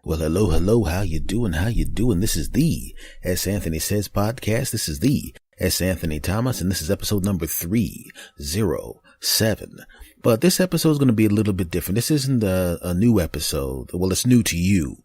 Well, hello, how you doing? This is the S. Anthony Says podcast. This is the S. Anthony Thomas, and this is episode number 307. But this episode is going to be a little bit different. This isn't a new episode. Well, it's new to you.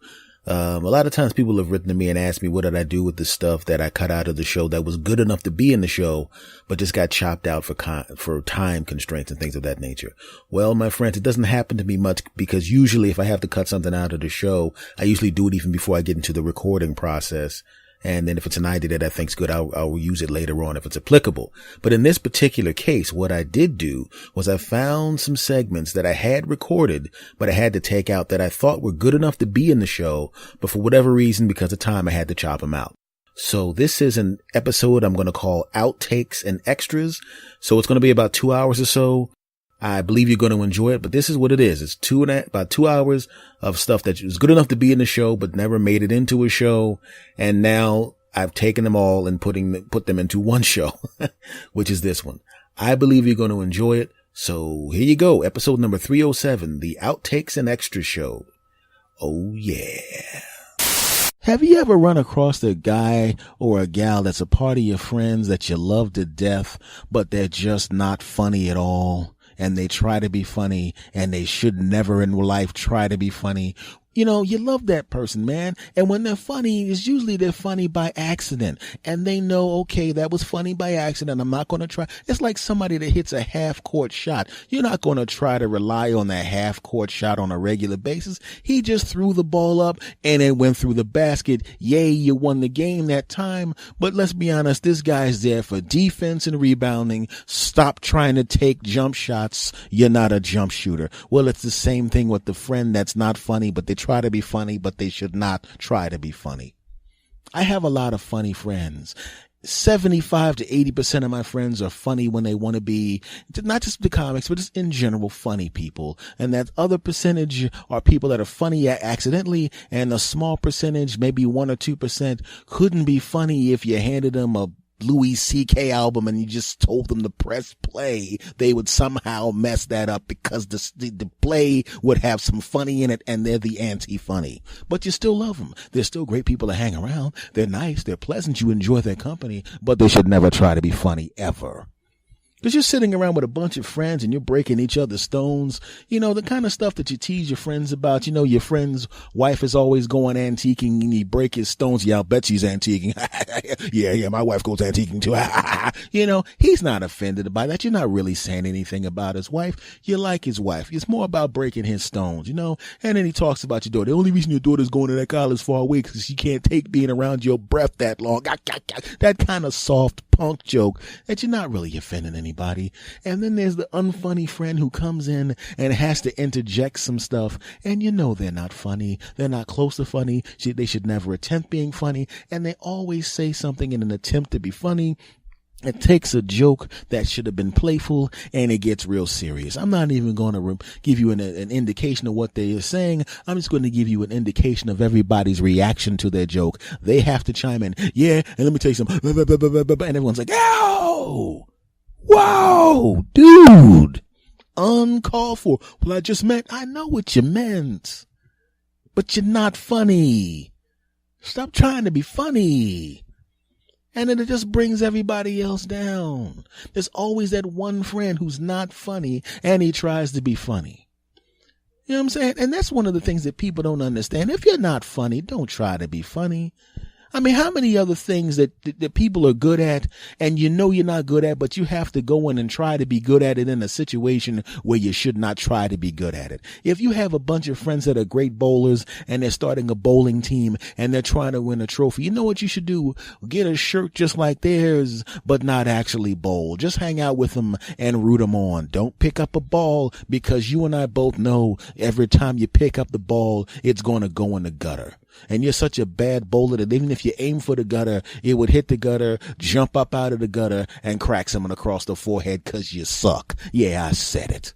A lot of times people have written to me and asked me, what did I do with the stuff that I cut out of the show that was good enough to be in the show, but just got chopped out for time constraints and things of that nature. Well, my friends, it doesn't happen to me much because usually if I have to cut something out of the show, I usually do it even before I get into the recording process. And then if it's an idea that I think's good, I'll use it later on if it's applicable. But in this particular case, what I did do was I found some segments that I had recorded, but I had to take out that I thought were good enough to be in the show. But for whatever reason, because of time, I had to chop them out. So this is an episode I'm going to call Outtakes and Extras. So it's going to be about 2 hours or so. I believe you're going to enjoy it, but this is what it is. It's about 2 hours of stuff that was good enough to be in the show, but never made it into a show. And now I've taken them all and put them into one show, which is this one. I believe you're going to enjoy it. So here you go. Episode number 307, the Outtakes and Extras show. Oh yeah. Have you ever run across a guy or a gal that's a part of your friends that you love to death, but they're just not funny at all? And they try to be funny, and they should never in life try to be funny. You know, you love that person, man. And when they're funny, it's usually they're funny by accident. And they know, okay, that was funny by accident. I'm not going to try. It's like somebody that hits a half-court shot. You're not going to try to rely on that half-court shot on a regular basis. He just threw the ball up, and it went through the basket. Yay, you won the game that time. But let's be honest, this guy's there for defense and rebounding. Stop trying to take jump shots. You're not a jump shooter. Well, it's the same thing with the friend that's not funny, but they try to be funny, but they should not try to be funny. I have a lot of funny friends. 75 to 80% of my friends are funny when they want to be, not just the comics, but just in general funny people. And that other percentage are people that are funny accidentally, and a small percentage, maybe 1 or 2%, couldn't be funny if you handed them a Louis C.K. album and you just told them to press play. They would somehow mess that up because the play would have some funny in it, and they're the anti-funny. But you still love them. They're still great people to hang around. They're nice. They're pleasant. You enjoy their company, but they should never try to be funny ever. Because you're sitting around with a bunch of friends and you're breaking each other's stones. You know, the kind of stuff that you tease your friends about. You know, your friend's wife is always going antiquing and you break his stones. Yeah, I'll bet she's antiquing. yeah, my wife goes antiquing too. You know, he's not offended by that. You're not really saying anything about his wife. You like his wife. It's more about breaking his stones, you know. And then he talks about your daughter. The only reason your daughter's going to that college far away is because she can't take being around your breath that long. That kind of soft punk joke that you're not really offending anybody. And then there's the unfunny friend who comes in and has to interject some stuff, and you know they're not funny. They're not close to funny. They should never attempt being funny, and they always say something in an attempt to be funny. It takes a joke that should have been playful, and it gets real serious. I'm not even going to give you an indication of what they are saying. I'm just going to give you an indication of everybody's reaction to their joke. They have to chime in. Yeah, and let me tell you something. And everyone's like, "Ow! Whoa, dude, uncalled for." Well, I know what you meant, but you're not funny. Stop trying to be funny. And then it just brings everybody else down. There's always that one friend who's not funny and he tries to be funny. You know what I'm saying? And that's one of the things that people don't understand. If you're not funny, don't try to be funny. I mean, how many other things that people are good at and you know you're not good at, but you have to go in and try to be good at it in a situation where you should not try to be good at it? If you have a bunch of friends that are great bowlers and they're starting a bowling team and they're trying to win a trophy, you know what you should do? Get a shirt just like theirs, but not actually bowl. Just hang out with them and root them on. Don't pick up a ball, because you and I both know every time you pick up the ball, it's going to go in the gutter. And you're such a bad bowler that even if you aim for the gutter, it would hit the gutter, jump up out of the gutter, and crack someone across the forehead because you suck. Yeah, I said it.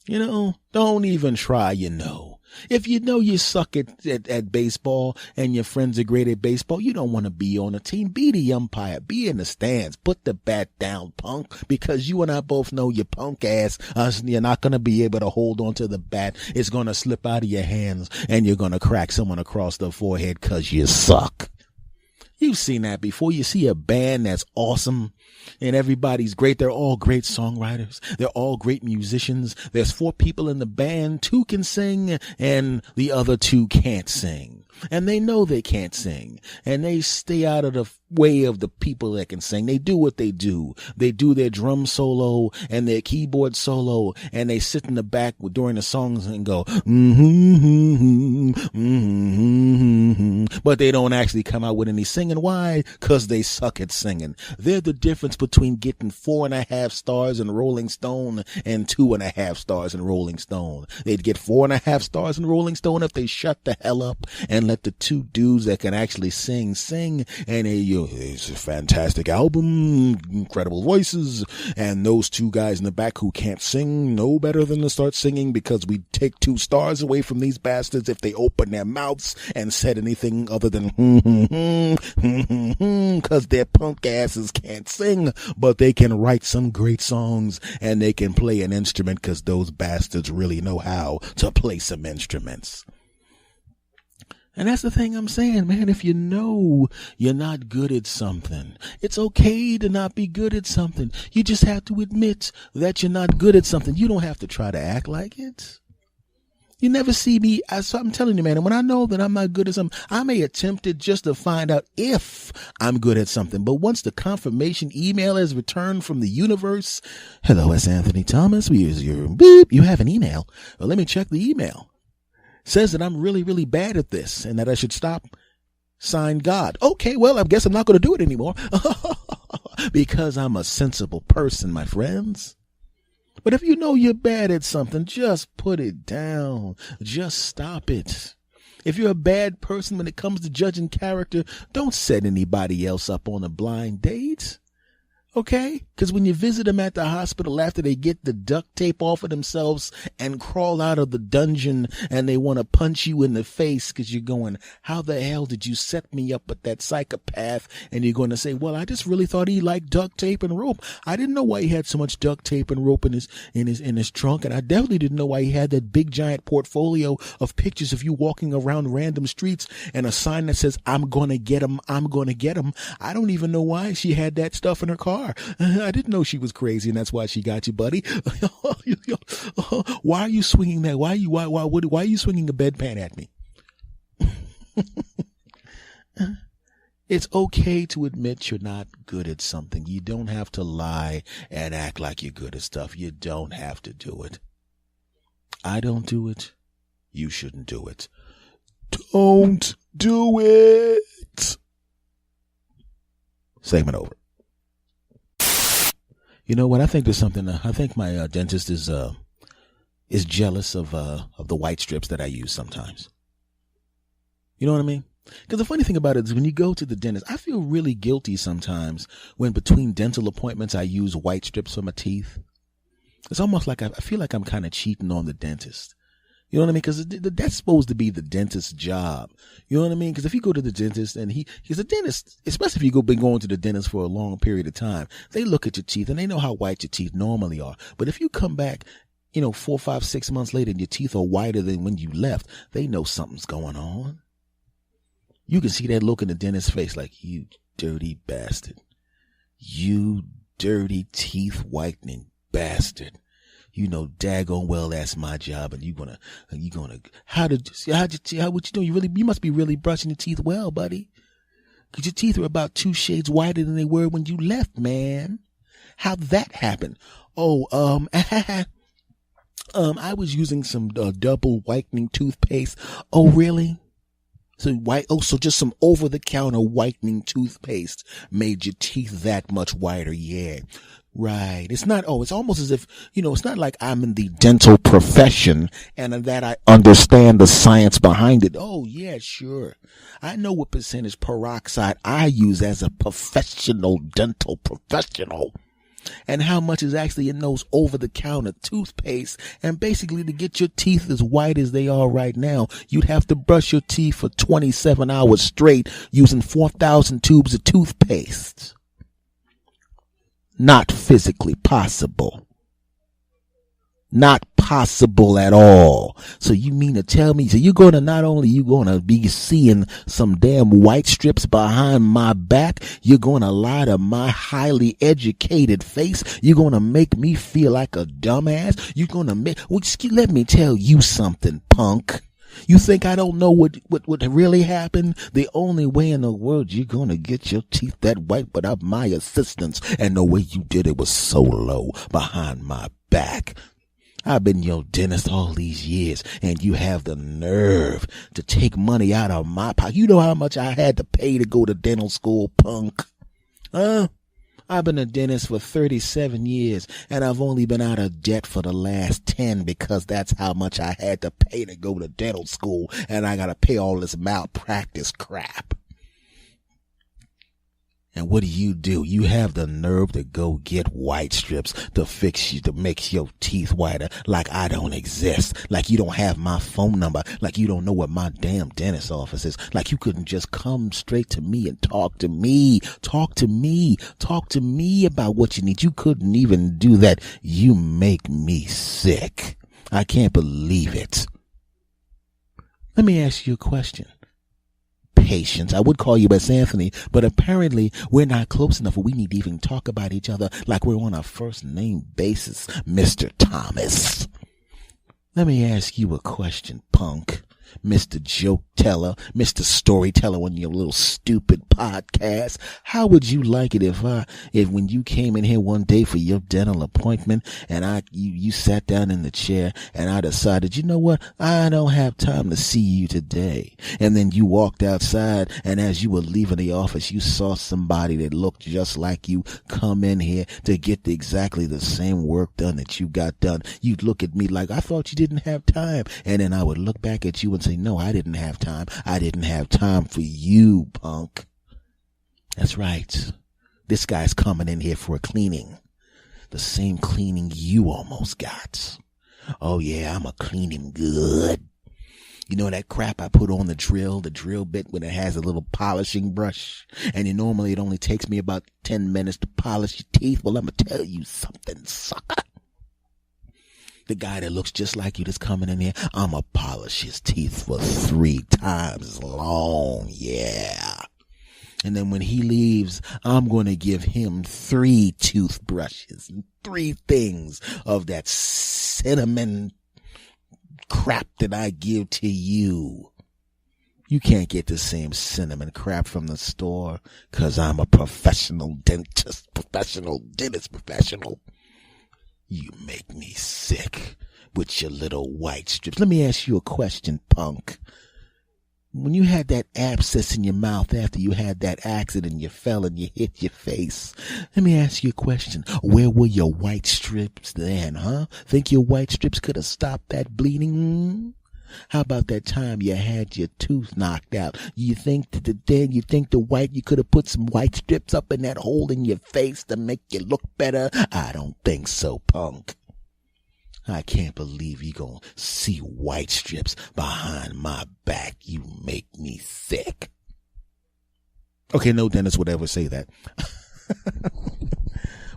You know, don't even try, you know. If you know you suck at baseball and your friends are great at baseball, you don't want to be on a team. Be the umpire. Be in the stands. Put the bat down, punk, because you and I both know your punk ass, you're not going to be able to hold on to the bat. It's going to slip out of your hands and you're going to crack someone across the forehead because you suck. You've seen that before. You see a band that's awesome and everybody's great. They're all great songwriters. They're all great musicians. There's 4 people in the band. 2 can sing and the other 2 can't sing. And they know they can't sing. And they stay out of the way of the people that can sing. They do what they do. They do their drum solo and their keyboard solo. And they sit in the back during the songs and go, but they don't actually come out with any singing. Why? Because they suck at singing. They're the difference between getting 4.5 stars in Rolling Stone and 2.5 stars in Rolling Stone. They'd get 4.5 stars in Rolling Stone if they shut the hell up and let the 2 dudes that can actually sing, and it's a fantastic album, incredible voices, and those 2 guys in the back who can't sing know better than to start singing, because we take 2 stars away from these bastards if they open their mouths and said anything other than because their punk asses can't sing, but they can write some great songs and they can play an instrument because those bastards really know how to play some instruments. And that's the thing I'm saying, man. If you know you're not good at something, it's okay to not be good at something. You just have to admit that you're not good at something. You don't have to try to act like it. You never see me. I'm telling you, man, and when I know that I'm not good at something, I may attempt it just to find out if I'm good at something. But once the confirmation email is returned from the universe, hello, S. Anthony Thomas, we use your beep. You have an email. Well, let me check the email. Says that I'm really, really bad at this and that I should stop. Signed, God. Okay, well, I guess I'm not going to do it anymore because I'm a sensible person, my friends. But if you know you're bad at something, just put it down. Just stop it. If you're a bad person when it comes to judging character, don't set anybody else up on a blind date. Okay? Because when you visit them at the hospital after they get the duct tape off of themselves and crawl out of the dungeon and they want to punch you in the face because you're going, how the hell did you set me up with that psychopath? And you're going to say, well, I just really thought he liked duct tape and rope. I didn't know why he had so much duct tape and rope in his trunk. And I definitely didn't know why he had that big giant portfolio of pictures of you walking around random streets and a sign that says, I'm going to get him. I'm going to get him. I don't even know why she had that stuff in her car. I didn't know she was crazy, and that's why she got you, buddy. Why are you swinging that? Why are you swinging a bedpan at me? It's okay to admit you're not good at something. You don't have to lie and act like you're good at stuff. You don't have to do it. I don't do it. You shouldn't do it. Don't do it. Segment over. You know what? I think there's something. I think my dentist is jealous of the white strips that I use sometimes. You know what I mean? Because the funny thing about it is when you go to the dentist, I feel really guilty sometimes when between dental appointments I use white strips for my teeth. It's almost like I feel like I'm kind of cheating on the dentist. You know what I mean? Because that's supposed to be the dentist's job. You know what I mean? Because if you go to the dentist and he's a dentist, especially if you've been going to the dentist for a long period of time, they look at your teeth and they know how white your teeth normally are. But if you come back, 4, 5, 6 months later and your teeth are whiter than when you left, they know something's going on. You can see that look in the dentist's face like, you dirty bastard. You dirty teeth whitening bastard. You know daggone well that's my job, and you gonna you must be really brushing your teeth well, buddy. 'Cause your teeth are about 2 shades whiter than they were when you left, man. How'd that happen? I was using some double whitening toothpaste. Oh, really? So just some over-the-counter whitening toothpaste made your teeth that much whiter, yeah. Right. It's almost as if, it's not like I'm in the dental profession and that I understand the science behind it. Oh, yeah, sure. I know what percentage peroxide I use as a professional dental professional. and how much is actually in those over-the-counter toothpaste. And basically, to get your teeth as white as they are right now, you'd have to brush your teeth for 27 hours straight using 4,000 tubes of toothpaste. Not physically possible. Not possible at all. So you mean to tell me, so you're going to, not only you going to be seeing some damn white strips behind my back, you're going to lie to my highly educated face. You're going to make me feel like a dumbass. You're going to make, let me tell you something, punk. You think I don't know what really happened? The only way in the world you're going to get your teeth that white without my assistance, and the way you did it was so low behind my back. I've been your dentist all these years, and you have the nerve to take money out of my pocket. You know how much I had to pay to go to dental school, punk? I've been a dentist for 37 years, and I've only been out of debt for the last 10 because that's how much I had to pay to go to dental school, and I got to pay all this malpractice crap. And what do? You have the nerve to go get white strips to fix you, to make your teeth whiter, like I don't exist, like you don't have my phone number, like you don't know what my damn dentist office is, like you couldn't just come straight to me and talk to me about what you need. You couldn't even do that. You make me sick. I can't believe it. Let me ask you a question. Patience. I would call you Miss Anthony, but apparently we're not close enough where we need to even talk about each other like we're on a first name basis, Mr. Thomas. Let me ask you a question, punk. Mr. Joke Teller, Mr. Storyteller on your little stupid podcast. How would you like it if when you came in here one day for your dental appointment and you sat down in the chair and I decided, you know what, I don't have time to see you today. And then you walked outside, and as you were leaving the office, you saw somebody that looked just like you come in here to get exactly the same work done that you got done. You'd look at me like, I thought you didn't have time. And then I would look back at you and say, no, I didn't have time. I didn't have time for you, punk. That's right. This guy's coming in here for a cleaning. The same cleaning you almost got. Oh yeah, I'm a clean him good. You know that crap I put on the drill bit when it has a little polishing brush? And normally it only takes me about 10 minutes to polish your teeth. Well, I'm going to tell you something, sucker. The guy that looks just like you that's coming in here, I'm going to polish his teeth for 3 times as long. Yeah. And then when he leaves, I'm going to give him 3 toothbrushes and 3 things of that cinnamon crap that I give to you. You can't get the same cinnamon crap from the store because I'm a professional dentist, professional dentist, professional. You make me sick with your little white strips. Let me ask you a question, punk. When you had that abscess in your mouth after you had that accident, you fell and you hit your face. Let me ask you a question. Where were your white strips then, huh? Think your white strips could have stopped that bleeding? How about that time you had your tooth knocked out? You think you could have put some white strips up in that hole in your face to make you look better? I don't think so, punk. I can't believe you gonna see white strips behind my back. You make me sick. Okay, no dentist would ever say that.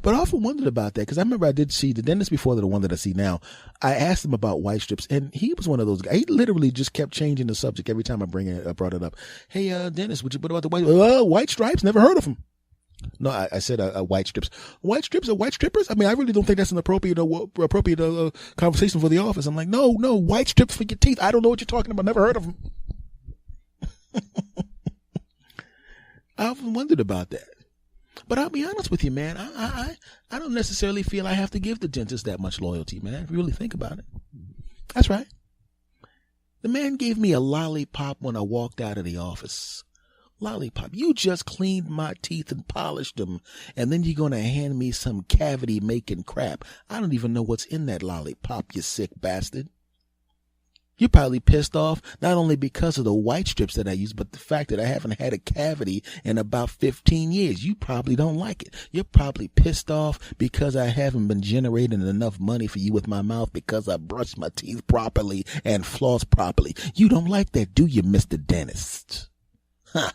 But I often wondered about that because I remember I did see the dentist before the one that I see now. I asked him about white strips, and he was one of those guys. He literally just kept changing the subject every time I brought it up. Hey, dentist, what about the white stripes? Never heard of them. No, I said white strips. White strips are white strippers? I mean, I really don't think that's an appropriate conversation for the office. I'm like, no, white strips for your teeth. I don't know what you're talking about. Never heard of them. I often wondered about that. But I'll be honest with you, man. I don't necessarily feel I have to give the dentist that much loyalty, man. If you really think about it. That's right. The man gave me a lollipop when I walked out of the office. Lollipop. You just cleaned my teeth and polished them, and then you're going to hand me some cavity-making crap. I don't even know what's in that lollipop, you sick bastard. You're probably pissed off not only because of the white strips that I use, but the fact that I haven't had a cavity in about 15 years. You probably don't like it. You're probably pissed off because I haven't been generating enough money for you with my mouth because I brush my teeth properly and floss properly. You don't like that, do you, Mr. Dentist? Huh.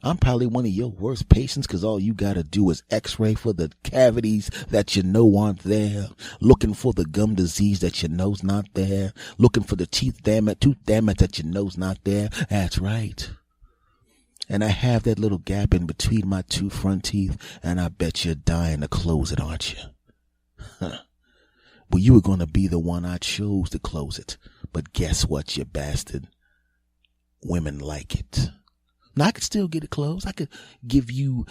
I'm probably one of your worst patients because all you got to do is x-ray for the cavities that you know aren't there, looking for the gum disease that you know's not there, looking for the tooth damage that you know's not there. That's right. And I have that little gap in between my two front teeth, and I bet you're dying to close it, aren't you? Huh. Well, you were going to be the one I chose to close it. But guess what, you bastard? Women like it. Now, I could still get it closed. I could give you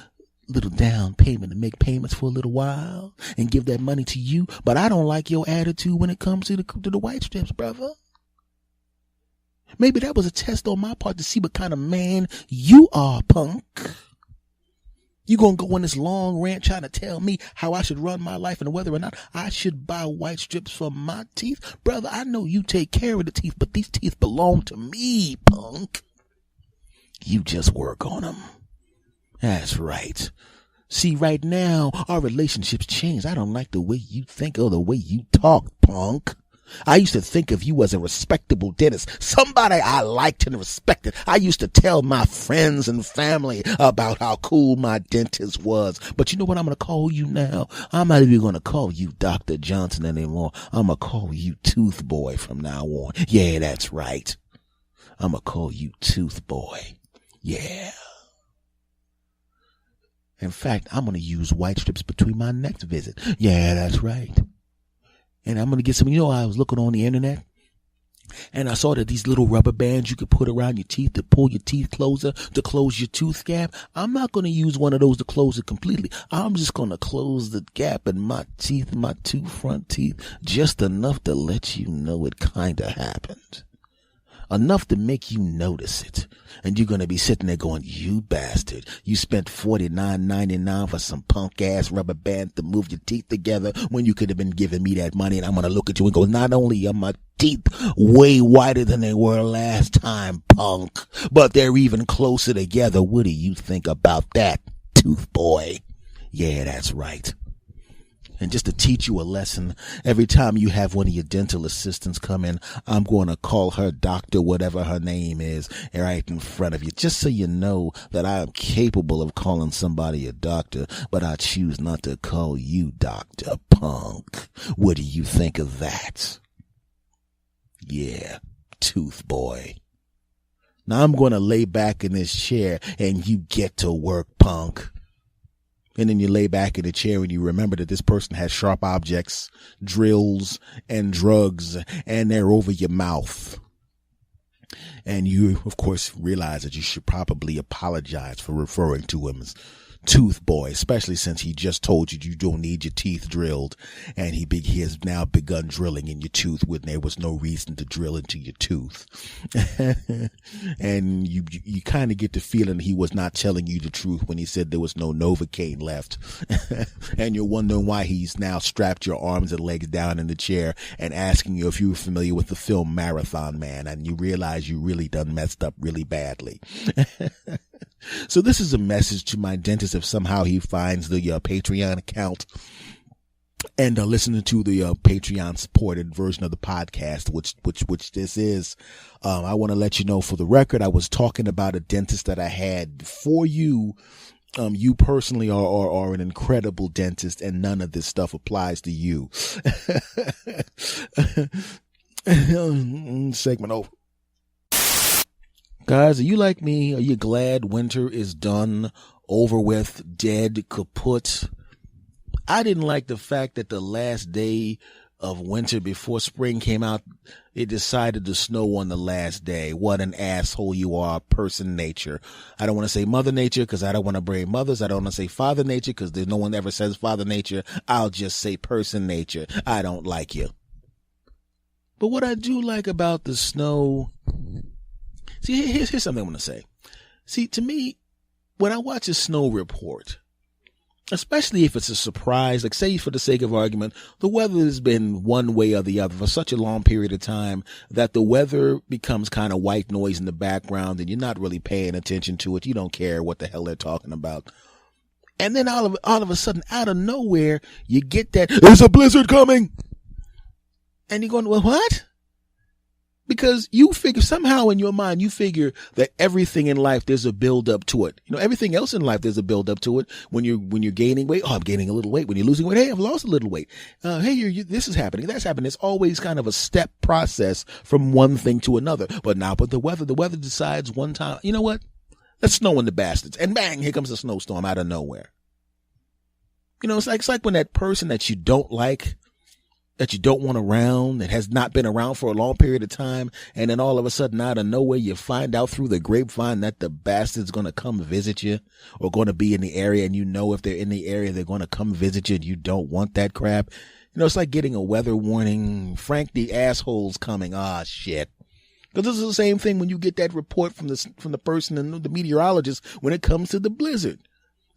a little down payment to make payments for a little while and give that money to you. But I don't like your attitude when it comes to the white strips, brother. Maybe that was a test on my part to see what kind of man you are, punk. You gonna go on this long rant trying to tell me how I should run my life and whether or not I should buy white strips for my teeth? Brother, I know you take care of the teeth, but these teeth belong to me, punk. You just work on them. That's right. See, right now, our relationship's changed. I don't like the way you think or the way you talk, punk. I used to think of you as a respectable dentist, somebody I liked and respected. I used to tell my friends and family about how cool my dentist was. But you know what I'm going to call you now? I'm not even going to call you Dr. Johnson anymore. I'm going to call you Tooth Boy from now on. Yeah, that's right. I'm going to call you Tooth Boy. Yeah. In fact, I'm going to use white strips between my next visit. Yeah, that's right. And I'm going to get some, I was looking on the internet and I saw that these little rubber bands you could put around your teeth to pull your teeth closer, to close your tooth gap. I'm not going to use one of those to close it completely. I'm just going to close the gap in my teeth, my two front teeth, just enough to let you know it kind of happened. Enough to make you notice it. And you're going to be sitting there going, you bastard. You spent $49.99 for some punk ass rubber band to move your teeth together when you could have been giving me that money. And I'm going to look at you and go, not only are my teeth way whiter than they were last time, punk, but they're even closer together. What do you think about that, Tooth Boy? Yeah, that's right. And just to teach you a lesson, every time you have one of your dental assistants come in, I'm going to call her doctor, whatever her name is, right in front of you, just so you know that I am capable of calling somebody a doctor, but I choose not to call you Dr. Punk. What do you think of that? Yeah, Tooth Boy. Now I'm going to lay back in this chair and you get to work, punk. And then you lay back in the chair and you remember that this person has sharp objects, drills, and drugs, and they're over your mouth. And you, of course, realize that you should probably apologize for referring to him as Tooth Boy, especially since he just told you don't need your teeth drilled, and he has now begun drilling in your tooth when there was no reason to drill into your tooth. And you kind of get the feeling he was not telling you the truth when he said there was no Novocaine left. And you're wondering why he's now strapped your arms and legs down in the chair and asking you if you were familiar with the film Marathon Man, and you realize you really done messed up really badly. So this is a message to my dentist if somehow he finds the Patreon account and listening to the Patreon supported version of the podcast, which this is. I want to let you know, for the record, I was talking about a dentist that I had for you. You personally are an incredible dentist, and none of this stuff applies to you. Segment over. Guys, are you like me? Are you glad winter is done, over with, dead, kaput? I didn't like the fact that the last day of winter before spring came out, it decided to snow on the last day. What an asshole you are, person nature. I don't want to say mother nature because I don't want to blame mothers. I don't want to say father nature because no one ever says father nature. I'll just say person nature. I don't like you. But what I do like about the snow... See, here's something I want to say. See, to me, when I watch a snow report, especially if it's a surprise. Like, say, for the sake of argument, the weather has been one way or the other for such a long period of time that the weather becomes kind of white noise in the background and you're not really paying attention to it. You don't care what the hell they're talking about. And then all of a sudden, out of nowhere, you get that, there's a blizzard coming. And you're going, well, what? Because you figure, somehow in your mind, you figure that everything in life, there's a build up to it. You know, everything else in life, there's a build up to it. When you're gaining weight, oh, I'm gaining a little weight. When you're losing weight, hey, I've lost a little weight. Hey, this is happening. That's happening. It's always kind of a step process from one thing to another. But now, the weather decides one time, you know what? Let's snow in the bastards. And bang, here comes a snowstorm out of nowhere. You know, it's like when that person that you don't like, that you don't want around, that has not been around for a long period of time, and then all of a sudden out of nowhere you find out through the grapevine that the bastard's going to come visit you or going to be in the area, and you know if they're in the area they're going to come visit you and you don't want that crap. You know, it's like getting a weather warning. Frank the asshole's coming. Ah, shit. Because this is the same thing when you get that report from the person and the meteorologist when it comes to the blizzard.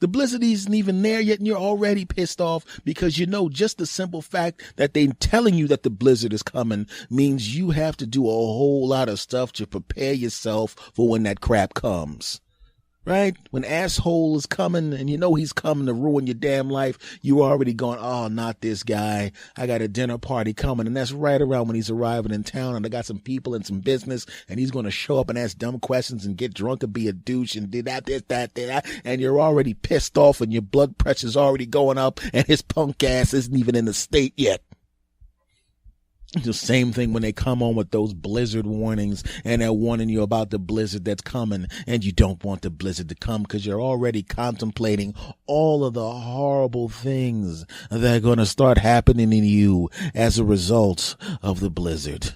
The blizzard isn't even there yet, and you're already pissed off because you know just the simple fact that they're telling you that the blizzard is coming means you have to do a whole lot of stuff to prepare yourself for when that crap comes. Right? When asshole is coming and you know he's coming to ruin your damn life, you already going, oh, not this guy. I got a dinner party coming. And that's right around when he's arriving in town. And I got some people and some business and he's going to show up and ask dumb questions and get drunk and be a douche and do that, this, that. And you're already pissed off and your blood pressure's already going up and his punk ass isn't even in the state yet. It's the same thing when they come on with those blizzard warnings and they're warning you about the blizzard that's coming and you don't want the blizzard to come because you're already contemplating all of the horrible things that are going to start happening in you as a result of the blizzard.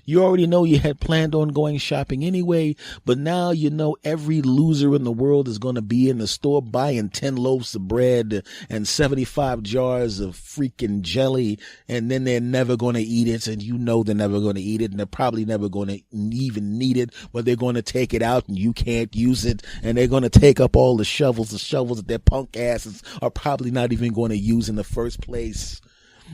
You already know you had planned on going shopping anyway, but now you know every loser in the world is going to be in the store buying 10 loaves of bread and 75 jars of freaking jelly, and then they're never going to eat it, and you know they're never going to eat it, and they're probably never going to even need it, but they're going to take it out and you can't use it, and they're going to take up all the shovels that their punk asses are probably not even going to use in the first place.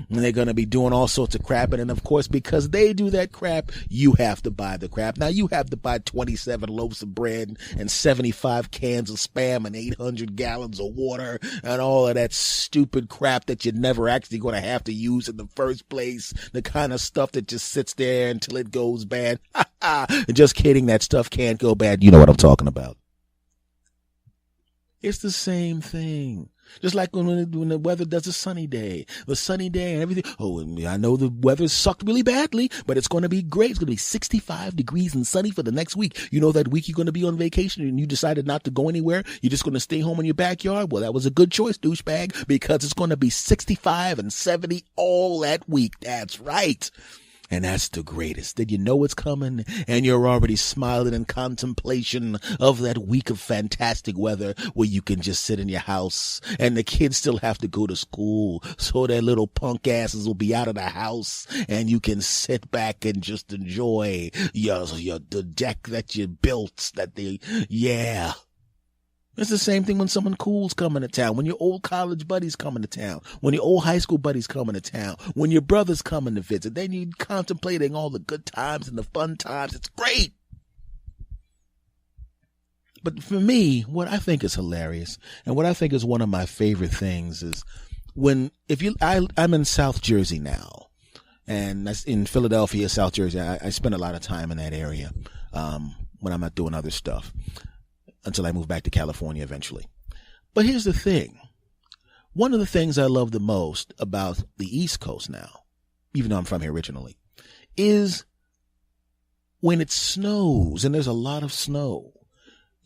And they're going to be doing all sorts of crap. And then, of course, because they do that crap, you have to buy the crap. Now, you have to buy 27 loaves of bread and 75 cans of Spam and 800 gallons of water and all of that stupid crap that you're never actually going to have to use in the first place. The kind of stuff that just sits there until it goes bad. Just kidding. That stuff can't go bad. You know what I'm talking about. It's the same thing. Just like when the weather does a sunny day and everything. Oh, and I know the weather sucked really badly, but it's going to be great. It's going to be 65 degrees and sunny for the next week. You know that week you're going to be on vacation and you decided not to go anywhere. You're just going to stay home in your backyard. Well, that was a good choice, douchebag, because it's going to be 65 and 70 all that week. That's right. And that's the greatest. Then you know it's coming and you're already smiling in contemplation of that week of fantastic weather where you can just sit in your house and the kids still have to go to school. So their little punk asses will be out of the house and you can sit back and just enjoy the deck that you built yeah. It's the same thing when someone cool's coming to town, when your old college buddy's coming to town, when your old high school buddy's coming to town, when your brother's coming to visit. Then you're contemplating all the good times and the fun times. It's great. But for me, what I think is hilarious and what I think is one of my favorite things is I'm in South Jersey now, and that's in Philadelphia, South Jersey. I spend a lot of time in that area when I'm not doing other stuff, until I move back to California eventually. But here's the thing. One of the things I love the most about the East Coast now, even though I'm from here originally, is when it snows, and there's a lot of snow.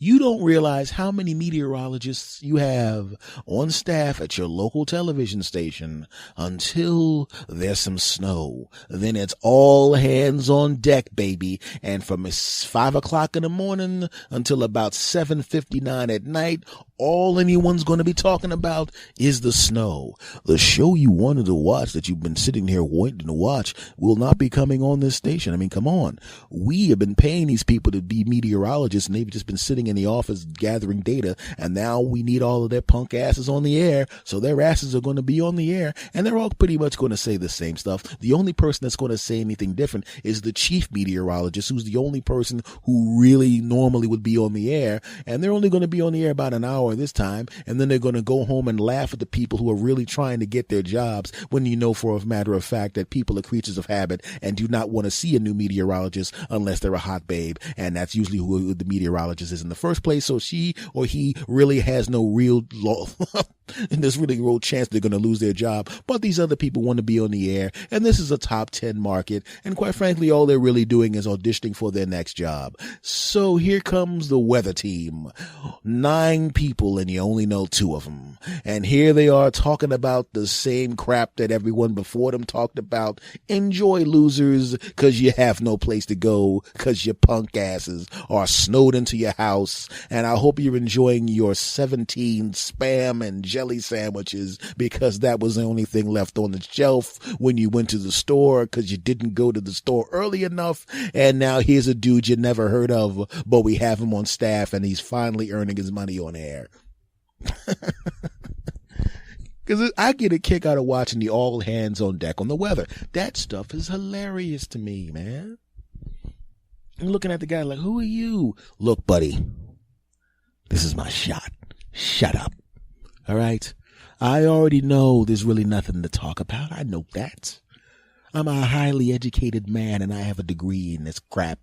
You don't realize how many meteorologists you have on staff at your local television station until there's some snow. Then it's all hands on deck, baby. And from 5 o'clock in the morning until about 7:59 at night, all anyone's going to be talking about is the snow. The show you wanted to watch that you've been sitting here waiting to watch will not be coming on this station. I mean, come on. We have been paying these people to be meteorologists, and they've just been sitting sitting in the office gathering data, and now we need all of their punk asses on the air, so their asses are going to be on the air, and they're all pretty much going to say the same stuff. The only person that's going to say anything different is the chief meteorologist, who's the only person who really normally would be on the air, and they're only going to be on the air about an hour this time, and then they're going to go home and laugh at the people who are really trying to get their jobs, when you know for a matter of fact that people are creatures of habit and do not want to see a new meteorologist unless they're a hot babe, and that's usually who the meteorologist is in the first place. So she or he really has no real law and there's really real chance they're going to lose their job. But these other people want to be on the air, and this is a top 10 market, and quite frankly, all they're really doing is auditioning for their next job. So here comes the weather team. 9 people, and you only know 2 of them. And here they are talking about the same crap that everyone before them talked about. Enjoy, losers, because you have no place to go, because your punk asses are snowed into your house. And I hope you're enjoying your 17 Spam and jelly sandwiches, because that was the only thing left on the shelf when you went to the store, because you didn't go to the store early enough. And now here's a dude you never heard of, but we have him on staff, and he's finally earning his money on air. Because I get a kick out of watching the all hands on deck on the weather. That stuff is hilarious to me, man. I'm looking at the guy like, who are you? Look, buddy, this is my shot. Shut up. All right? I already know there's really nothing to talk about. I know that. I'm a highly educated man, and I have a degree in this crap.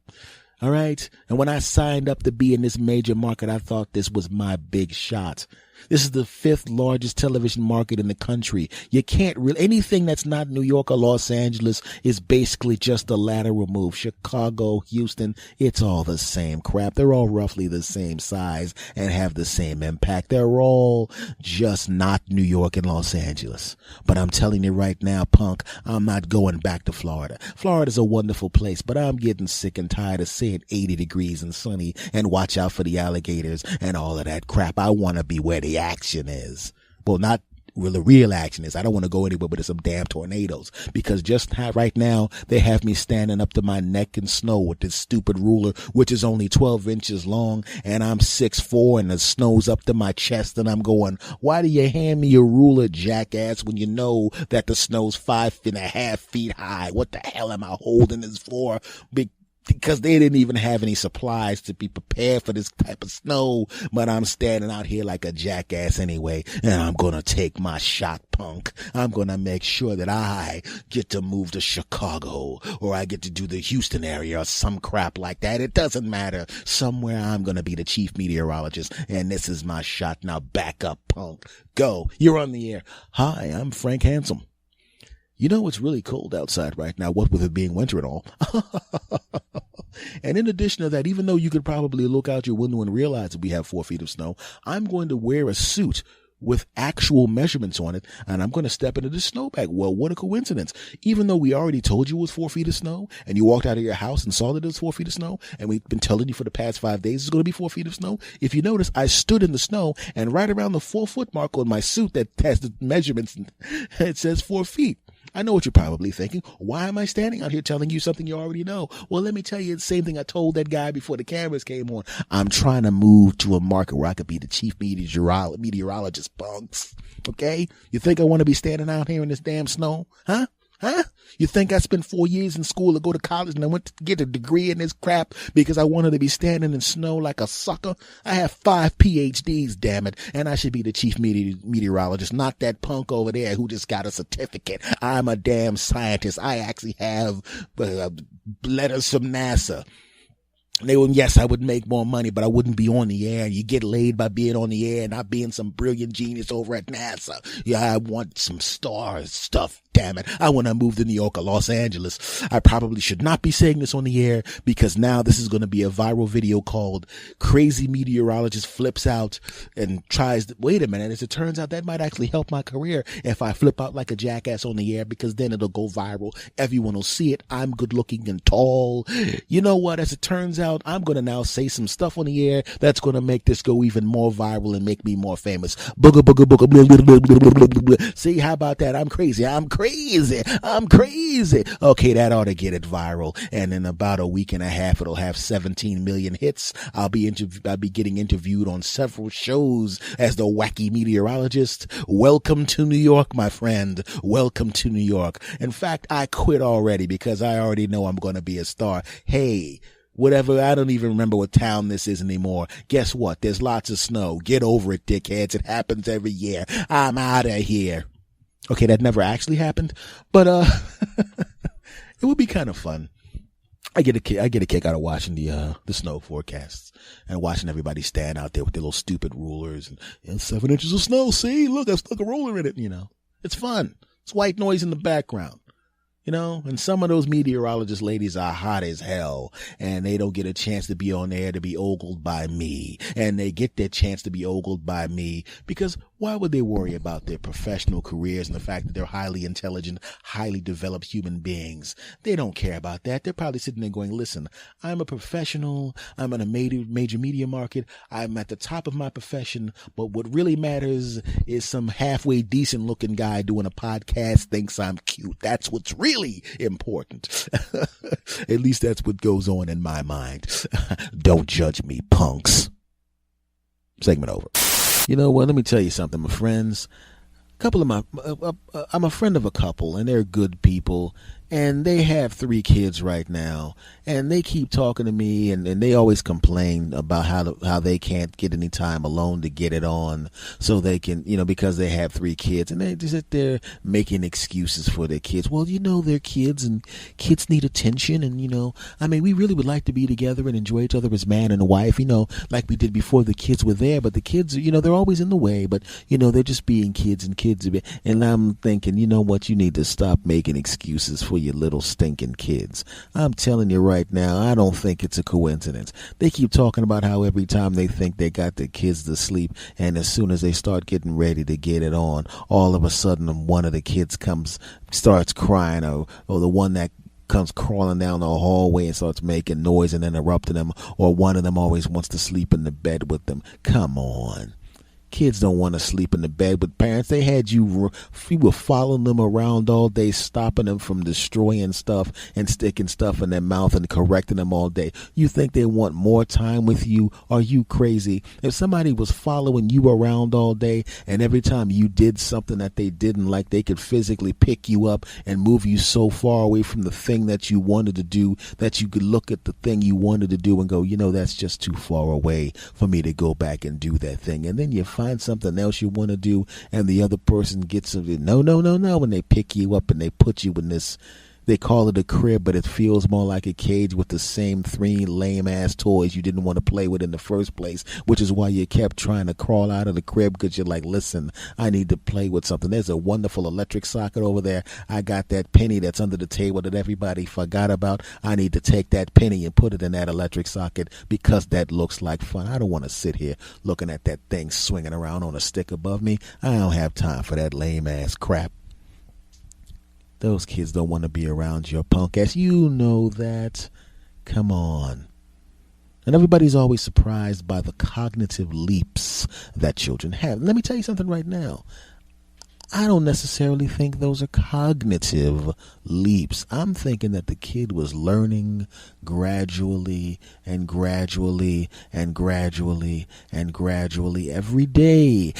All right? And when I signed up to be in this major market, I thought this was my big shot. This is the 5th largest television market in the country. You can't really, anything that's not New York or Los Angeles is basically just a lateral move. Chicago, Houston, it's all the same crap. They're all roughly the same size and have the same impact. They're all just not New York and Los Angeles. But I'm telling you right now, punk, I'm not going back to Florida. Florida's a wonderful place, but I'm getting sick and tired of seeing 80 degrees and sunny and watch out for the alligators and all of that crap. I want to be where the action is. Well, not where the real action is. I don't want to go anywhere but some damn tornadoes, because just right now they have me standing up to my neck in snow with this stupid ruler, which is only 12 inches long, and I'm 6'4", and the snow's up to my chest, and I'm going, why do you hand me a ruler, jackass, when you know that the snow's 5.5 feet high? What the hell am I holding this for? Because they didn't even have any supplies to be prepared for this type of snow. But I'm standing out here like a jackass anyway, and I'm going to take my shot, punk. I'm going to make sure that I get to move to Chicago, or I get to do the Houston area or some crap like that. It doesn't matter. Somewhere I'm going to be the chief meteorologist, and this is my shot. Now back up, punk. Go. You're on the air. Hi, I'm Frank Handsome. You know, it's really cold outside right now, what with it being winter and all. And in addition to that, even though you could probably look out your window and realize that we have 4 feet of snow, I'm going to wear a suit with actual measurements on it, and I'm going to step into the snowbank. Well, what a coincidence. Even though we already told you it was 4 feet of snow, and you walked out of your house and saw that it was 4 feet of snow, and we've been telling you for the past 5 days it's going to be 4 feet of snow. If you notice, I stood in the snow, and right around the 4-foot mark on my suit that has the measurements, it says 4 feet. I know what you're probably thinking. Why am I standing out here telling you something you already know? Well, let me tell you the same thing I told that guy before the cameras came on. I'm trying to move to a market where I could be the chief meteorologist, punks. Okay? You think I want to be standing out here in this damn snow? Huh? You think I spent 4 years in school to go to college and I went to get a degree in this crap because I wanted to be standing in snow like a sucker? I have 5 PhDs, damn it, and I should be the chief meteorologist, not that punk over there who just got a certificate. I'm a damn scientist. I actually have letters from NASA. Yes, I would make more money, but I wouldn't be on the air. You get laid by being on the air, not being some brilliant genius over at NASA. Yeah, I want some star stuff, damn it. I want to move to New York or Los Angeles. I probably should not be saying this on the air, because now this is going to be a viral video called Crazy Meteorologist Flips Out and Tries to, wait a minute, as it turns out, that might actually help my career if I flip out like a jackass on the air, because then it'll go viral. Everyone will see it. I'm good looking and tall. You know what? As it turns out, I'm going to now say some stuff on the air that's going to make this go even more viral and make me more famous. Booga, booga, booga, blah, blah, blah, blah, blah, blah, blah. See, how about that? I'm crazy. crazy. I'm crazy. Okay, that ought to get it viral. And in about a week and a half, it'll have 17 million hits. I'll be getting interviewed on several shows as the wacky meteorologist. Welcome to New York, my friend. Welcome to New York. In fact, I quit already because I already know I'm going to be a star. Hey, whatever, I don't even remember what town this is anymore. Guess what? There's lots of snow. Get over it, dickheads. It happens every year. I'm out of here. Okay, that never actually happened, but it would be kind of fun. I get a kick out of watching the snow forecasts and watching everybody stand out there with their little stupid rulers and 7 inches of snow. See, look, I stuck a ruler in it. It's fun. It's white noise in the background. And some of those meteorologist ladies are hot as hell, and they don't get a chance to be on air to be ogled by me. And they get their chance to be ogled by me because why would they worry about their professional careers and the fact that they're highly intelligent, highly developed human beings? They don't care about that. They're probably sitting there going, listen, I'm a professional. I'm in a major media market. I'm at the top of my profession. But what really matters is some halfway decent looking guy doing a podcast thinks I'm cute. That's what's really important. At least that's what goes on in my mind. Don't judge me, punks. Segment over. You know what? Let me tell you something, my friends. I'm a friend of a couple, and they're good people, and they have 3 kids right now, and they keep talking to me, and they always complain about how they can't get any time alone to get it on so they can, because they have 3 kids, and they just sit there making excuses for their kids. Well, they're kids, and kids need attention, and, we really would like to be together and enjoy each other as man and a wife, like we did before the kids were there, but the kids, they're always in the way, but, they're just being kids, and I'm thinking, you know what, you need to stop making excuses for your little stinking kids. I'm telling you right now, I don't think it's a coincidence. They keep talking about how every time they think they got their kids to sleep, and as soon as they start getting ready to get it on, all of a sudden one of the kids starts crying, or the one that comes crawling down the hallway and starts making noise and interrupting them, or one of them always wants to sleep in the bed with them. Come on. Kids don't want to sleep in the bed with parents. They had you were following them around all day, stopping them from destroying stuff and sticking stuff in their mouth and correcting them all day. You think they want more time with you? Are you crazy? If somebody was following you around all day and every time you did something that they didn't like, they could physically pick you up and move you so far away from the thing that you wanted to do that you could look at the thing you wanted to do and go, that's just too far away for me to go back and do that thing. And then you find something else you want to do, and the other person gets no, when they pick you up and they put you in this, they call it a crib, but it feels more like a cage with the same 3 lame-ass toys you didn't want to play with in the first place, which is why you kept trying to crawl out of the crib because you're like, listen, I need to play with something. There's a wonderful electric socket over there. I got that penny that's under the table that everybody forgot about. I need to take that penny and put it in that electric socket because that looks like fun. I don't want to sit here looking at that thing swinging around on a stick above me. I don't have time for that lame-ass crap. Those kids don't want to be around your punk ass. You know that. Come on. And everybody's always surprised by the cognitive leaps that children have. Let me tell you something right now. I don't necessarily think those are cognitive leaps. I'm thinking that the kid was learning gradually and gradually and gradually and gradually every day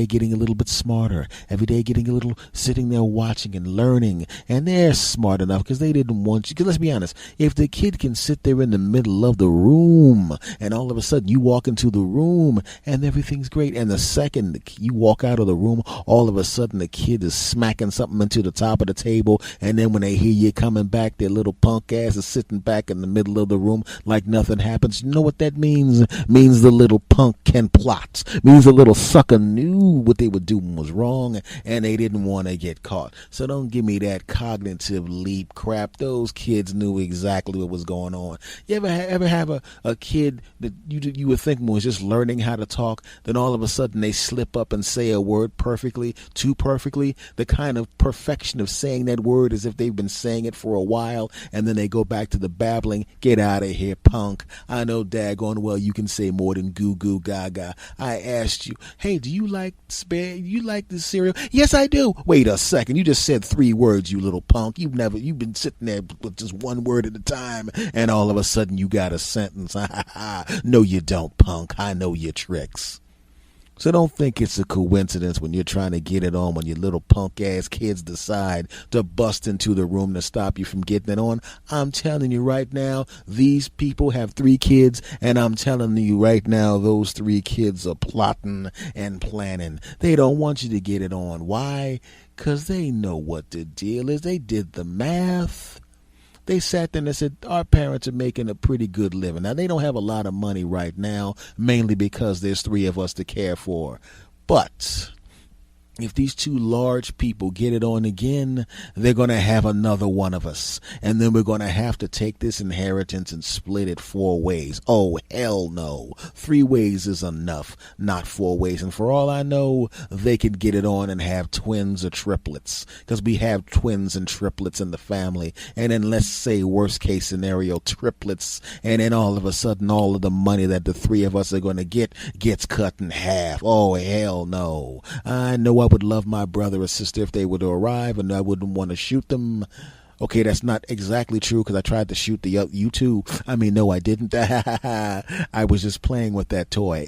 getting a little bit smarter, every day getting a little, sitting there watching and learning. And they're smart enough because they didn't want you. Because let's be honest, if the kid can sit there in the middle of the room and all of a sudden you walk into the room and everything's great, and the second you walk out of the room, all of a sudden the kid is smacking something into the top of the table, and then when they hear you coming back, their little punk ass is sitting back in the middle of the room like nothing happens. You know what that means? It means the little punk can plot. It means the little sucker knew what they were doing was wrong, and they didn't want to get caught. So don't give me that cognitive leap crap. Those kids knew exactly what was going on. You ever have a kid that you were thinking was just learning how to talk, then all of a sudden they slip up and say a word perfectly, 2 perfectly, the kind of perfection of saying that word as if they've been saying it for a while, and then they go back to the babbling. Get out of here, punk. I know daggone well you can say more than goo goo gaga. I asked you, hey, do you like you like this cereal? Yes, I do. Wait a second, you just said 3 words, you little punk. You've been sitting there with just 1 word at a time, and all of a sudden you got a sentence. No, you don't, punk. I know your tricks. So don't think it's a coincidence when you're trying to get it on, when your little punk-ass kids decide to bust into the room to stop you from getting it on. I'm telling you right now, these people have 3 kids, and I'm telling you right now, those 3 kids are plotting and planning. They don't want you to get it on. Why? 'Cause they know what the deal is. They did the math. They sat there and they said, our parents are making a pretty good living. Now, they don't have a lot of money right now, mainly because there's 3 of us to care for. But if these 2 large people get it on again, they're going to have another one of us. And then we're going to have to take this inheritance and split it 4 ways. Oh, hell no. 3 ways is enough, not 4 ways. And for all I know, they could get it on and have twins or triplets. Because we have twins and triplets in the family. And then let's say worst case scenario, triplets. And then all of a sudden, all of the money that the 3 of us are going to get gets cut in half. Oh, hell no. I know I would love my brother or sister if they were to arrive, and I wouldn't want to shoot them. Okay, that's not exactly true because I tried to shoot you too. I mean, no, I didn't. I was just playing with that toy.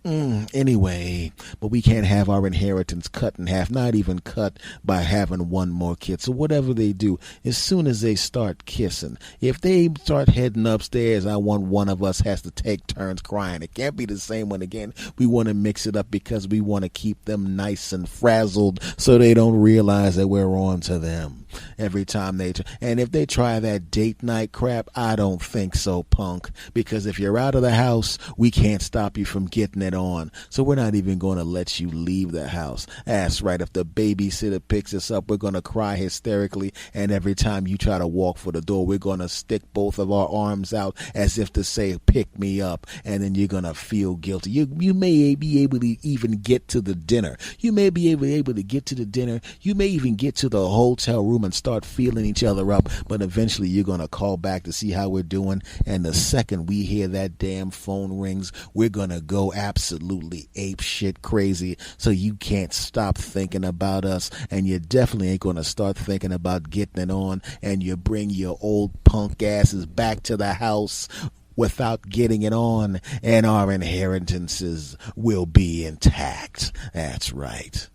Anyway, but we can't have our inheritance cut in half, not even cut by having 1 more kid. So whatever they do, as soon as they start kissing, if they start heading upstairs, I want one of us has to take turns crying. It can't be the same one again. We want to mix it up because we want to keep them nice and frazzled so they don't realize that we're on to them. Every time and if they try that date night crap, I don't think so, punk. Because if you're out of the house, we can't stop you from getting it on. So we're not even going to let you leave the house. That's right. If the babysitter picks us up, we're going to cry hysterically. And every time you try to walk for the door, we're going to stick both of our arms out as if to say, pick me up. And then you're going to feel guilty. You may be able to even get to the dinner. You may be able to get to the dinner. You may even get to the hotel room and start feeling each other up, but eventually you're going to call back to see how we're doing, and the second we hear that damn phone rings, we're going to go absolutely ape shit crazy, so you can't stop thinking about us, and you definitely ain't going to start thinking about getting it on, and you bring your old punk asses back to the house without getting it on, and our inheritances will be intact. That's right.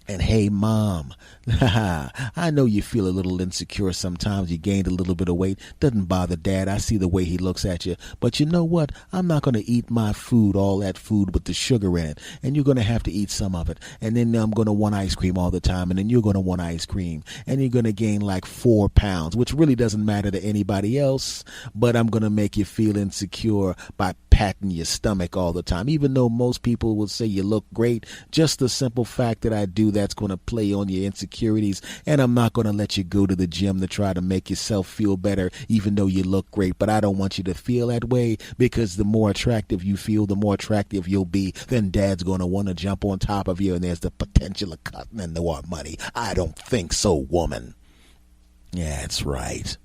And hey, Mom, I know you feel a little insecure sometimes. You gained a little bit of weight. Doesn't bother Dad. I see the way he looks at you. But you know what? I'm not going to eat my food, all that food with the sugar in it. And you're going to have to eat some of it. And then I'm going to want ice cream all the time. And then you're going to want ice cream. And you're going to gain like 4 pounds, which really doesn't matter to anybody else. But I'm going to make you feel insecure by patting your stomach all the time. Even though most people will say you look great, just the simple fact that I do that's going to play on your insecurities, and I'm not going to let you go to the gym to try to make yourself feel better even though you look great. But I don't want you to feel that way, because the more attractive you feel, the more attractive you'll be. Then Dad's going to want to jump on top of you, and there's the potential of cutting into our money. I don't think so, woman. Yeah, that's right.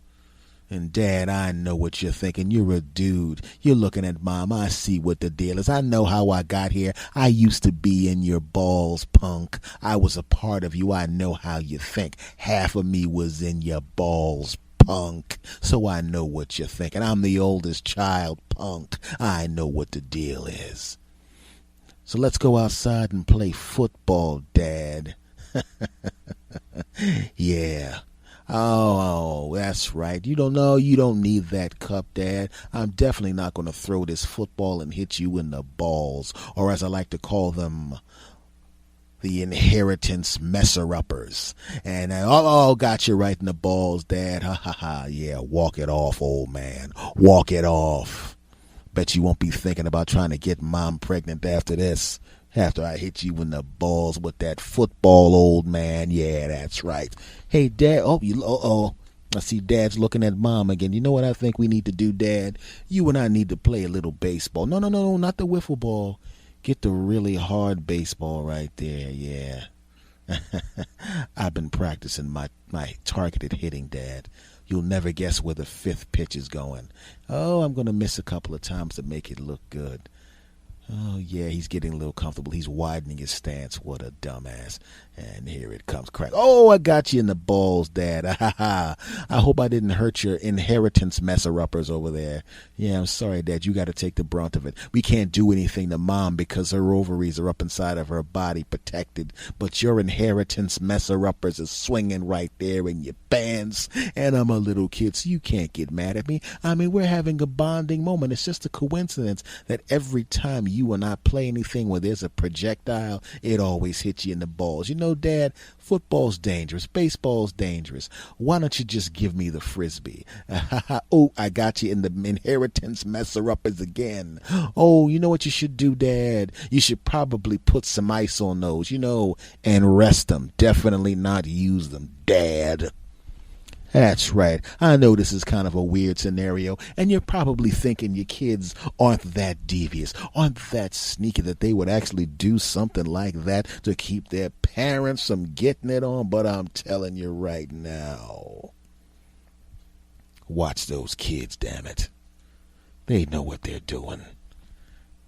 And Dad, I know what you're thinking. You're a dude. You're looking at Mom. I see what the deal is. I know how I got here. I used to be in your balls, punk. I was a part of you. I know how you think. Half of me was in your balls, punk. So I know what you're thinking. I'm the oldest child, punk. I know what the deal is. So let's go outside and play football, Dad. Yeah. Oh, that's right. You don't need that cup, Dad. I'm definitely not going to throw this football and hit you in the balls, or as I like to call them, the inheritance messer-uppers. And got you right in the balls, Dad. Ha ha ha. Yeah, walk it off, old man. Walk it off. Bet you won't be thinking about trying to get Mom pregnant after this. After I hit you in the balls with that football, old man. Yeah, that's right. Hey, Dad. I see Dad's looking at Mom again. You know what I think we need to do, Dad? You and I need to play a little baseball. No, not the wiffle ball. Get the really hard baseball right there, yeah. I've been practicing my targeted hitting, Dad. You'll never guess where the fifth pitch is going. Oh, I'm going to miss a couple of times to make it look good. Oh, yeah, he's getting a little comfortable. He's widening his stance. What a dumbass. And here it comes. Crack. Oh, I got you in the balls, Dad. I hope I didn't hurt your inheritance messer-uppers over there. Yeah, I'm sorry, Dad. You got to take the brunt of it. We can't do anything to Mom because her ovaries are up inside of her body protected. But your inheritance messer-uppers is swinging right there in your pants. And I'm a little kid, so you can't get mad at me. I mean, we're having a bonding moment. It's just a coincidence that every time you and I play anything where there's a projectile, it always hits you in the balls. You know, Dad, football's dangerous. Baseball's dangerous. Why don't you just give me the frisbee? Oh, I got you in the inheritance messer-uppers again. Oh, you know what you should do, Dad? You should probably put some ice on those, and rest them. Definitely not use them, Dad. That's right. I know this is kind of a weird scenario, and you're probably thinking your kids aren't that devious, aren't that sneaky that they would actually do something like that to keep their parents from getting it on, but I'm telling you right now, watch those kids, damn it. They know what they're doing.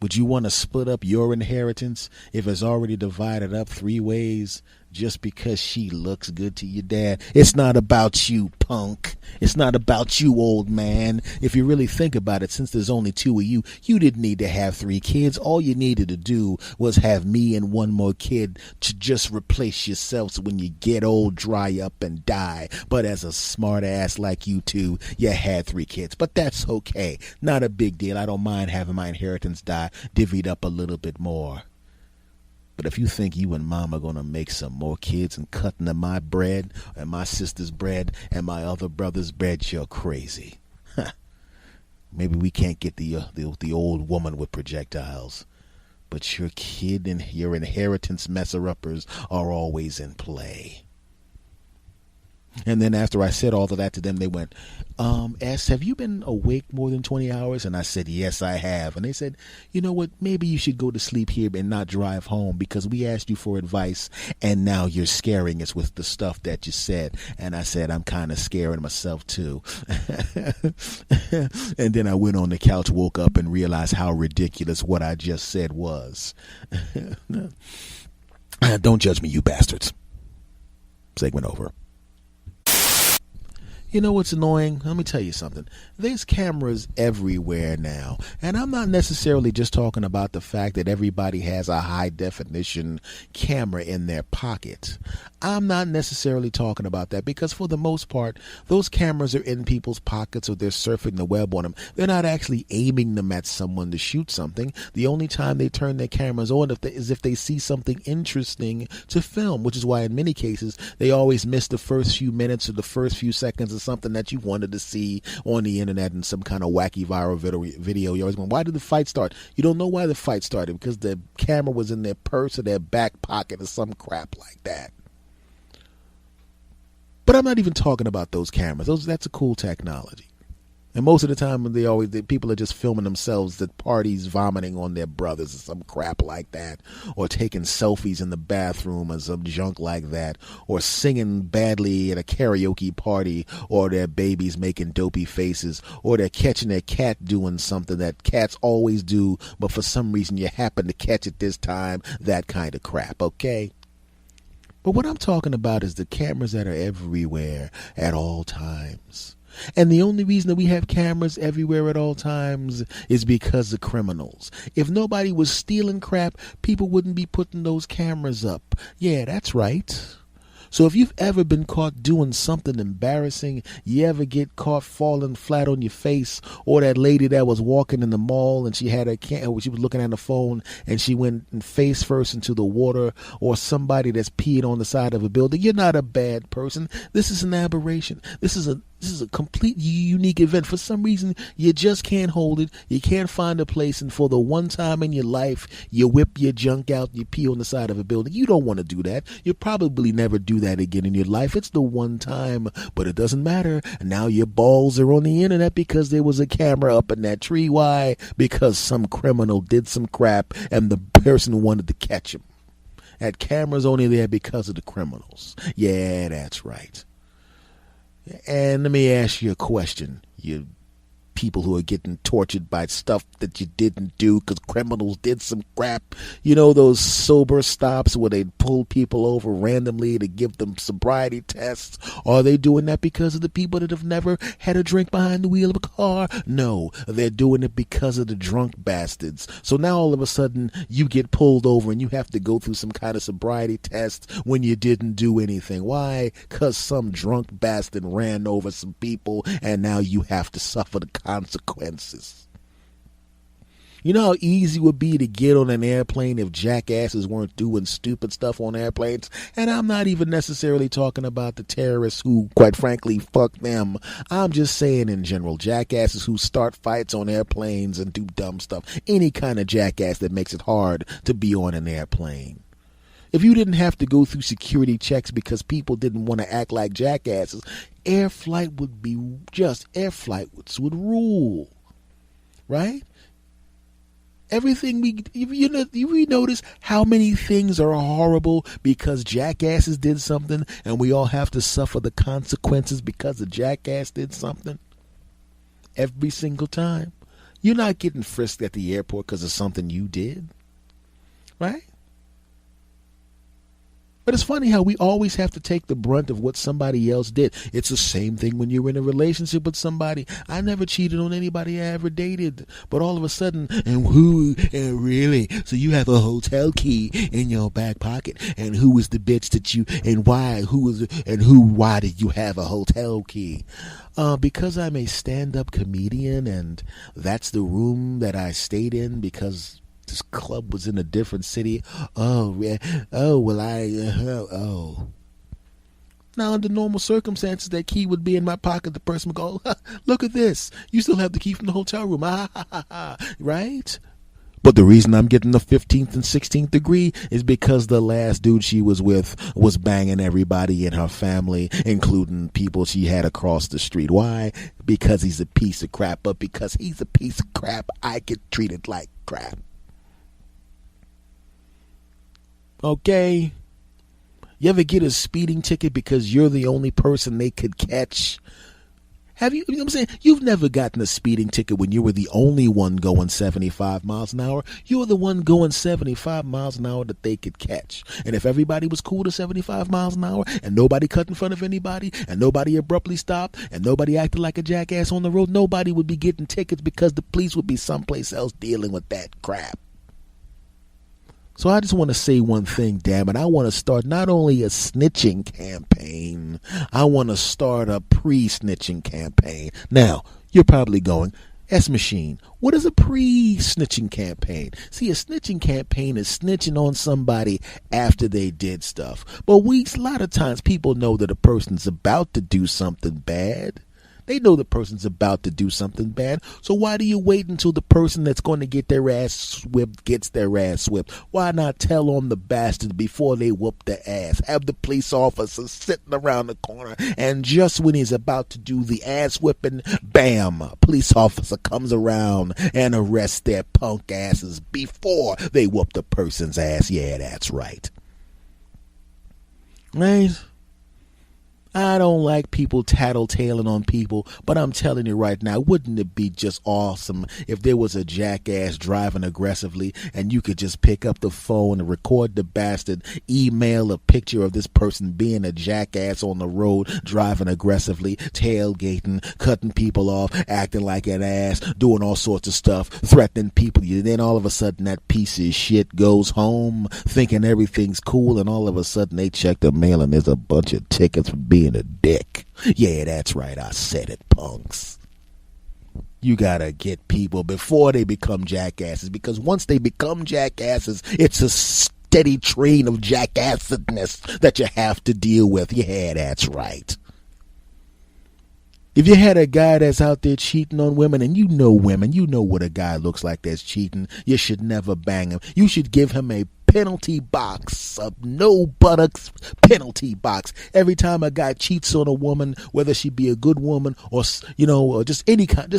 Would you want to split up your inheritance if it's already divided up 3 ways? Just because she looks good to you, Dad? It's not about you, punk. It's not about you, old man. If you really think about it, since there's only 2 of you, you didn't need to have 3 kids. All you needed to do was have me and 1 more kid to just replace yourselves when you get old, dry up, and die. But as a smart ass like you two, you had 3 kids. But that's okay. Not a big deal. I don't mind having my inheritance divvied up a little bit more. But if you think you and Mom are going to make some more kids and cut into my bread and my sister's bread and my other brother's bread, you're crazy. Maybe we can't get the old woman with projectiles. But your kid and your inheritance messer-uppers are always in play. And then after I said all of that to them, they went, S, have you been awake more than 20 hours? And I said, yes, I have. And they said, you know what, maybe you should go to sleep here and not drive home because we asked you for advice and now you're scaring us with the stuff that you said. And I said, I'm kind of scaring myself too. And then I went on the couch, woke up and realized how ridiculous what I just said was. Don't judge me, you bastards. Segment over. You know what's annoying? Let me tell you something. There's cameras everywhere now. And I'm not necessarily just talking about the fact that everybody has a high definition camera in their pocket. I'm not necessarily talking about that because for the most part, those cameras are in people's pockets or they're surfing the web on them. They're not actually aiming them at someone to shoot something. The only time they turn their cameras on is if they see something interesting to film, which is why in many cases they always miss the first few minutes or the first few seconds of something that you wanted to see on the internet in some kind of wacky viral video. You're always going, why did the fight start? You don't know why the fight started because the camera was in their purse or their back pocket or some crap like that. But I'm not even talking about those cameras. That's a cool technology. And most of the time, people are just filming themselves at parties, vomiting on their brothers or some crap like that, or taking selfies in the bathroom or some junk like that, or singing badly at a karaoke party, or their babies making dopey faces, or they're catching their cat doing something that cats always do, but for some reason you happen to catch it this time, that kind of crap, okay? But what I'm talking about is the cameras that are everywhere at all times. And the only reason that we have cameras everywhere at all times is because of criminals. If nobody was stealing crap, people wouldn't be putting those cameras up. Yeah, that's right. So if you've ever been caught doing something embarrassing, you ever get caught falling flat on your face, or that lady that was walking in the mall and she had she was looking at the phone and she went face first into the water, or somebody that's peed on the side of a building, you're not a bad person. This is an aberration. This is This is a completely unique event. For some reason, you just can't hold it. You can't find a place. And for the one time in your life, you whip your junk out, you pee on the side of a building. You don't want to do that. You'll probably never do that again in your life. It's the one time, but it doesn't matter. And now your balls are on the internet because there was a camera up in that tree. Why? Because some criminal did some crap and the person wanted to catch him. That camera's only there because of the criminals. Yeah, that's right. And let me ask you a question. You people who are getting tortured by stuff that you didn't do because criminals did some crap. You know those sober stops where they pull people over randomly to give them sobriety tests? Are they doing that because of the people that have never had a drink behind the wheel of a car? No, they're doing it because of the drunk bastards. So now all of a sudden you get pulled over and you have to go through some kind of sobriety test when you didn't do anything. Why? Because some drunk bastard ran over some people and now you have to suffer the consequences. You know how easy it would be to get on an airplane if jackasses weren't doing stupid stuff on airplanes? And I'm not even necessarily talking about the terrorists who, quite frankly, fuck them. I'm just saying in general, jackasses who start fights on airplanes and do dumb stuff. Any kind of jackass that makes it hard to be on an airplane. If you didn't have to go through security checks because people didn't want to act like jackasses, air flights would rule, right? Everything we notice how many things are horrible because jackasses did something, and we all have to suffer the consequences because the jackass did something. Every single time, you're not getting frisked at the airport because of something you did, right? But it's funny how we always have to take the brunt of what somebody else did. It's the same thing when you're in a relationship with somebody. I never cheated on anybody I ever dated. But all of a sudden, really? So you have a hotel key in your back pocket. And who was the bitch that you, and why? Why did you have a hotel key? Because I'm a stand-up comedian and that's the room that I stayed in because this club was in a different city. Now, under normal circumstances, that key would be in my pocket. The person would go, look at this. You still have the key from the hotel room. Right? But the reason I'm getting the 15th and 16th degree is because the last dude she was with was banging everybody in her family, including people she had across the street. Why? Because he's a piece of crap. But because he's a piece of crap, I get treated like crap. Okay, you ever get a speeding ticket because you're the only person they could catch? Have you know what I'm saying? You've never gotten a speeding ticket when you were the only one going 75 miles an hour. You were the one going 75 miles an hour that they could catch. And if everybody was cool to 75 miles an hour and nobody cut in front of anybody and nobody abruptly stopped and nobody acted like a jackass on the road, nobody would be getting tickets because the police would be someplace else dealing with that crap. So I just want to say one thing, damn it. I want to start not only a snitching campaign, I want to start a pre-snitching campaign. Now, you're probably going, S-Machine, what is a pre-snitching campaign? See, a snitching campaign is snitching on somebody after they did stuff. But a lot of times people know that a person's about to do something bad. They know the person's about to do something bad. So why do you wait until the person that's going to get their ass whipped gets their ass whipped? Why not tell on the bastards before they whoop their ass? Have the police officer sitting around the corner, and just when he's about to do the ass whipping, bam, a police officer comes around and arrests their punk asses before they whoop the person's ass. Yeah, that's right. Right? I don't like people tattletaling on people, but I'm telling you right now, wouldn't it be just awesome if there was a jackass driving aggressively and you could just pick up the phone and record the bastard, email a picture of this person being a jackass on the road, driving aggressively, tailgating, cutting people off, acting like an ass, doing all sorts of stuff, threatening people. Then all of a sudden that piece of shit goes home thinking everything's cool, and all of a sudden they check the mail and there's a bunch of tickets for being a dick. Yeah, that's right. I said it, punks. You gotta get people before they become jackasses, because once they become jackasses, it's a steady train of jackassedness that you have to deal with. Yeah, that's right. If you had a guy that's out there cheating on women, and you know women, you know what a guy looks like that's cheating, you should never bang him. You should give him a penalty box, a no buttocks penalty box. Every time a guy cheats on a woman, whether she be a good woman or, or just any kind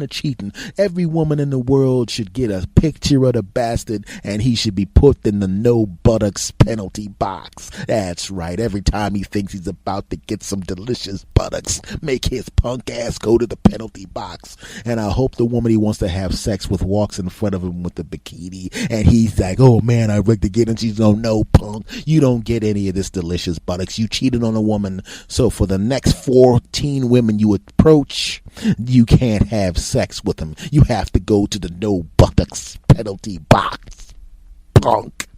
of cheating, every woman in the world should get a picture of the bastard, and he should be put in the no buttocks penalty box. That's right. Every time he thinks he's about to get some delicious buttocks, make his punk ass go to the penalty box. And I hope the woman he wants to have sex with walks in front of him with the bikini, and he's like, oh man, I to get, and she's going, no, punk, you don't get any of this delicious buttocks. You cheated on a woman, so for the next 14 women you approach, you can't have sex with them. You have to go to the no buttocks penalty box, punk.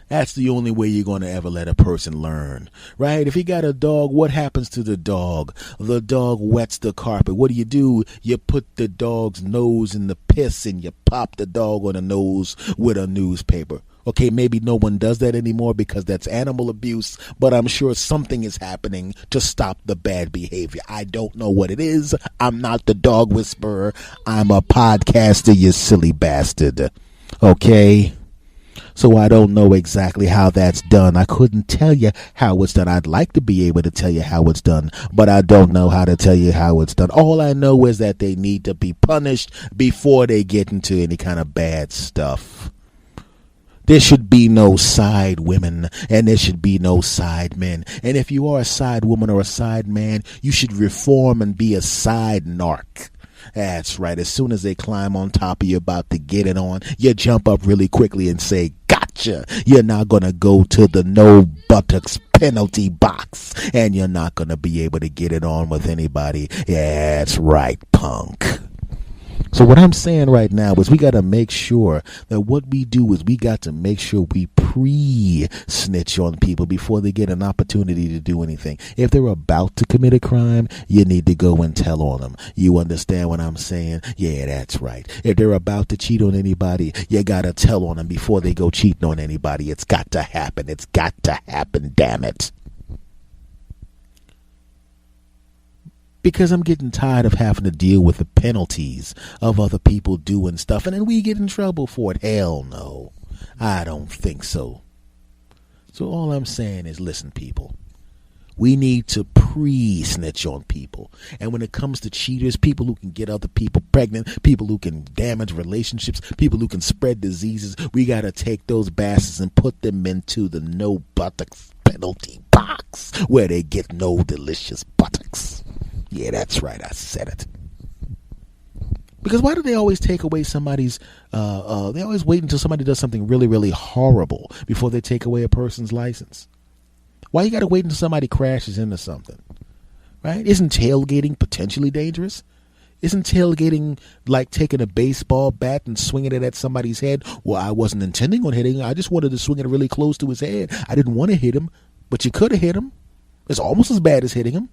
That's the only way you're going to ever let a person learn, right? If you got a dog, what happens to the dog? The dog wets the carpet. What do? You put the dog's nose in the piss and you pop the dog on the nose with a newspaper. Okay, maybe no one does that anymore because that's animal abuse, but I'm sure something is happening to stop the bad behavior. I don't know what it is. I'm not the dog whisperer. I'm a podcaster, you silly bastard. Okay? So I don't know exactly how that's done. I couldn't tell you how it's done. I'd like to be able to tell you how it's done, but I don't know how to tell you how it's done. All I know is that they need to be punished before they get into any kind of bad stuff. There should be no side women, and there should be no side men. And if you are a side woman or a side man, you should reform and be a side narc. That's right. As soon as they climb on top of you about to get it on, you jump up really quickly and say, gotcha. You're not going to go to the no buttocks penalty box, and you're not going to be able to get it on with anybody. Yeah, that's right, punk. So what I'm saying right now is we got to make sure that what we do is we got to make sure we pre-snitch on people before they get an opportunity to do anything. If they're about to commit a crime, you need to go and tell on them. You understand what I'm saying? Yeah, that's right. If they're about to cheat on anybody, you got to tell on them before they go cheating on anybody. It's got to happen. It's got to happen, damn it. Because I'm getting tired of having to deal with the penalties of other people doing stuff, and then we get in trouble for it. Hell no. I don't think so. So all I'm saying is, listen, people. We need to pre-snitch on people. And when it comes to cheaters, people who can get other people pregnant, people who can damage relationships, people who can spread diseases, we got to take those bastards and put them into the no buttocks penalty box where they get no delicious buttocks. Yeah, that's right. I said it. Because why do they always take away somebody's, they always wait until somebody does something really, really horrible before they take away a person's license? Why you got to wait until somebody crashes into something? Right? Isn't tailgating potentially dangerous? Isn't tailgating like taking a baseball bat and swinging it at somebody's head? Well, I wasn't intending on hitting him. I just wanted to swing it really close to his head. I didn't want to hit him, but you could have hit him. It's almost as bad as hitting him.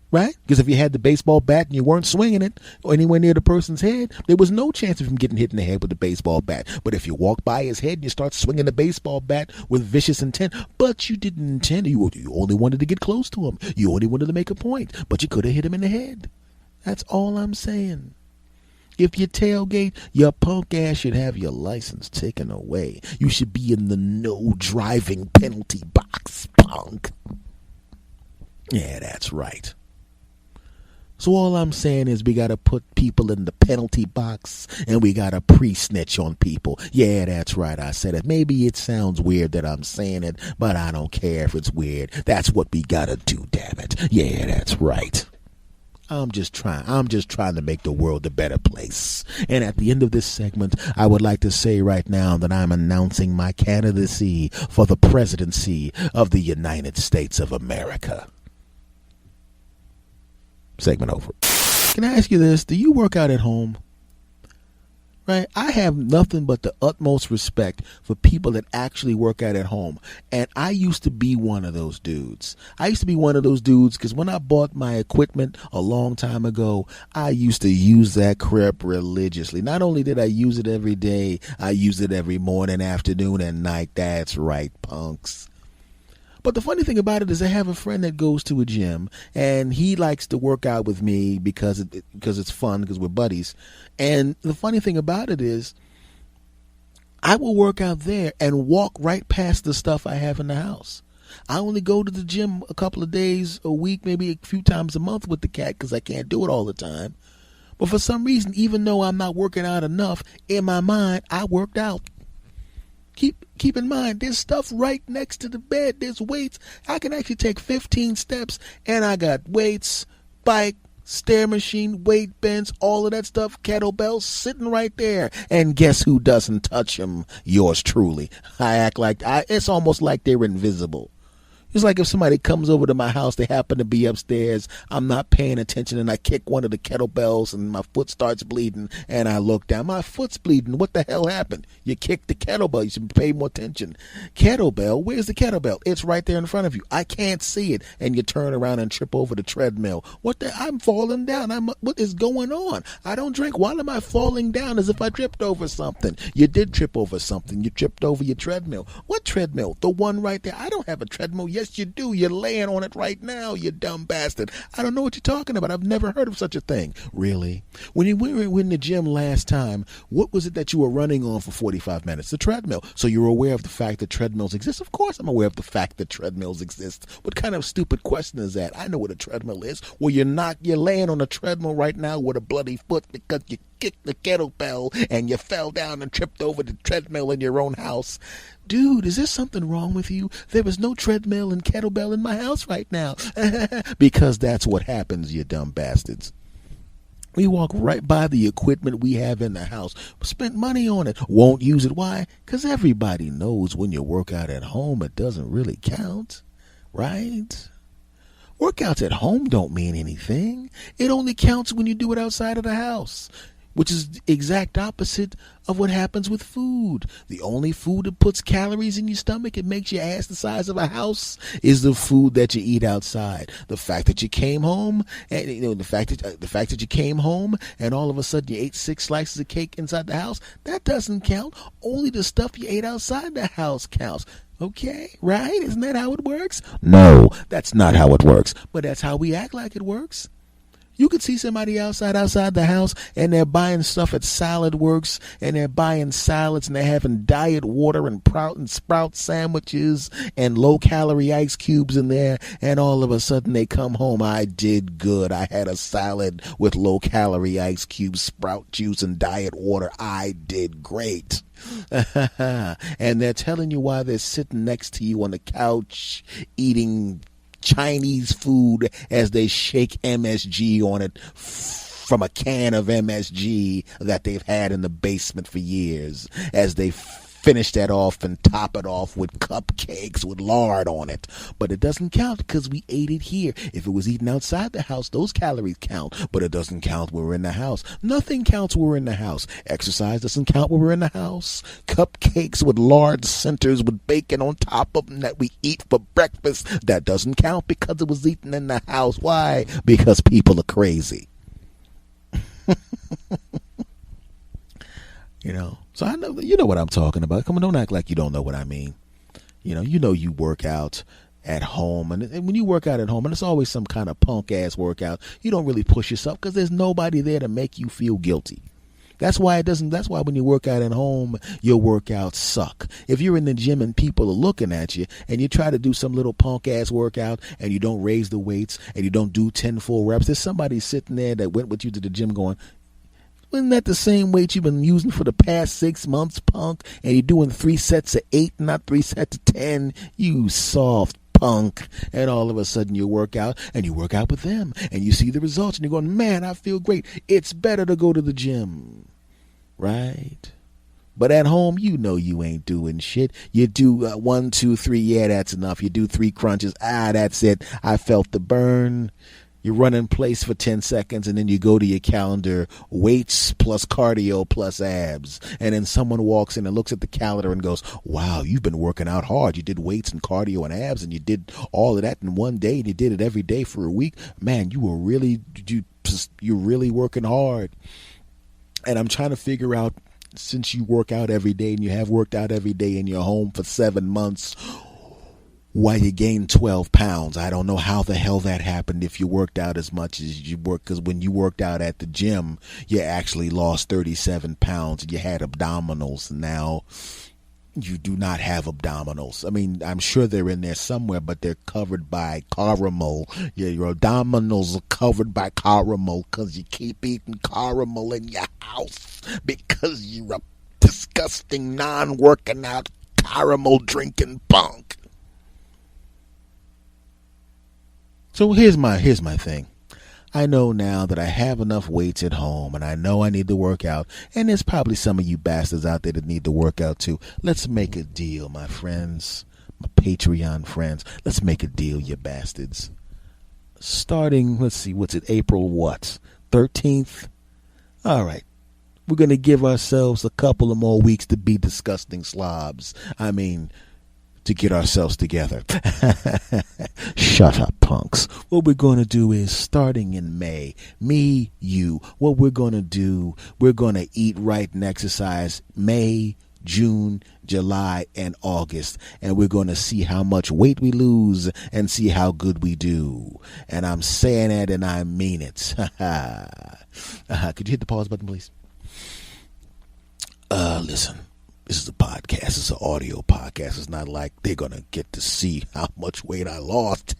Right? Because if you had the baseball bat and you weren't swinging it or anywhere near the person's head, there was no chance of him getting hit in the head with the baseball bat. But if you walk by his head and you start swinging the baseball bat with vicious intent, but you didn't intend, you only wanted to get close to him. You only wanted to make a point, but you could have hit him in the head. That's all I'm saying. If you tailgate, your punk ass should have your license taken away. You should be in the no driving penalty box, punk. Yeah, that's right. So all I'm saying is we got to put people in the penalty box and we got to pre-snitch on people. Yeah, that's right. I said it. Maybe it sounds weird that I'm saying it, but I don't care if it's weird. That's what we got to do, damn it. Yeah, that's right. I'm just trying to make the world a better place. And at the end of this segment, I would like to say right now that I'm announcing my candidacy for the presidency of the United States of America. Segment over. Can I ask you this? Do you work out at home? Right? I have nothing but the utmost respect for people that actually work out at home. And I used to be one of those dudes. Because when I bought my equipment a long time ago, I used to use that crap religiously. Not only did I use it every day, I used it every morning, afternoon, and night. That's right, punks. But the funny thing about it is I have a friend that goes to a gym and he likes to work out with me because it's fun, because we're buddies. And the funny thing about it is I will work out there and walk right past the stuff I have in the house. I only go to the gym a couple of days a week, maybe a few times a month with the cat because I can't do it all the time. But for some reason, even though I'm not working out enough, in my mind, I worked out. Keep in mind, there's stuff right next to the bed. There's weights. I can actually take 15 steps, and I got weights, bike, stair machine, weight bench, all of that stuff, kettlebells sitting right there. And guess who doesn't touch them? Yours truly. I act like it's almost like they're invisible. It's like if somebody comes over to my house, they happen to be upstairs, I'm not paying attention, and I kick one of the kettlebells and my foot starts bleeding, and I look down. My foot's bleeding. What the hell happened? You kicked the kettlebell. You should pay more attention. Kettlebell? Where's the kettlebell? It's right there in front of you. I can't see it, and you turn around and trip over the treadmill. I'm falling down. What is going on? I don't drink. Why am I falling down as if I tripped over something? You did trip over something. You tripped over your treadmill. What treadmill? The one right there. I don't have a treadmill. Yes, you do. You're laying on it right now, you dumb bastard. I don't know what you're talking about. I've never heard of such a thing. Really? When you were in the gym last time, what was it that you were running on for 45 minutes? The treadmill. So you're aware of the fact that treadmills exist? Of course I'm aware of the fact that treadmills exist. What kind of stupid question is that? I know what a treadmill is. Well, you're laying on a treadmill right now with a bloody foot because you kicked the kettlebell and you fell down and tripped over the treadmill in your own house. Dude, is there something wrong with you? There is no treadmill and kettlebell in my house right now. Because that's what happens, you dumb bastards. We walk right by the equipment we have in the house. Spent money on it. Won't use it. Why? Because everybody knows when you work out at home, it doesn't really count. Right? Workouts at home don't mean anything. It only counts when you do it outside of the house, which is the exact opposite of what happens with food. The only food that puts calories in your stomach and makes your ass the size of a house is the food that you eat outside. The fact that you came home, and the fact that you came home and all of a sudden you ate 6 slices of cake inside the house, that doesn't count. Only the stuff you ate outside the house counts. Okay, right? Isn't that how it works? No, that's not how it works. But that's how we act like it works. You could see somebody outside the house, and they're buying stuff at Salad Works, and they're buying salads, and they're having diet water and sprout sandwiches and low-calorie ice cubes in there, and all of a sudden they come home. I did good. I had a salad with low-calorie ice cubes, sprout juice, and diet water. I did great. And they're telling you why they're sitting next to you on the couch eating Chinese food as they shake MSG on it from a can of MSG that they've had in the basement for years, as they finish that off and top it off with cupcakes with lard on it. But it doesn't count because we ate it here. If it was eaten outside the house, those calories count, but it doesn't count when we're in the house. Nothing counts when we're in the house. Exercise doesn't count when we're in the house. Cupcakes with lard centers with bacon on top of them that we eat for breakfast, that doesn't count because it was eaten in the house. Why? Because people are crazy. So I know, you know what I'm talking about. Come on, don't act like you don't know what I mean. You work out at home, and when you work out at home, and it's always some kind of punk ass workout, you don't really push yourself because there's nobody there to make you feel guilty. That's why when you work out at home, your workouts suck. If you're in the gym and people are looking at you and you try to do some little punk ass workout and you don't raise the weights and you don't do 10 full reps, there's somebody sitting there that went with you to the gym going, isn't that the same weight you've been using for the past 6 months, punk? And you're doing 3 sets of 8, not 3 sets of 10. You soft punk. And all of a sudden you work out, and you work out with them, and you see the results, and you're going, man, I feel great. It's better to go to the gym, right? But at home, you ain't doing shit. You do 1, 2, 3. Yeah, that's enough. You do 3 crunches. That's it. I felt the burn. You run in place for 10 seconds, and then you go to your calendar, weights plus cardio plus abs. And then someone walks in and looks at the calendar and goes, wow, you've been working out hard. You did weights and cardio and abs, and you did all of that in one day, and you did it every day for a week. Man, you're really working hard. And I'm trying to figure out, since you work out every day and you have worked out every day in your home for 7 months, why you gained 12 pounds. I don't know how the hell that happened if you worked out as much as you worked, because when you worked out at the gym, you actually lost 37 pounds. You had abdominals. Now you do not have abdominals. I mean, I'm sure they're in there somewhere, but they're covered by caramel. Yeah, your abdominals are covered by caramel because you keep eating caramel in your house because you're a disgusting, non-working out, caramel drinking punk. So here's my thing. I know now that I have enough weights at home, and I know I need to work out, and there's probably some of you bastards out there that need to work out too. Let's make a deal, my friends, my Patreon friends. Let's make a deal, you bastards. Starting, let's see, what's it, April what? 13th? All right. We're going to give ourselves a couple of more weeks to be disgusting slobs. I mean, to get ourselves together. Shut up, punks. What we're going to do is, starting in May, me, you, what we're going to do, we're going to eat right and exercise May, June, July, and August. And we're going to see how much weight we lose and see how good we do. And I'm saying it and I mean it. Could you hit the pause button, please? Listen. This is a podcast. It's an audio podcast. It's not like they're going to get to see how much weight I lost.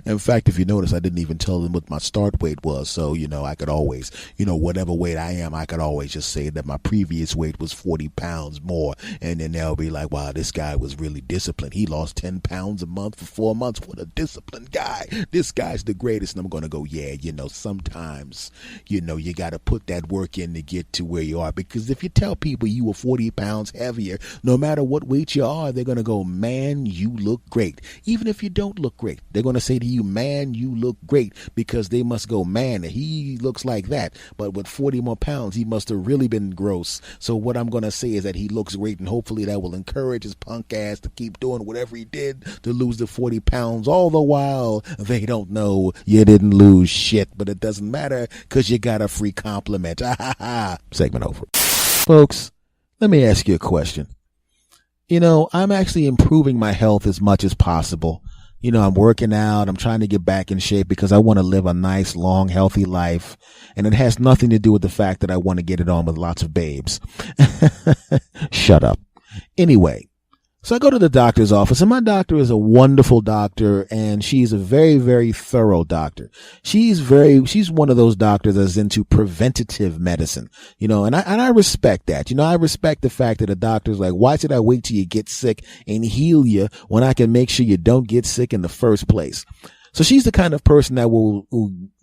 In fact, if you notice, I didn't even tell them what my start weight was. So, I could always, whatever weight I am, I could always just say that my previous weight was 40 pounds more. And then they'll be like, wow, this guy was really disciplined. He lost 10 pounds a month for 4 months. What a disciplined guy. This guy's the greatest. And I'm going to go, yeah, sometimes, you got to put that work in to get to where you are. Because if you tell people you were 40 pounds heavier, no matter what weight you are, they're going to go, man, you look great. Even if you don't look great, they're going to say to you, man, you look great, because they must go, man, he looks like that, but with 40 more pounds, he must have really been gross. So what I'm going to say is that he looks great, and hopefully that will encourage his punk ass to keep doing whatever he did to lose the 40 pounds, all the while they don't know you didn't lose shit, but it doesn't matter because you got a free compliment. Segment over. Folks, let me ask you a question. I'm actually improving my health as much as possible. I'm working out. I'm trying to get back in shape because I want to live a nice, long, healthy life. And it has nothing to do with the fact that I want to get it on with lots of babes. Shut up. Anyway, so I go to the doctor's office, and my doctor is a wonderful doctor, and she's a very, very thorough doctor. She's one of those doctors that's into preventative medicine, and I respect that. I respect the fact that a doctor's like, why should I wait till you get sick and heal you when I can make sure you don't get sick in the first place? So she's the kind of person that will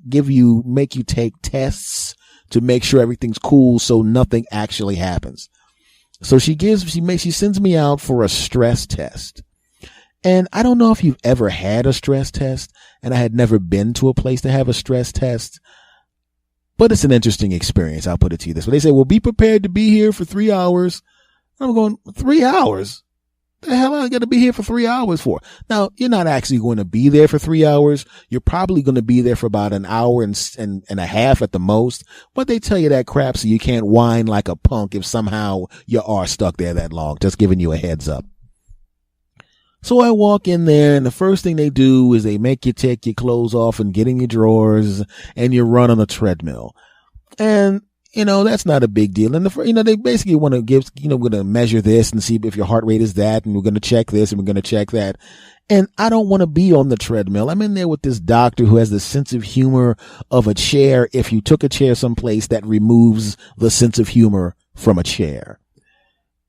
make you take tests to make sure everything's cool so nothing actually happens. So she sends me out for a stress test. And I don't know if you've ever had a stress test, and I had never been to a place to have a stress test, but it's an interesting experience. I'll put it to you this way. They say, well, be prepared to be here for 3 hours. I'm going, 3 hours? The hell I got to be here for 3 hours for? Now, you're not actually going to be there for 3 hours. You're probably going to be there for about an hour and a half at the most. But they tell you that crap so you can't whine like a punk if somehow you are stuck there that long. Just giving you a heads up. So I walk in there, and the first thing they do is they make you take your clothes off and get in your drawers, and you run on a treadmill. And that's not a big deal. And they basically want to give, we're going to measure this and see if your heart rate is that, and we're going to check this and we're going to check that. And I don't want to be on the treadmill. I'm in there with this doctor who has the sense of humor of a chair. If you took a chair someplace that removes the sense of humor from a chair.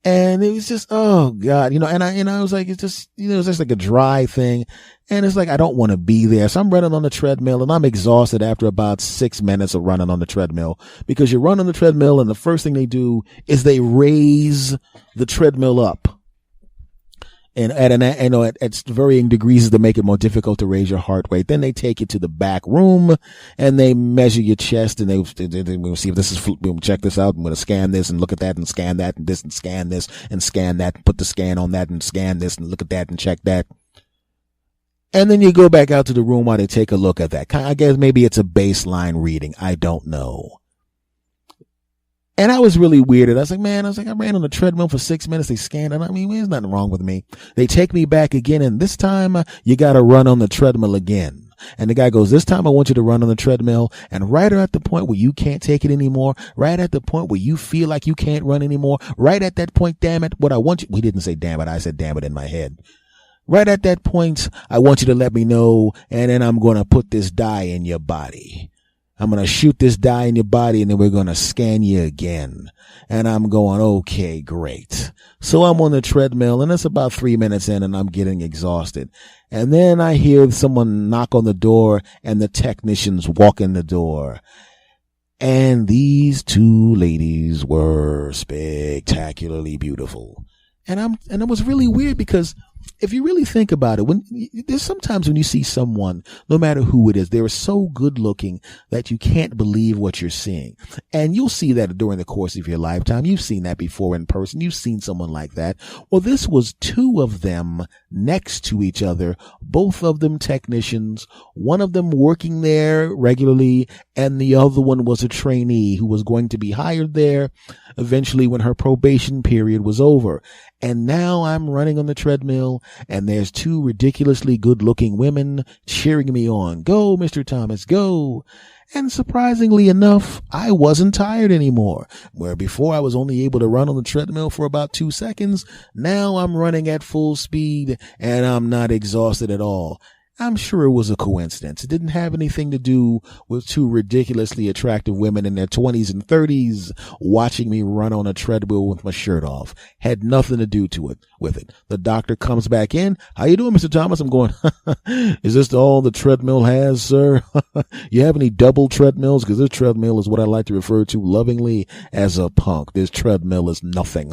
And it was just, oh God, and I was like, it's just, it's just like a dry thing. And it's like, I don't want to be there. So I'm running on the treadmill, and I'm exhausted after about 6 minutes of running on the treadmill, because you run on the treadmill, and the first thing they do is they raise the treadmill up. And at varying degrees to make it more difficult to raise your heart rate. Then they take you to the back room, and they measure your chest, and they will see if this is, we'll check this out, and we'll scan this and look at that and scan that and this and scan this and scan that and put the scan on that and scan this and look at that and check that. And then you go back out to the room while they take a look at that. I guess maybe it's a baseline reading. I don't know. And I was really weirded. I ran on the treadmill for 6 minutes. They scanned it. There's nothing wrong with me. They take me back again. And this time you got to run on the treadmill again. And the guy goes, this time I want you to run on the treadmill. And right at the point where you can't take it anymore, right at the point where you feel like you can't run anymore, right at that point, damn it, what I want you, we didn't say damn it. I said damn it in my head. Right at that point, I want you to let me know. And then I'm going to put this dye in your body. I'm going to shoot this dye in your body, and then we're going to scan you again. And I'm going, okay, great. So I'm on the treadmill, and it's about 3 minutes in, and I'm getting exhausted. And then I hear someone knock on the door, and the technicians walk in the door. And these two ladies were spectacularly beautiful. And it was really weird because if you really think about it, there's sometimes when you see someone, no matter who it is, they're so good looking that you can't believe what you're seeing. And you'll see that during the course of your lifetime. You've seen that before in person. You've seen someone like that. Well, this was two of them next to each other, both of them technicians, one of them working there regularly, and the other one was a trainee who was going to be hired there eventually when her probation period was over. And now I'm running on the treadmill, and there's two ridiculously good-looking women cheering me on. Go, Mr. Thomas, go. And surprisingly enough, I wasn't tired anymore. Where before I was only able to run on the treadmill for about 2 seconds, now I'm running at full speed, and I'm not exhausted at all. I'm sure it was a coincidence. It didn't have anything to do with two ridiculously attractive women in their 20s and 30s watching me run on a treadmill with my shirt off. Had nothing to do with it. The doctor comes back in. How you doing, Mr. Thomas? I'm going, is this all the treadmill has, sir? You have any double treadmills? Because this treadmill is what I like to refer to lovingly as a punk. This treadmill is nothing.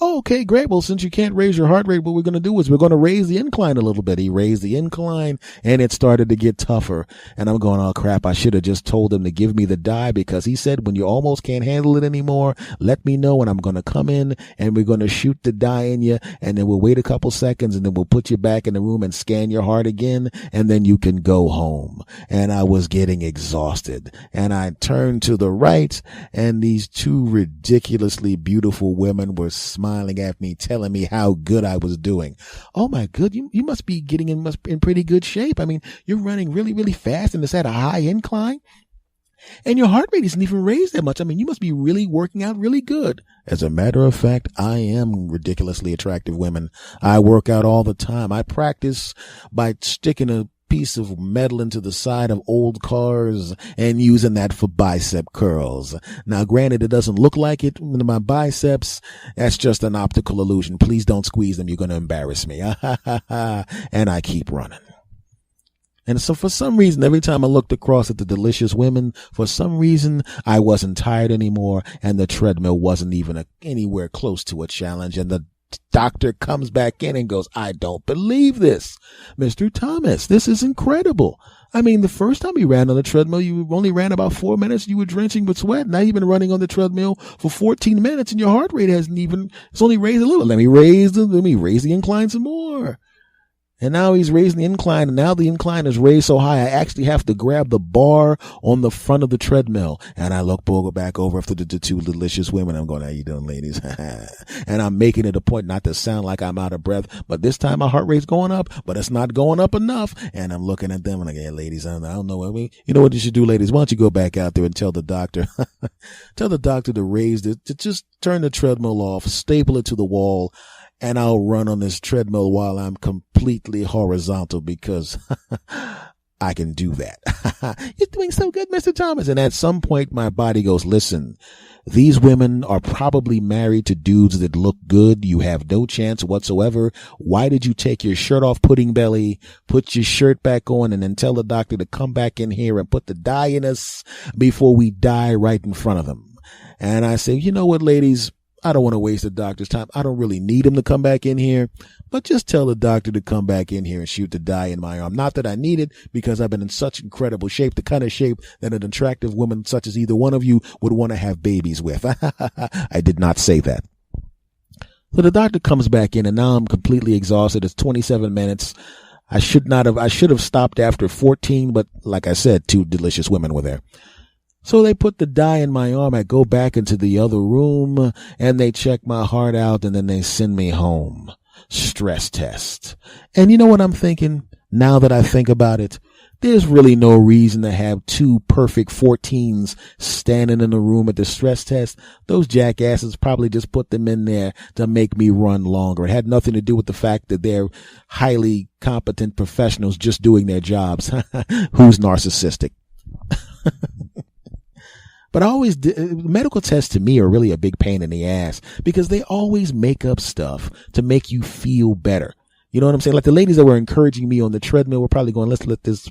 Okay, great. Well, since you can't raise your heart rate, what we're going to do is we're going to raise the incline a little bit. He raised the incline, and it started to get tougher. And I'm going, oh, crap, I should have just told him to give me the dye, because he said when you almost can't handle it anymore, let me know, and I'm going to come in, and we're going to shoot the dye in you, and then we'll wait a couple seconds, and then we'll put you back in the room and scan your heart again, and then you can go home. And I was getting exhausted. And I turned to the right, and these two ridiculously beautiful women were smiling at me, telling me how good I was doing. Oh my good, you must be getting in pretty good shape. I mean, you're running really, really fast, and it's at a high incline, and your heart rate isn't even raised that much. I mean, you must be really working out really good. As a matter of fact, I am ridiculously attractive women. I work out all the time. I practice by sticking a piece of metal into the side of old cars and using that for bicep curls. Now, granted, it doesn't look like it in my biceps. That's just an optical illusion. Please don't squeeze them. You're going to embarrass me. And I keep running. And so for some reason, every time I looked across at the delicious women, for some reason, I wasn't tired anymore, and the treadmill wasn't even anywhere close to a challenge. And the doctor comes back in and goes, I don't believe this. Mr. Thomas, this is incredible. I mean, the first time you ran on the treadmill, you only ran about 4 minutes. You were drenching with sweat. Now you've been running on the treadmill for 14 minutes, and your heart rate it's only raised a little. Let me raise the incline some more. And now he's raising the incline, and now the incline is raised so high, I actually have to grab the bar on the front of the treadmill. And I look back over after the two delicious women. I'm going, how you doing, ladies? And I'm making it a point not to sound like I'm out of breath, but this time my heart rate's going up, but it's not going up enough. And I'm looking at them and like, hey, ladies, I don't know. You know what you should do, ladies? Why don't you go back out there and tell the doctor, to raise it, to just turn the treadmill off, staple it to the wall, and I'll run on this treadmill while I'm completely horizontal, because I can do that. You're doing so good, Mr. Thomas. And at some point, my body goes, listen, these women are probably married to dudes that look good. You have no chance whatsoever. Why did you take your shirt off, pudding belly, put your shirt back on, and then tell the doctor to come back in here and put the dye in us before we die right in front of them? And I say, you know what, ladies? I don't want to waste the doctor's time. I don't really need him to come back in here, but just tell the doctor to come back in here and shoot the dye in my arm. Not that I need it, because I've been in such incredible shape, the kind of shape that an attractive woman such as either one of you would want to have babies with. I did not say that. So the doctor comes back in, and now I'm completely exhausted. It's 27 minutes. I should have stopped after 14, but like I said, two delicious women were there. So they put the dye in my arm. I go back into the other room and they check my heart out and then they send me home. Stress test. And you know what I'm thinking? Now that I think about it, there's really no reason to have two perfect 14s standing in the room at the stress test. Those jackasses probably just put them in there to make me run longer. It had nothing to do with the fact that they're highly competent professionals just doing their jobs. Who's narcissistic? But medical tests to me are really a big pain in the ass because they always make up stuff to make you feel better. You know what I'm saying? Like the ladies that were encouraging me on the treadmill were probably going, let's let this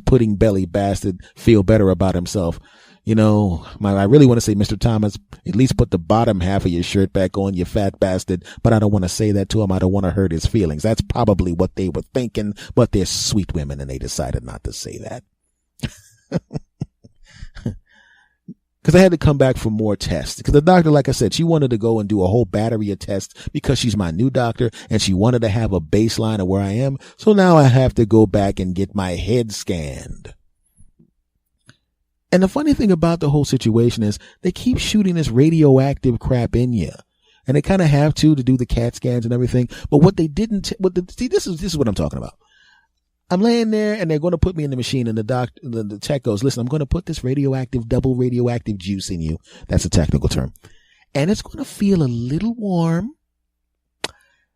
pudding belly bastard feel better about himself. You know, I really want to say, Mr. Thomas, at least put the bottom half of your shirt back on, you fat bastard. But I don't want to say that to him. I don't want to hurt his feelings. That's probably what they were thinking, but they're sweet women and they decided not to say that. Because I had to come back for more tests. Because the doctor, like I said, she wanted to go and do a whole battery of tests because she's my new doctor and she wanted to have a baseline of where I am. So now I have to go back and get my head scanned. And the funny thing about the whole situation is they keep shooting this radioactive crap in you. And they kind of have to do the CAT scans and everything. But what they didn't, see, this is what I'm talking about. I'm laying there and they're going to put me in the machine and the tech goes, listen, I'm going to put this double radioactive juice in you. That's a technical term. And it's going to feel a little warm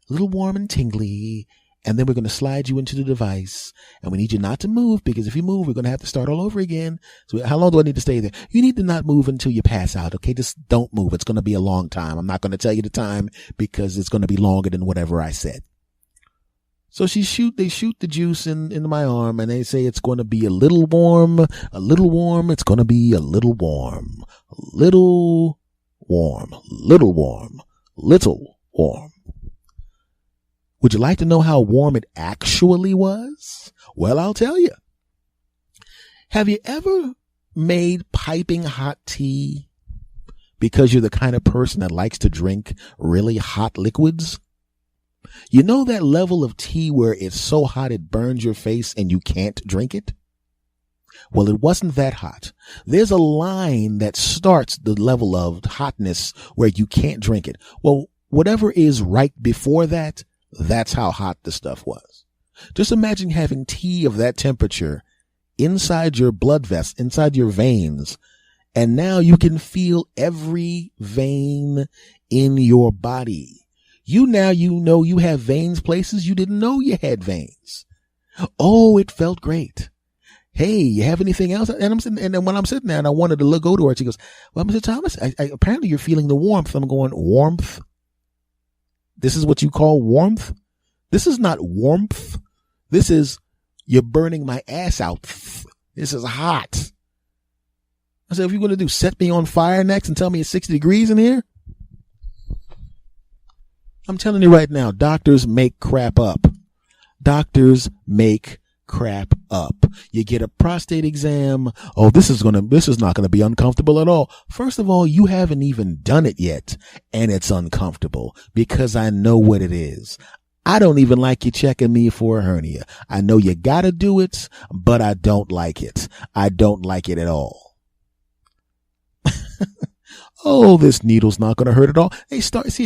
and tingly. And then we're going to slide you into the device and we need you not to move because if you move, we're going to have to start all over again. So how long do I need to stay there? You need to not move until you pass out. Okay. Just don't move. It's going to be a long time. I'm not going to tell you the time because it's going to be longer than whatever I said. So they shoot the juice in my arm and they say it's going to be a little warm. It's going to be a little warm. Little warm. Would you like to know how warm it actually was? Well, I'll tell you. Have you ever made piping hot tea because you're the kind of person that likes to drink really hot liquids? You know that level of tea where it's so hot it burns your face and you can't drink it? Well, it wasn't that hot. There's a line that starts the level of hotness where you can't drink it. Well, whatever is right before that, that's how hot the stuff was. Just imagine having tea of that temperature inside your blood vessels, inside your veins, and now you can feel every vein in your body. You know you have veins places you didn't know you had veins. Oh, it felt great. Hey, you have anything else? And then when I'm sitting there and I wanted to go to her, she goes, well, Mr. Thomas, apparently you're feeling the warmth. I'm going, warmth? This is what you call warmth? This is not warmth. This is, you're burning my ass out. This is hot. I said, what are you going to do? Set me on fire next and tell me it's 60 degrees in here? I'm telling you right now, doctors make crap up. Doctors make crap up. You get a prostate exam. Oh, this is not going to be uncomfortable at all. First of all, you haven't even done it yet. And it's uncomfortable because I know what it is. I don't even like you checking me for a hernia. I know you got to do it, but I don't like it. I don't like it at all. Oh, this needle's not going to hurt at all. It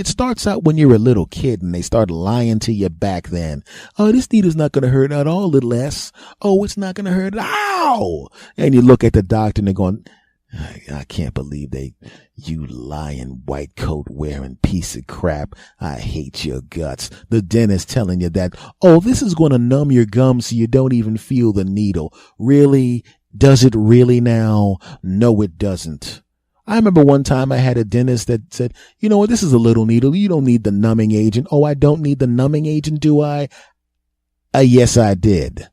starts out when you're a little kid and they start lying to you back then. Oh, this needle's not going to hurt at all, little S. Oh, it's not going to hurt. Ow! And you look at the doctor and they're going, I can't believe you lying white coat wearing piece of crap. I hate your guts. The dentist telling you that, oh, this is going to numb your gums so you don't even feel the needle. Really? Does it really now? No, it doesn't. I remember one time I had a dentist that said, you know what, this is a little needle. You don't need the numbing agent. Oh, I don't need the numbing agent, do I? Yes, I did.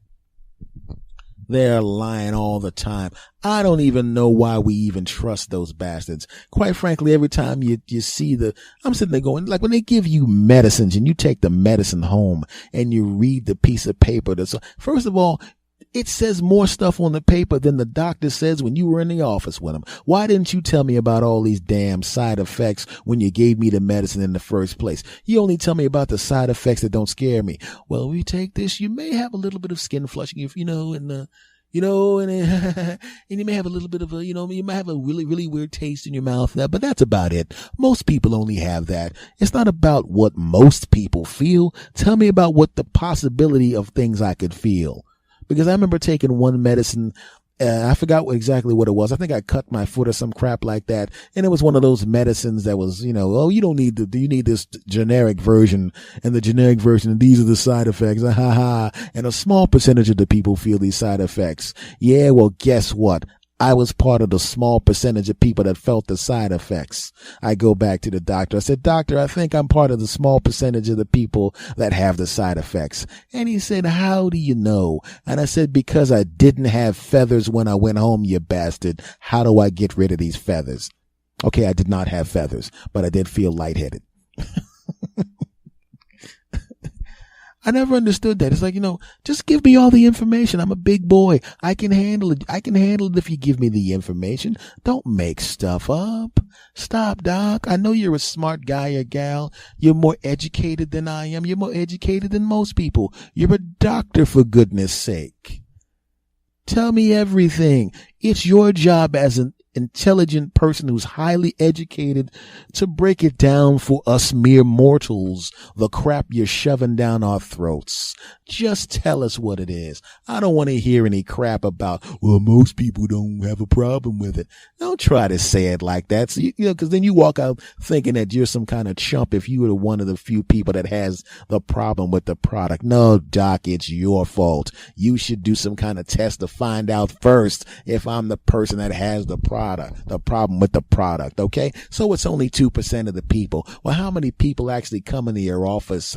They're lying all the time. I don't even know why we even trust those bastards. Quite frankly, every time you see I'm sitting there going, like when they give you medicines and you take the medicine home and you read the piece of paper first of all, it says more stuff on the paper than the doctor says when you were in the office with him. Why didn't you tell me about all these damn side effects when you gave me the medicine in the first place? You only tell me about the side effects that don't scare me. Well, if you take this, you may have a little bit of skin flushing, and you may have a little bit of you might have a really, really weird taste in your mouth, but that's about it. Most people only have that. It's not about what most people feel. Tell me about what the possibility of things I could feel. Because I remember taking one medicine, I forgot exactly what it was. I think I cut my foot or some crap like that. And it was one of those medicines that was, oh, you need this generic version, and the generic version, these are the side effects. Ha ha. And a small percentage of the people feel these side effects. Yeah, well, guess what? I was part of the small percentage of people that felt the side effects. I go back to the doctor. I said, "Doctor, I think I'm part of the small percentage of the people that have the side effects." And he said, "How do you know?" And I said, "Because I didn't have feathers when I went home, you bastard. How do I get rid of these feathers?" Okay, I did not have feathers, but I did feel lightheaded. I never understood that. It's like, just give me all the information. I'm a big boy. I can handle it. I can handle it if you give me the information. Don't make stuff up. Stop, Doc. I know you're a smart guy or gal. You're more educated than I am. You're more educated than most people. You're a doctor, for goodness sake. Tell me everything. It's your job as an intelligent person who's highly educated to break it down for us mere mortals, the crap you're shoving down our throats. Just tell us what it is. I don't want to hear any crap about, well, most people don't have a problem with it. Don't try to say it like that. So, because then you walk out thinking that you're some kind of chump if you were one of the few people that has the problem with the product. No, Doc, it's your fault. You should do some kind of test to find out first if I'm the person that has the problem with the product. Okay. So it's only 2% of the people. Well, how many people actually come into your office?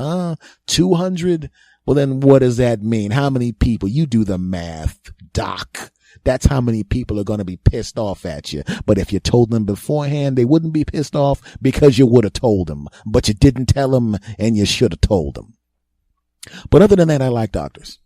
200? Well, then what does that mean? How many people? You do the math, Doc. That's how many people are going to be pissed off at you. But if you told them beforehand, they wouldn't be pissed off because you would have told them, but you didn't tell them and you should have told them. But other than that, I like doctors.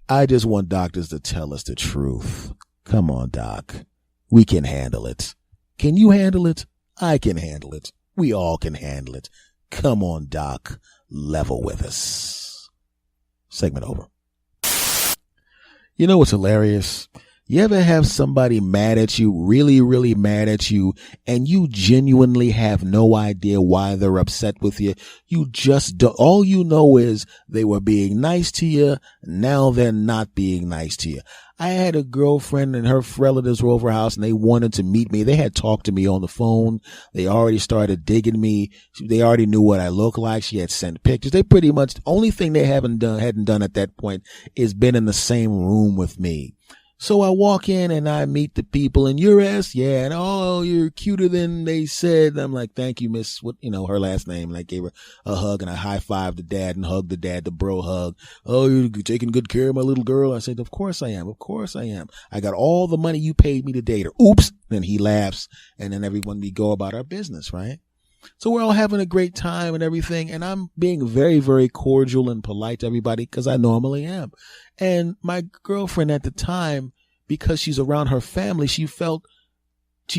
I just want doctors to tell us the truth. Come on, Doc. We can handle it. Can you handle it? I can handle it. We all can handle it. Come on, Doc. Level with us. Segment over. You know what's hilarious? You ever have somebody mad at you, really, really mad at you, and you genuinely have no idea why they're upset with you? You just don't. All you know is they were being nice to you. Now they're not being nice to you. I had a girlfriend and her relatives were over her house and they wanted to meet me. They had talked to me on the phone. They already started digging me. They already knew what I looked like. She had sent pictures. They pretty much, the only thing they hadn't done at that point is been in the same room with me. So I walk in and I meet the people and your ass, yeah, and oh, you're cuter than they said. I'm like, thank you, Miss, her last name. And I gave her a hug and I high-fived the dad and hugged the dad, the bro hug. Oh, you're taking good care of my little girl? I said, of course I am. Of course I am. I got all the money you paid me to date her. Oops. Then he laughs and then we go about our business, right? So we're all having a great time and everything. And I'm being very, very cordial and polite to everybody because I normally am. And my girlfriend at the time, because she's around her family, she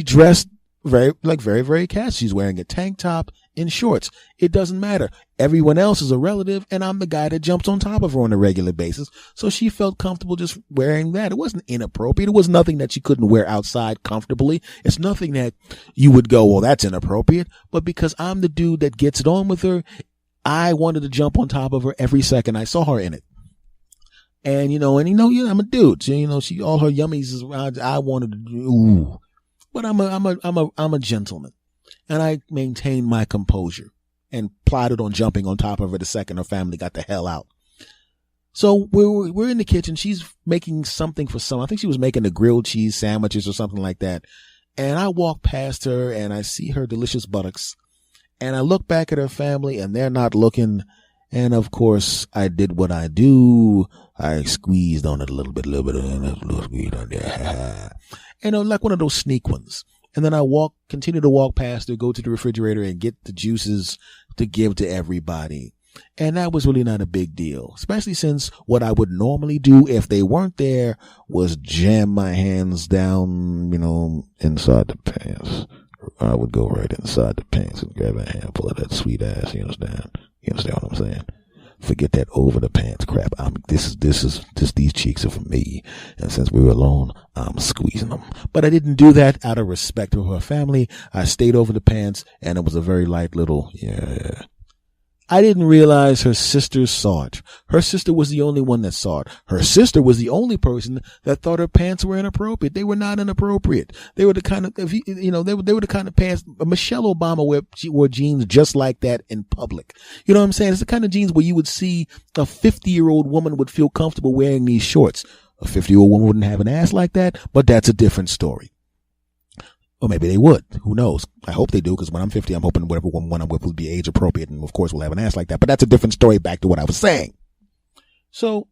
dressed very, very casual. She's wearing a tank top and shorts. It doesn't matter. Everyone else is a relative and I'm the guy that jumps on top of her on a regular basis. So she felt comfortable just wearing that. It wasn't inappropriate. It was nothing that she couldn't wear outside comfortably. It's nothing that you would go, well, that's inappropriate. But because I'm the dude that gets it on with her, I wanted to jump on top of her every second I saw her in it. And, I'm a dude. So, she, all her yummies is around. I wanted to do, ooh. But I'm a gentleman. And I maintained my composure and plotted on jumping on top of her the second her family got the hell out. So we're in the kitchen. She's making something for someone. I think she was making the grilled cheese sandwiches or something like that. And I walk past her and I see her delicious buttocks. And I look back at her family and they're not looking. And of course, I did what I do. I squeezed on it a little bit, a little squeeze on there. Like one of those sneak ones. And then I continue to walk past her, go to the refrigerator and get the juices to give to everybody. And that was really not a big deal, especially since what I would normally do if they weren't there was jam my hands down, inside the pants. I would go right inside the pants and grab a handful of that sweet ass, you understand? You understand what I'm saying? forget that over the pants crap. These cheeks are for me. And since we were alone, I'm squeezing them. But I didn't do that out of respect for her family. I stayed over the pants, and it was a very light little, yeah. I didn't realize her sister saw it. Her sister was the only one that saw it. Her sister was the only person that thought her pants were inappropriate. They were not inappropriate. They were the kind of, they were the kind of pants. Michelle Obama wore jeans just like that in public. You know what I'm saying? It's the kind of jeans where you would see a 50-year-old woman would feel comfortable wearing these shorts. A 50-year-old woman wouldn't have an ass like that, but that's a different story. Or maybe they would. Who knows? I hope they do, because when I'm 50, I'm hoping whatever woman I'm with will be age appropriate, and of course we'll have an ass like that. But that's a different story. Back to what I was saying. So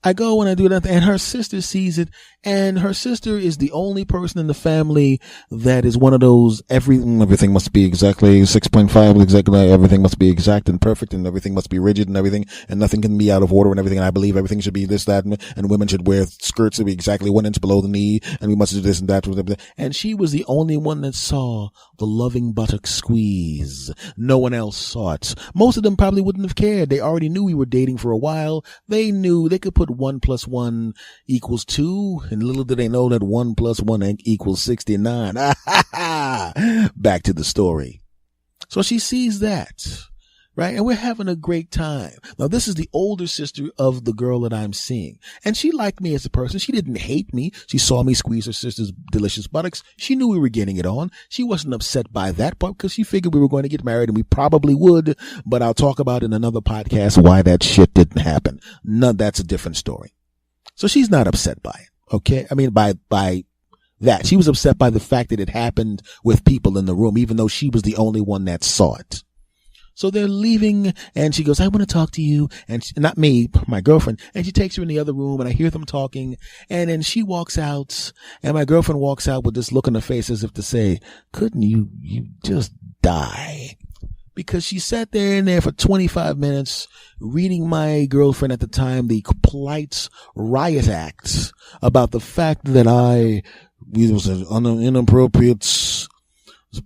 I go and I do that, and her sister sees it, and her sister is the only person in the family that is one of those everything must be exactly 6.5, exactly everything must be exact and perfect, and everything must be rigid and everything, and nothing can be out of order and everything. And I believe everything should be this, that, and women should wear skirts to be exactly 1 inch below the knee, and we must do this and that. And she was the only one that saw the loving buttock squeeze. No one else saw it. Most of them probably wouldn't have cared. They already knew we were dating for a while. They knew they could put 1 + 1 = 2, and little did they know that 1 + 1 = 69. Back to the story. So she sees that, right? And we're having a great time. Now, this is the older sister of the girl that I'm seeing. And she liked me as a person. She didn't hate me. She saw me squeeze her sister's delicious buttocks. She knew we were getting it on. She wasn't upset by that part because she figured we were going to get married, and we probably would. But I'll talk about in another podcast why that shit didn't happen. No, that's a different story. So she's not upset by it. Okay. I mean, by that. She was upset by the fact that it happened with people in the room, even though she was the only one that saw it. So they're leaving, and she goes, I want to talk to you. And not me, my girlfriend. And she takes her in the other room, and I hear them talking. And then she walks out, and my girlfriend walks out with this look on her face as if to say, couldn't you just die? Because she sat there for 25 minutes reading my girlfriend at the time the polite riot act about the fact that it was an inappropriate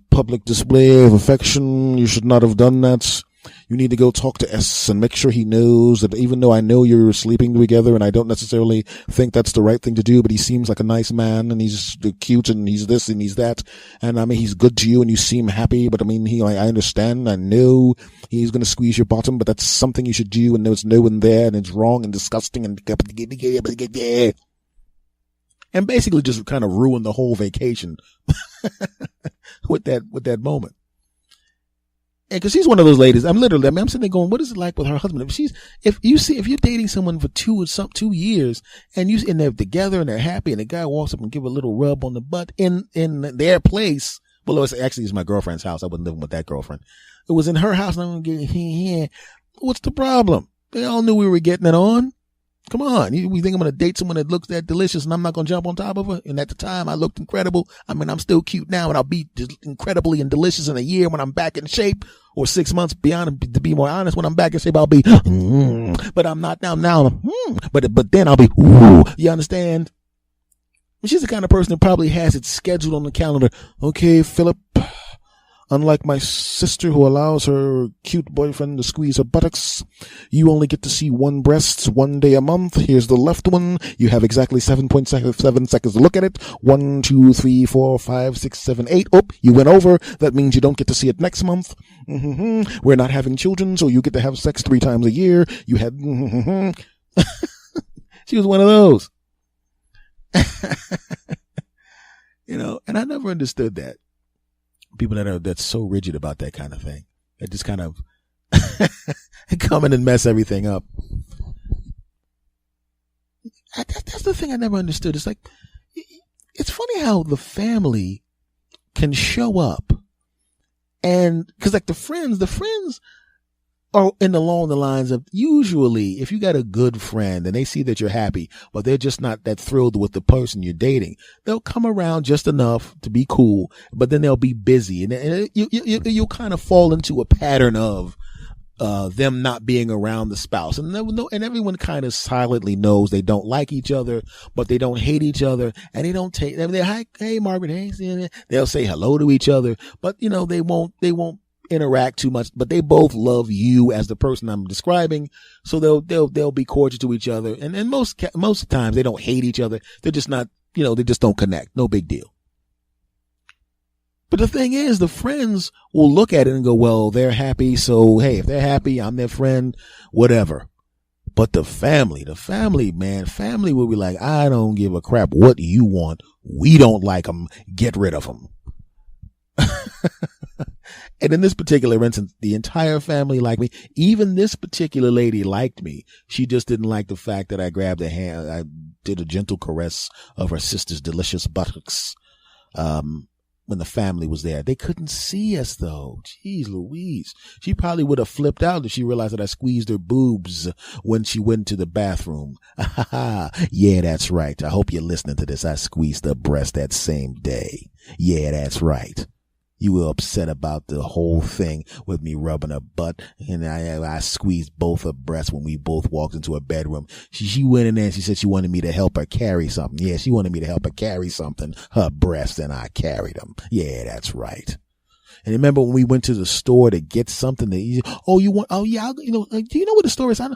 public display of affection. You should not have done that. You need to go talk to S and make sure he knows that even though I know you're sleeping together and I don't necessarily think that's the right thing to do, but he seems like a nice man and he's cute and he's this and he's that. And I mean, he's good to you and you seem happy, but I mean, I understand. I know he's going to squeeze your bottom, but that's something you should do. And there's no one there and it's wrong and disgusting and basically just kind of ruin the whole vacation with that moment. And cause she's one of those ladies, I'm sitting there going, what is it like with her husband? If you're dating someone for 2 years and they're together and they're happy and the guy walks up and give a little rub on the butt in their place. Well, it's my girlfriend's house. I wasn't living with that girlfriend. It was in her house. And I'm getting, what's the problem? They all knew we were getting it on. Come on. We think I'm going to date someone that looks that delicious and I'm not going to jump on top of her? And at the time I looked incredible. I mean, I'm still cute now and I'll be incredibly and delicious in a year when I'm back in shape, or 6 months beyond. To be more honest, when I'm back in shape, I'll be, but I'm not now. But then I'll be, you understand? She's the kind of person that probably has it scheduled on the calendar. Okay, Philip. Unlike my sister who allows her cute boyfriend to squeeze her buttocks, you only get to see one breast 1 day a month. Here's the left one. You have exactly 7.7 seconds to look at it. 1, 2, 3, 4, 5, 6, 7, 8. Oh, you went over. That means you don't get to see it next month. We're not having children, so you get to have sex 3 times a year. You had, She was one of those. And I never understood that. People that's so rigid about that kind of thing. That just kind of come in and mess everything up. That's the thing I never understood. It's like, it's funny how the family can show up, and because like the friends are along the lines of, usually if you got a good friend and they see that you're happy, but they're just not that thrilled with the person you're dating, they'll come around just enough to be cool, but then they'll be busy, and you'll kind of fall into a pattern of them not being around the spouse, and everyone kind of silently knows they don't like each other, but they don't hate each other, and they don't they're, hey Margaret, hey, they'll say hello to each other, but they won't interact too much, but they both love you as the person I'm describing. So they'll be cordial to each other. And most times they don't hate each other. They're just not, they just don't connect. No big deal. But the thing is, the friends will look at it and go, well, they're happy. So, hey, if they're happy, I'm their friend, whatever. But the family, man, family will be like, I don't give a crap what you want. We don't like them. Get rid of them. And in this particular instance, the entire family liked me. Even this particular lady liked me. She just didn't like the fact that I grabbed her hand. I did a gentle caress of her sister's delicious buttocks. When the family was there, they couldn't see us though. Jeez Louise. She probably would have flipped out if she realized that I squeezed her boobs when she went to the bathroom. Yeah, that's right. I hope you're listening to this. I squeezed her breast that same day. Yeah, that's right. You were upset about the whole thing with me rubbing her butt, and I squeezed both her breasts when we both walked into her bedroom. She went in there and she said she wanted me to help her carry something. Yeah, she wanted me to help her carry something, her breasts, and I carried them. Yeah, that's right. And remember when we went to the store to get something do you know what the store is? I'm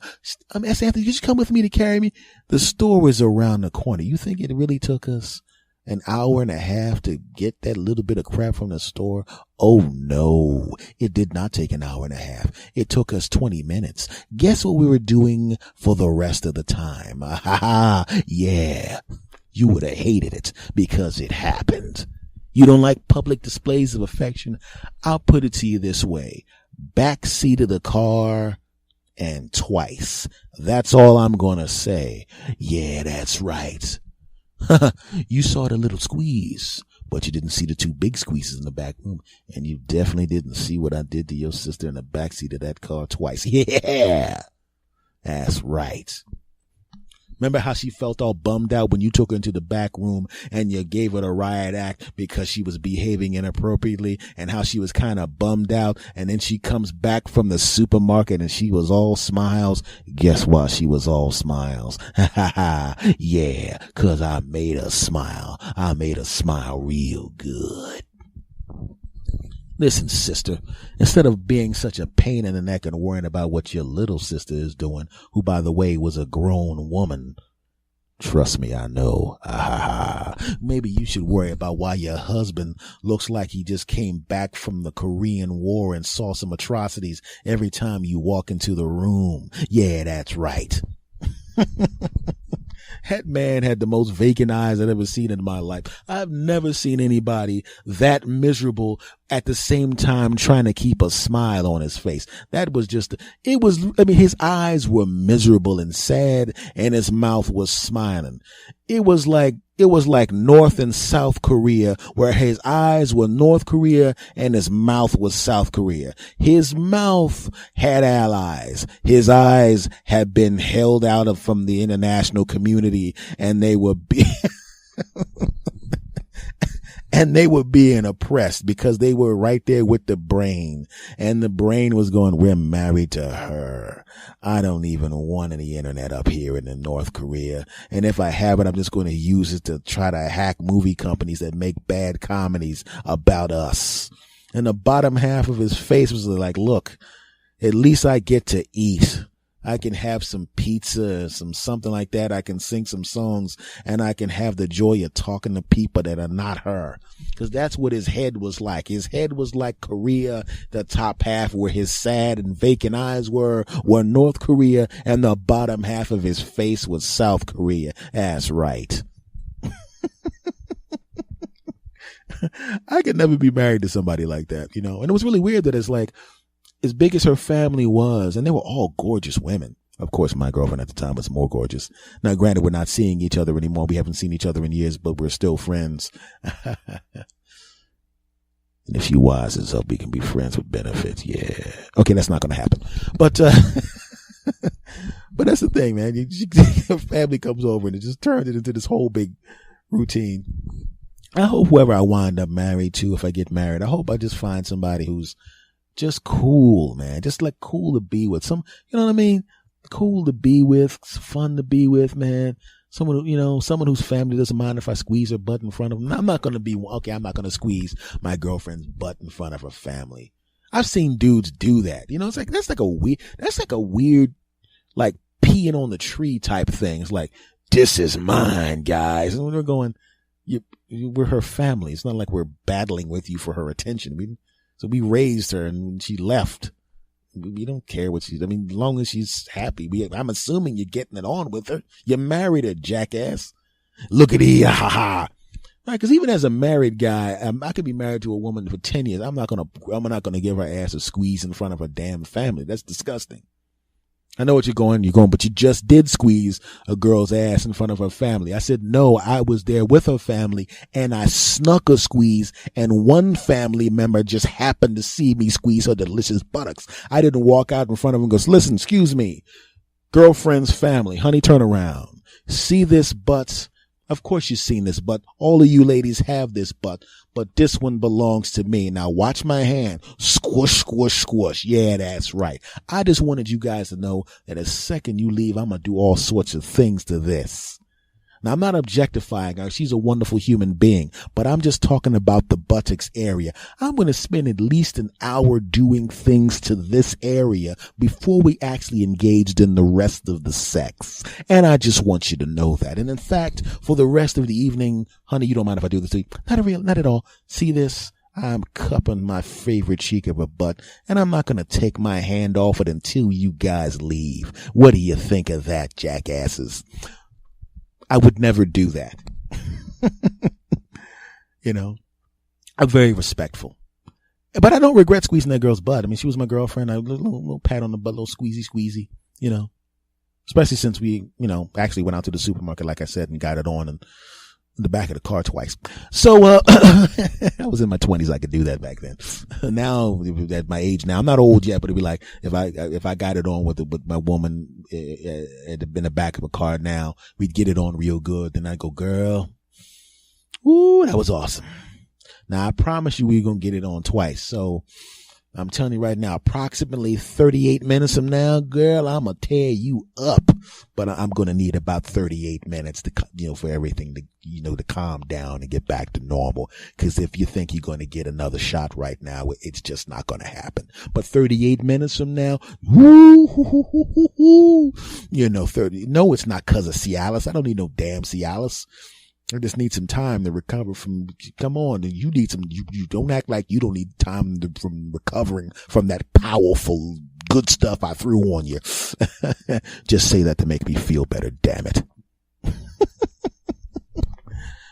asking Anthony, did you come with me to carry me? The store is around the corner. You think it really took us an hour and a half to get that little bit of crap from the store? Oh no, it did not take an hour and a half. It took us 20 minutes. Guess what we were doing for the rest of the time? Yeah, you would have hated it because it happened. You don't like public displays of affection? I'll put it to you this way. Back seat of the car and twice. That's all I'm going to say. Yeah, that's right. You saw the little squeeze, but you didn't see the two big squeezes in the back room, and you definitely didn't see what I did to your sister in the backseat of that car twice. Yeah, that's right. Remember how she felt all bummed out when you took her into the back room and you gave her the riot act because she was behaving inappropriately, and how she was kind of bummed out, and then she comes back from the supermarket and she was all smiles. Guess why she was all smiles? Yeah, 'cause I made her smile. I made her smile real good. Listen, sister, instead of being such a pain in the neck and worrying about what your little sister is doing, who, by the way, was a grown woman, trust me, I know. Maybe you should worry about why your husband looks like he just came back from the Korean War and saw some atrocities every time you walk into the room. Yeah, that's right. That man had the most vacant eyes I've ever seen in my life. I've never seen anybody that miserable at the same time trying to keep a smile on his face. That was his eyes were miserable and sad, and his mouth was smiling. It was like North and South Korea, where his eyes were North Korea and his mouth was South Korea. His mouth had allies. His eyes had been held out from the international community, and they were being oppressed because they were right there with the brain, and the brain was going, we're married to her. I don't even want any internet up here in North Korea. And if I have it, I'm just going to use it to try to hack movie companies that make bad comedies about us. And the bottom half of his face was like, look, at least I get to eat. I can have some pizza, something like that. I can sing some songs, and I can have the joy of talking to people that are not her. Because that's what his head was like. His head was like Korea, the top half where his sad and vacant eyes were North Korea, and the bottom half of his face was South Korea. That's right. I could never be married to somebody like that, And it was really weird that it's like, as big as her family was, and they were all gorgeous women. Of course, my girlfriend at the time was more gorgeous. Now, granted, we're not seeing each other anymore. We haven't seen each other in years, but we're still friends. And if she wises up, we can be friends with benefits. Yeah. Okay, that's not going to happen. But that's the thing, man. Your family comes over and it just turns it into this whole big routine. I hope whoever I wind up married to, if I get married, I hope I just find somebody who's just cool, man. Just like cool to be with. You know what I mean? Cool to be with, fun to be with, man. Someone whose family doesn't mind if I squeeze her butt in front of them. I'm not going to squeeze my girlfriend's butt in front of her family. I've seen dudes do that. You know, it's like, that's like a weird, like peeing on the tree type thing. It's like, this is mine, guys. And we're going, we're her family. It's not like we're battling with you for her attention. So we raised her and she left. We don't care what as long as she's happy. I'm assuming you're getting it on with her. You married her, jackass. Look at he, ha ha. Right, because even as a married guy, I could be married to a woman for 10 years. I'm not gonna give her ass a squeeze in front of her damn family. That's disgusting. I know what you're going, but you just did squeeze a girl's ass in front of her family. I said, no, I was there with her family and I snuck a squeeze, and one family member just happened to see me squeeze her delicious buttocks. I didn't walk out in front of them and go, listen, excuse me, girlfriend's family, honey, turn around. See this butt? Of course you've seen this butt. All of you ladies have this butt, but this one belongs to me. Now watch my hand. Squish, squish, squish. Yeah, that's right. I just wanted you guys to know that the second you leave, I'm going to do all sorts of things to this. Now, I'm not objectifying her. She's a wonderful human being, but I'm just talking about the buttocks area. I'm going to spend at least an hour doing things to this area before we actually engaged in the rest of the sex. And I just want you to know that. And in fact, for the rest of the evening, honey, you don't mind if I do this to you? Not at all. See this? I'm cupping my favorite cheek of her butt, and I'm not going to take my hand off it until you guys leave. What do you think of that, jackasses? I would never do that. You know, I'm very respectful, but I don't regret squeezing that girl's butt. I mean, she was my girlfriend. A little pat on the butt, little squeezy, you know, especially since we, actually went out to the supermarket, like I said, and got it on in the back of the car twice. So, I was in my 20s. I could do that back then. Now, at my age now, I'm not old yet, but it'd be like, if I got it on with my woman in the back of a car now, we'd get it on real good. Then I'd go, girl, ooh, that was awesome. Now, I promise you we're going to get it on twice. So I'm telling you right now, approximately 38 minutes from now, girl, I'm going to tear you up, but I'm going to need about 38 minutes to, for everything to, to calm down and get back to normal. Cause if you think you're going to get another shot right now, it's just not going to happen. But 38 minutes from now, 30, no, it's not cause of Cialis. I don't need no damn Cialis. I just need some time to recover from, come on, you need some, you don't act like you don't need time from recovering from that powerful good stuff I threw on you. Just say that to make me feel better, damn it.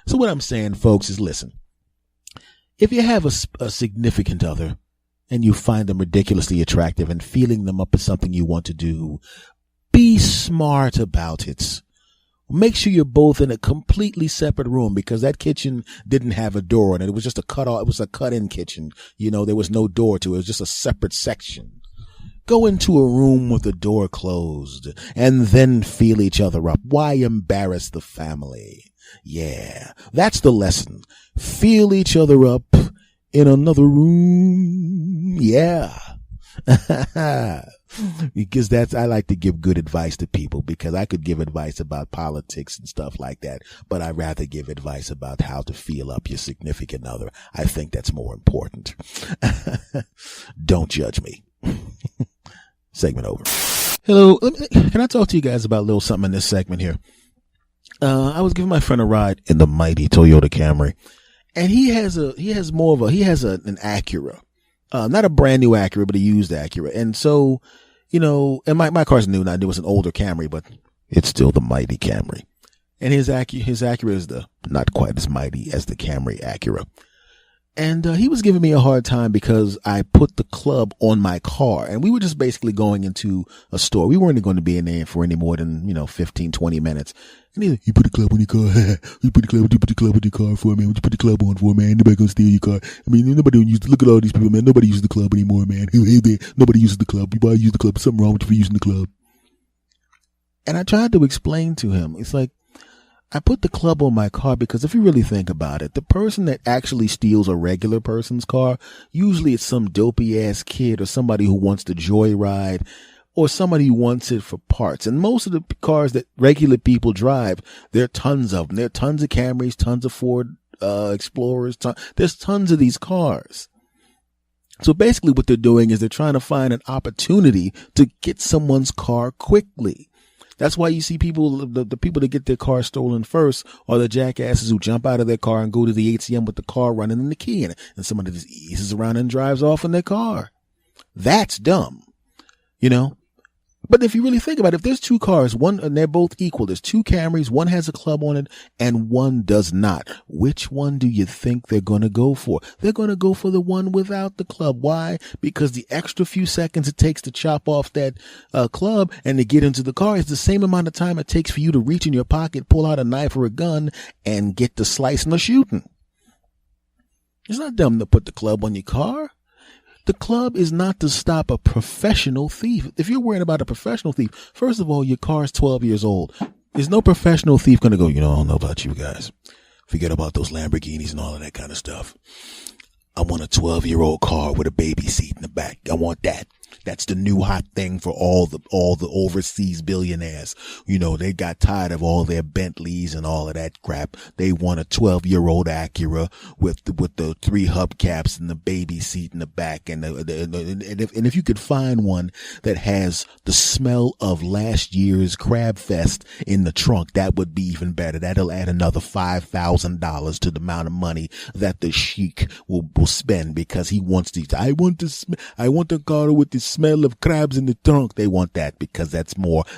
So what I'm saying, folks, is listen, if you have a significant other and you find them ridiculously attractive and feeling them up is something you want to do, be smart about it. Make sure you're both in a completely separate room, because that kitchen didn't have a door on it. It was just it was a cut-in kitchen. There was no door to it. It was just a separate section. Go into a room with the door closed and then feel each other up. Why embarrass the family? Yeah, that's the lesson. Feel each other up in another room. Yeah. Because I like to give good advice to people, because I could give advice about politics and stuff like that, but I'd rather give advice about how to feel up your significant other. I think that's more important. Don't judge me. Segment over. Hello. Can I talk to you guys about a little something in this segment here? I was giving my friend a ride in the mighty Toyota Camry, and he has an Acura. Not a brand new Acura, but a used Acura. And so, and my car's new. Now, it was an older Camry, but it's still the mighty Camry. And his Acura is not quite as mighty as the Camry Acura. And he was giving me a hard time because I put the club on my car, and we were just basically going into a store. We weren't going to be in there for any more than 15, 20 minutes. And you put the club on your car. You put the club on your car for, man. What you put the club on for, man? Nobody gonna steal your car. I mean, nobody look at all these people, man. Nobody uses the club anymore, man. Hey there, nobody uses the club. You probably use the club. Something wrong with you for using the club. And I tried to explain to him. It's like, I put the club on my car because if you really think about it, the person that actually steals a regular person's car, usually it's some dopey ass kid or somebody who wants to joyride, or somebody who wants it for parts. And most of the cars that regular people drive, there are tons of them. There are tons of Camrys, tons of Ford Explorers. There's tons of these cars. So basically what they're doing is they're trying to find an opportunity to get someone's car quickly. That's why you see people, the people that get their car stolen first are the jackasses who jump out of their car and go to the ATM with the car running and the key in it. And somebody just eases around and drives off in their car. That's dumb, you know? But if you really think about it, if there's two cars, one, and they're both equal, there's two Camrys, one has a club on it and one does not. Which one do you think they're going to go for? They're going to go for the one without the club. Why? Because the extra few seconds it takes to chop off that club and to get into the car is the same amount of time it takes for you to reach in your pocket, pull out a knife or a gun and get to slicing or shooting. It's not dumb to put the club on your car. The club is not to stop a professional thief. If you're worried about a professional thief, first of all, your car's 12 years old. There's no professional thief going to go, I don't know about you guys. Forget about those Lamborghinis and all of that kind of stuff. I want a 12-year-old car with a baby seat in the back. I want that. That's the new hot thing for all the overseas billionaires. They got tired of all their Bentleys and all of that crap. They want a 12-year-old Acura with the 3 hubcaps and the baby seat in the back. And if you could find one that has the smell of last year's Crab Fest in the trunk, that would be even better. That'll add another $5,000 to the amount of money that the sheik will spend because he wants these. I want the car with the smell of crabs in the trunk. They want that because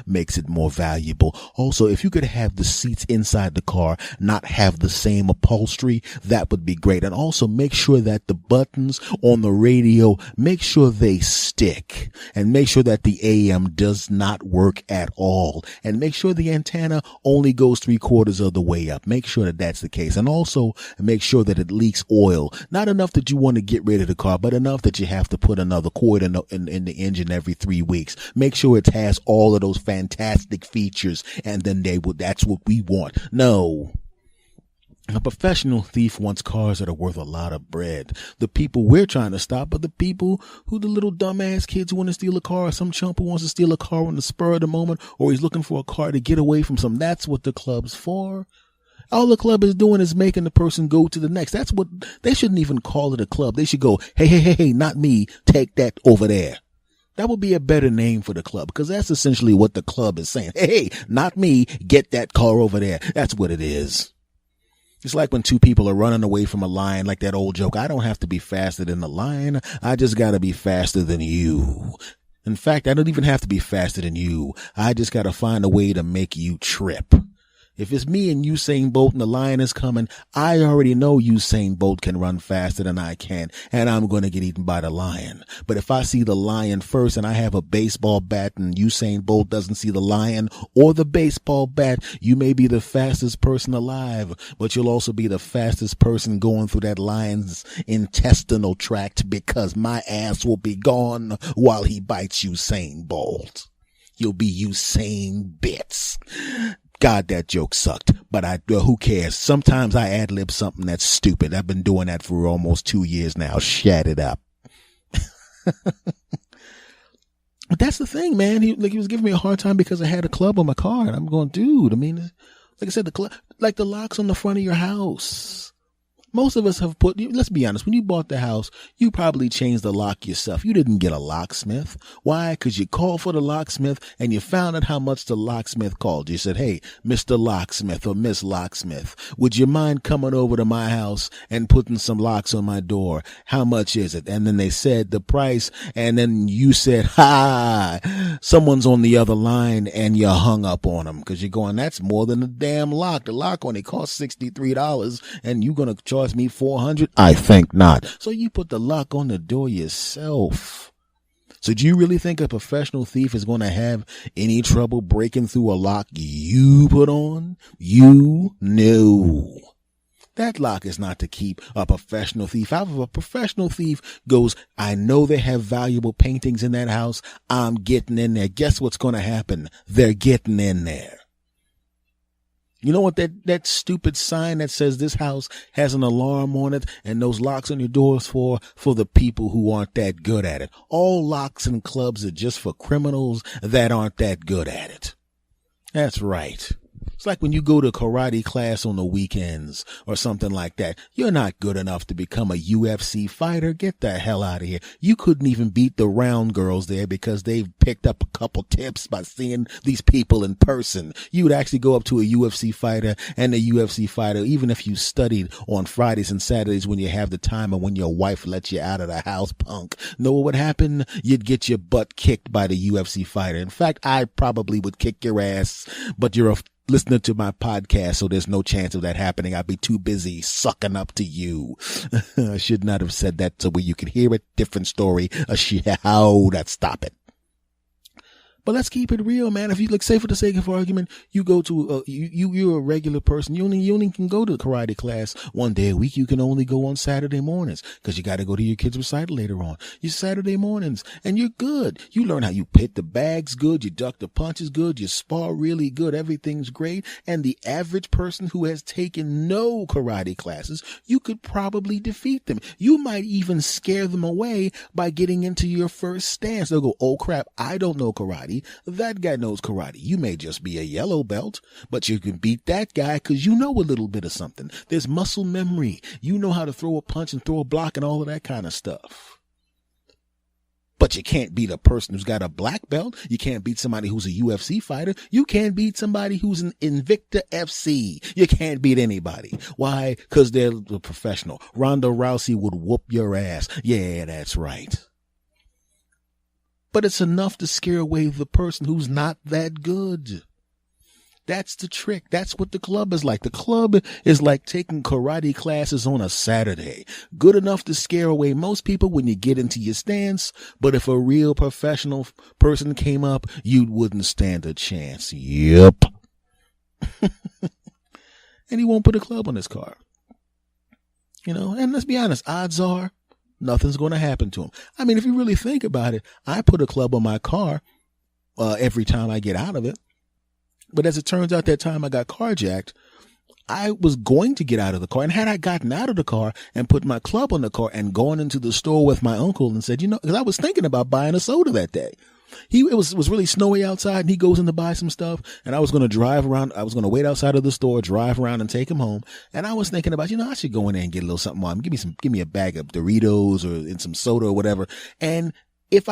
makes it more valuable. Also, if you could have the seats inside the car not have the same upholstery, that would be great. And also make sure that the buttons on the radio, make sure they stick, and make sure that the AM does not work at all, and make sure the antenna only goes 3/4 of the way up. Make sure that that's the case. And also make sure that it leaks oil. Not enough that you want to get rid of the car, but enough that you have to put another cord in the engine every 3 weeks. Make sure it has all of those fantastic features, and then that's what we want. No. A professional thief wants cars that are worth a lot of bread. The people we're trying to stop are the people the little dumbass kids who want to steal a car, or some chump who wants to steal a car on the spur of the moment, or he's looking for a car to get away from some. That's what the club's for. All the club is doing is making the person go to the next. That's what they shouldn't even call it a club. They should go, hey, not me. Take that over there. That would be a better name for the club, because that's essentially what the club is saying. Hey, not me. Get that car over there. That's what it is. It's like when two people are running away from a lion, like that old joke. I don't have to be faster than the lion. I just got to be faster than you. In fact, I don't even have to be faster than you. I just got to find a way to make you trip. If it's me and Usain Bolt and the lion is coming, I already know Usain Bolt can run faster than I can, and I'm going to get eaten by the lion. But if I see the lion first and I have a baseball bat and Usain Bolt doesn't see the lion or the baseball bat, you may be the fastest person alive, but you'll also be the fastest person going through that lion's intestinal tract, because my ass will be gone while he bites Usain Bolt. You'll be Usain bits. God, that joke sucked, but who cares? Sometimes I ad-lib something that's stupid. I've been doing that for almost 2 years now. Shut it up. But that's the thing, man. He was giving me a hard time because I had a club on my car, and I'm going, dude, like I said, the locks on the front of your house. Most of us have let's be honest, when you bought the house, you probably changed the lock yourself. You didn't get a locksmith. Why? Because you called for the locksmith and you found out how much the locksmith called. You said, hey, Mr. Locksmith or Miss Locksmith, would you mind coming over to my house and putting some locks on my door? How much is it? And then they said the price, and then you said, someone's on the other line, and you hung up on them because you're going, that's more than a damn lock. The lock only costs $63 and you're going to charge me $400? I think not. So you put the lock on the door yourself. So do you really think a professional thief is going to have any trouble breaking through a lock you put on? You know. That lock is not to keep a professional thief out. If a professional thief goes, I know they have valuable paintings in that house, I'm getting in there. Guess what's going to happen? They're getting in there. You know what that stupid sign that says this house has an alarm on it and those locks on your doors for the people who aren't that good at it. All locks and clubs are just for criminals that aren't that good at it. That's right. It's like when you go to karate class on the weekends or something like that. You're not good enough to become a UFC fighter. Get the hell out of here. You couldn't even beat the round girls there because they've picked up a couple tips by seeing these people in person. You would actually go up to a UFC fighter, and the UFC fighter, even if you studied on Fridays and Saturdays when you have the time and when your wife lets you out of the house, punk, know what would happen? You'd get your butt kicked by the UFC fighter. In fact, I probably would kick your ass, but you're a listening to my podcast, so there's no chance of that happening. I'd be too busy sucking up to you. I should not have said that so where you could hear it. Different story. Stop it. But let's keep it real, man. If you like, say for the sake of argument, you go to you're a regular person. You only can go to karate class one day a week. You can only go on Saturday mornings because you got to go to your kid's recital later on. You Saturday mornings, and you're good. You learn how you hit the bags good, you duck the punches good, you spar really good. Everything's great. And the average person who has taken no karate classes, you could probably defeat them. You might even scare them away by getting into your first stance. They'll go, "Oh crap, I don't know karate. That guy knows karate. You may just be a yellow belt, but you can beat that guy because you know a little bit of something. There's muscle memory. You know how to throw a punch and throw a block and all of that kind of stuff. But you can't beat a person who's got a black belt. You can't beat somebody who's a UFC fighter. You can't beat somebody who's an Invicta FC. You can't beat anybody. Why? Because they're a professional. Ronda Rousey would whoop your ass. Yeah, that's right. But it's enough to scare away the person who's not that good. That's the trick. That's what the club is like. The club is like taking karate classes on a Saturday. Good enough to scare away most people when you get into your stance. But if a real professional person came up, you wouldn't stand a chance. Yep. And he won't put a club on his car. You know, and let's be honest, odds are nothing's going to happen to him. I mean, if you really think about it, I put a club on my car every time I get out of it. But as it turns out, that time I got carjacked, I was going to get out of the car. And had I gotten out of the car and put my club on the car and gone into the store with my uncle and said, you know, because I was thinking about buying a soda that day. It was really snowy outside, and he goes in to buy some stuff, and I was going to drive around. I was going to wait outside of the store, drive around and take him home. And I was thinking about, you know, I should go in there and get a little something on him. Give me a bag of Doritos and some soda or whatever. And if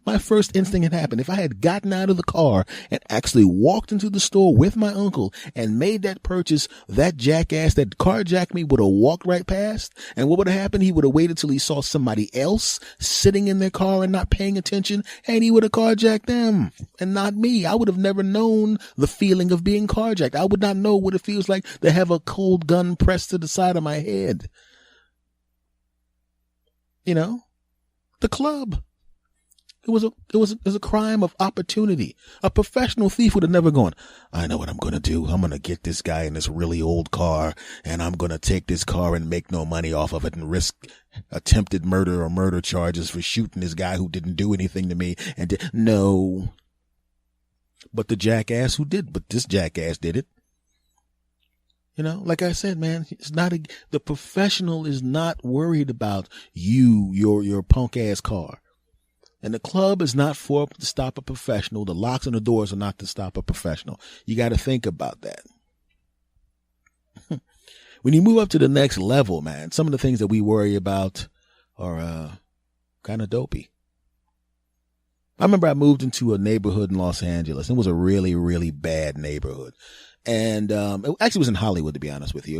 my first instinct had happened, if I had gotten out of the car and actually walked into the store with my uncle and made that purchase, that jackass that carjacked me would have walked right past. And what would have happened? He would have waited till he saw somebody else sitting in their car and not paying attention, and he would have carjacked them and not me. I would have never known the feeling of being carjacked. I would not know what it feels like to have a cold gun pressed to the side of my head. You know? The club. It was a crime of opportunity. A professional thief would have never gone, I know what I'm going to do. I'm going to get this guy in this really old car, and I'm going to take this car and make no money off of it and risk attempted murder or murder charges for shooting this guy who didn't do anything to me. No. But the jackass who did, but this jackass did it. You know, like I said, man, the professional is not worried about your punk ass car. And the club is not for to stop a professional. The locks on the doors are not to stop a professional. You got to think about that. When you move up to the next level, man, some of the things that we worry about are kind of dopey. I remember I moved into a neighborhood in Los Angeles. It was a really, really bad neighborhood. And it actually was in Hollywood, to be honest with you.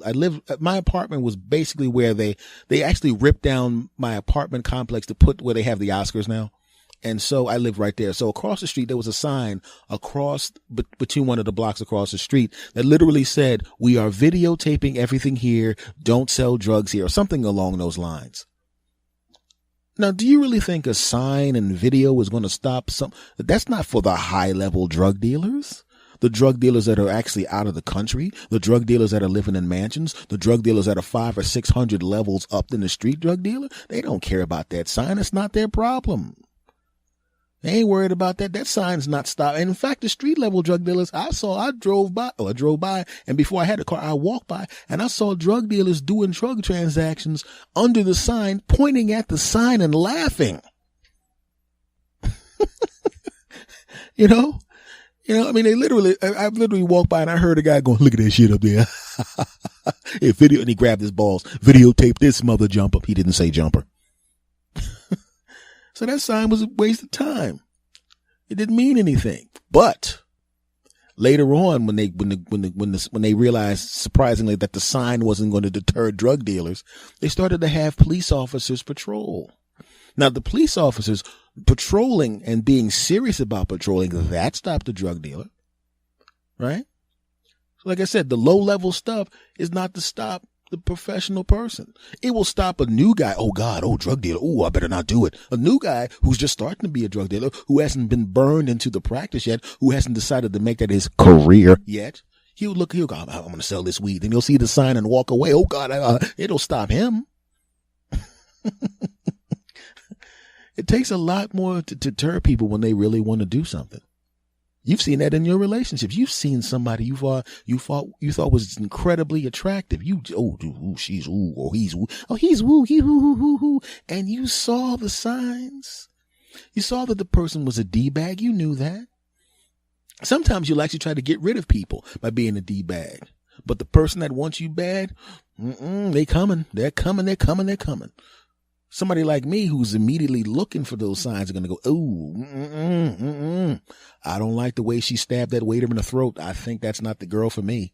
And my apartment was basically where they actually ripped down my apartment complex to put where they have the Oscars now. And so I lived right there. So across the street, there was a sign between one of the blocks across the street that literally said, "We are videotaping everything here. Don't sell drugs here," or something along those lines. Now, do you really think a sign and video is going to stop that's not for the high level drug dealers? The drug dealers that are actually out of the country, the drug dealers that are living in mansions, the drug dealers that are 500 or 600 levels up than the street drug dealer, they don't care about that sign. It's not their problem. They ain't worried about that. That sign's not stopping. And in fact, the street level drug dealers, I drove by, and before I had a car, I walked by, and I saw drug dealers doing drug transactions under the sign, pointing at the sign and laughing. You know? You know, I mean, I've literally walked by and I heard a guy going, look at that shit up there. Hey, and he grabbed his balls, videotape this mother jumper. He didn't say jumper. So that sign was a waste of time. It didn't mean anything. But later on, when they realized, surprisingly, that the sign wasn't going to deter drug dealers, they started to have police officers patrol. Now, the police officers patrolling and being serious about patrolling, that stopped the drug dealer, right? So like I said, the low-level stuff is not to stop the professional person. It will stop a new guy. Oh, God. Oh, drug dealer. Oh, I better not do it. A new guy who's just starting to be a drug dealer, who hasn't been burned into the practice yet, who hasn't decided to make that his career yet. He'll go, I'm going to sell this weed. Then he'll see the sign and walk away. Oh, God. It'll stop him. It takes a lot more to deter people when they really want to do something. You've seen that in your relationships. You've seen somebody you thought was incredibly attractive. She's or he's and you saw the signs. You saw that the person was a D-bag. You knew that. Sometimes you'll actually try to get rid of people by being a D-bag. But the person that wants you bad, they're coming. Somebody like me who's immediately looking for those signs are going to go, I don't like the way she stabbed that waiter in the throat. I think that's not the girl for me.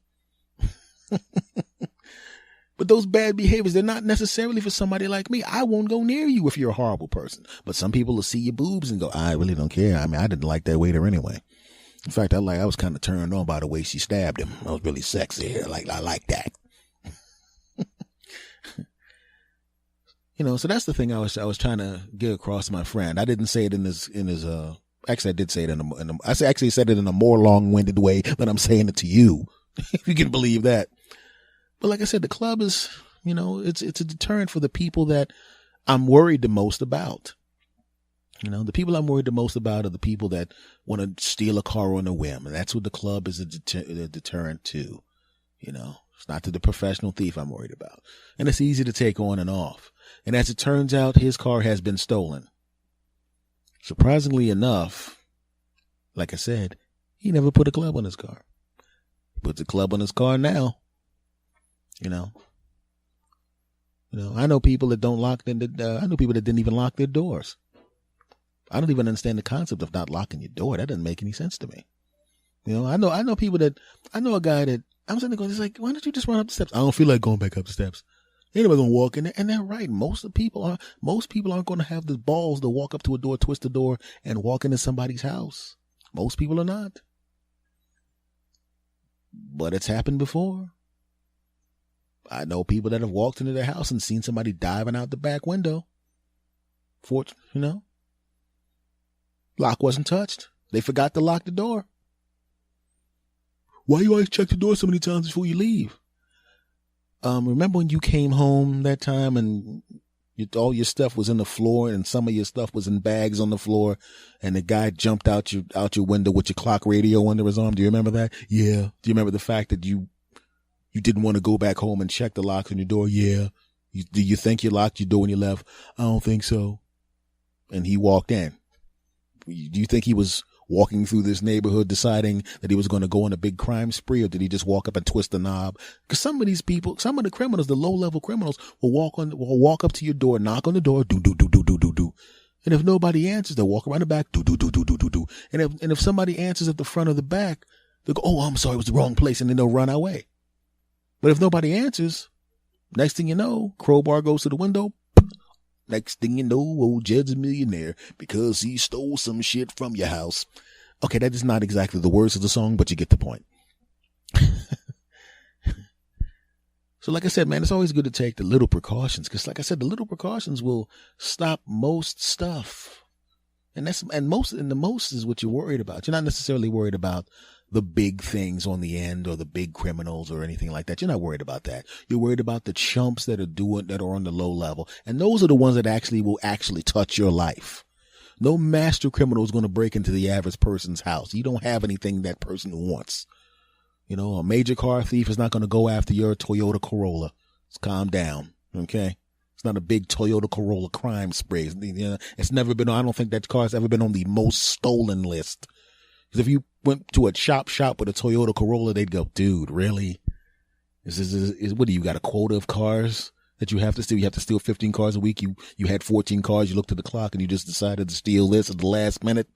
But those bad behaviors, they're not necessarily for somebody like me. I won't go near you if you're a horrible person. But some people will see your boobs and go, I really don't care. I mean, I didn't like that waiter anyway. In fact, I was kind of turned on by the way she stabbed him. I was really sexy. I like that. You know, so that's the thing I was trying to get across to my friend. I didn't say it in his actually I did say it I actually said it in a more long-winded way than I'm saying it to you, if you can believe that. But like I said, the club is, you know, it's a deterrent for the people that I'm worried the most about. You know, the people I'm worried the most about are the people that want to steal a car on a whim. And that's what the club is a deterrent to. You know, it's not to the professional thief I'm worried about. And it's easy to take on and off. And as it turns out, his car has been stolen. Surprisingly enough, like I said, he never put a club on his car. He puts a club on his car now. You know, I know people that don't lock I know people that didn't even lock their doors. I don't even understand the concept of not locking your door. That doesn't make any sense to me. You know, I know people that, I know a guy that, I'm sitting there going, it's like, why don't you just run up the steps? I don't feel like going back up the steps. Anybody gonna walk in there, and they're right. Most people aren't going to have the balls to walk up to a door, twist the door, and walk into somebody's house. Most people are not. But it's happened before. I know people that have walked into their house and seen somebody diving out the back window. Lock wasn't touched. They forgot to lock the door. Why you always check the door so many times before you leave? Remember when you came home that time and all your stuff was in the floor and some of your stuff was in bags on the floor and the guy jumped out your window with your clock radio under his arm? Do you remember that? Yeah. Do you remember the fact that you didn't want to go back home and check the locks on your door? Yeah. Do you think you locked your door when you left? I don't think so. And he walked in. Do you think he was walking through this neighborhood deciding that he was going to go on a big crime spree, or did he just walk up and twist the knob? Because some of these people, some of the criminals, the low-level criminals, will walk up to your door, knock on the door, do. And if nobody answers, they'll walk around the back, do. And if somebody answers at the front or the back, they'll go, oh, I'm sorry, it was the wrong place, and then they'll run away. But if nobody answers, next thing you know, crowbar goes to the window. Next thing you know, old Jed's a millionaire because he stole some shit from your house. Okay, that is not exactly the words of the song, but you get the point. So like I said, man, it's always good to take the little precautions because like I said, the little precautions will stop most stuff. And the most is what you're worried about. You're not necessarily worried about the big things on the end or the big criminals or anything like that. You're not worried about that. You're worried about the chumps that are on the low level. And those are the ones that will actually touch your life. No master criminal is going to break into the average person's house. You don't have anything that person wants. You know, a major car thief is not going to go after your Toyota Corolla. Just calm down. Okay. It's not a big Toyota Corolla crime spree. It's never been, I don't think that car's ever been on the most stolen list. Because if you went to a shop with a Toyota Corolla, they'd go, dude, really? What do you got, a quota of cars that you have to steal? You have to steal 15 cars a week. You had 14 cars. You looked at the clock and you just decided to steal this at the last minute.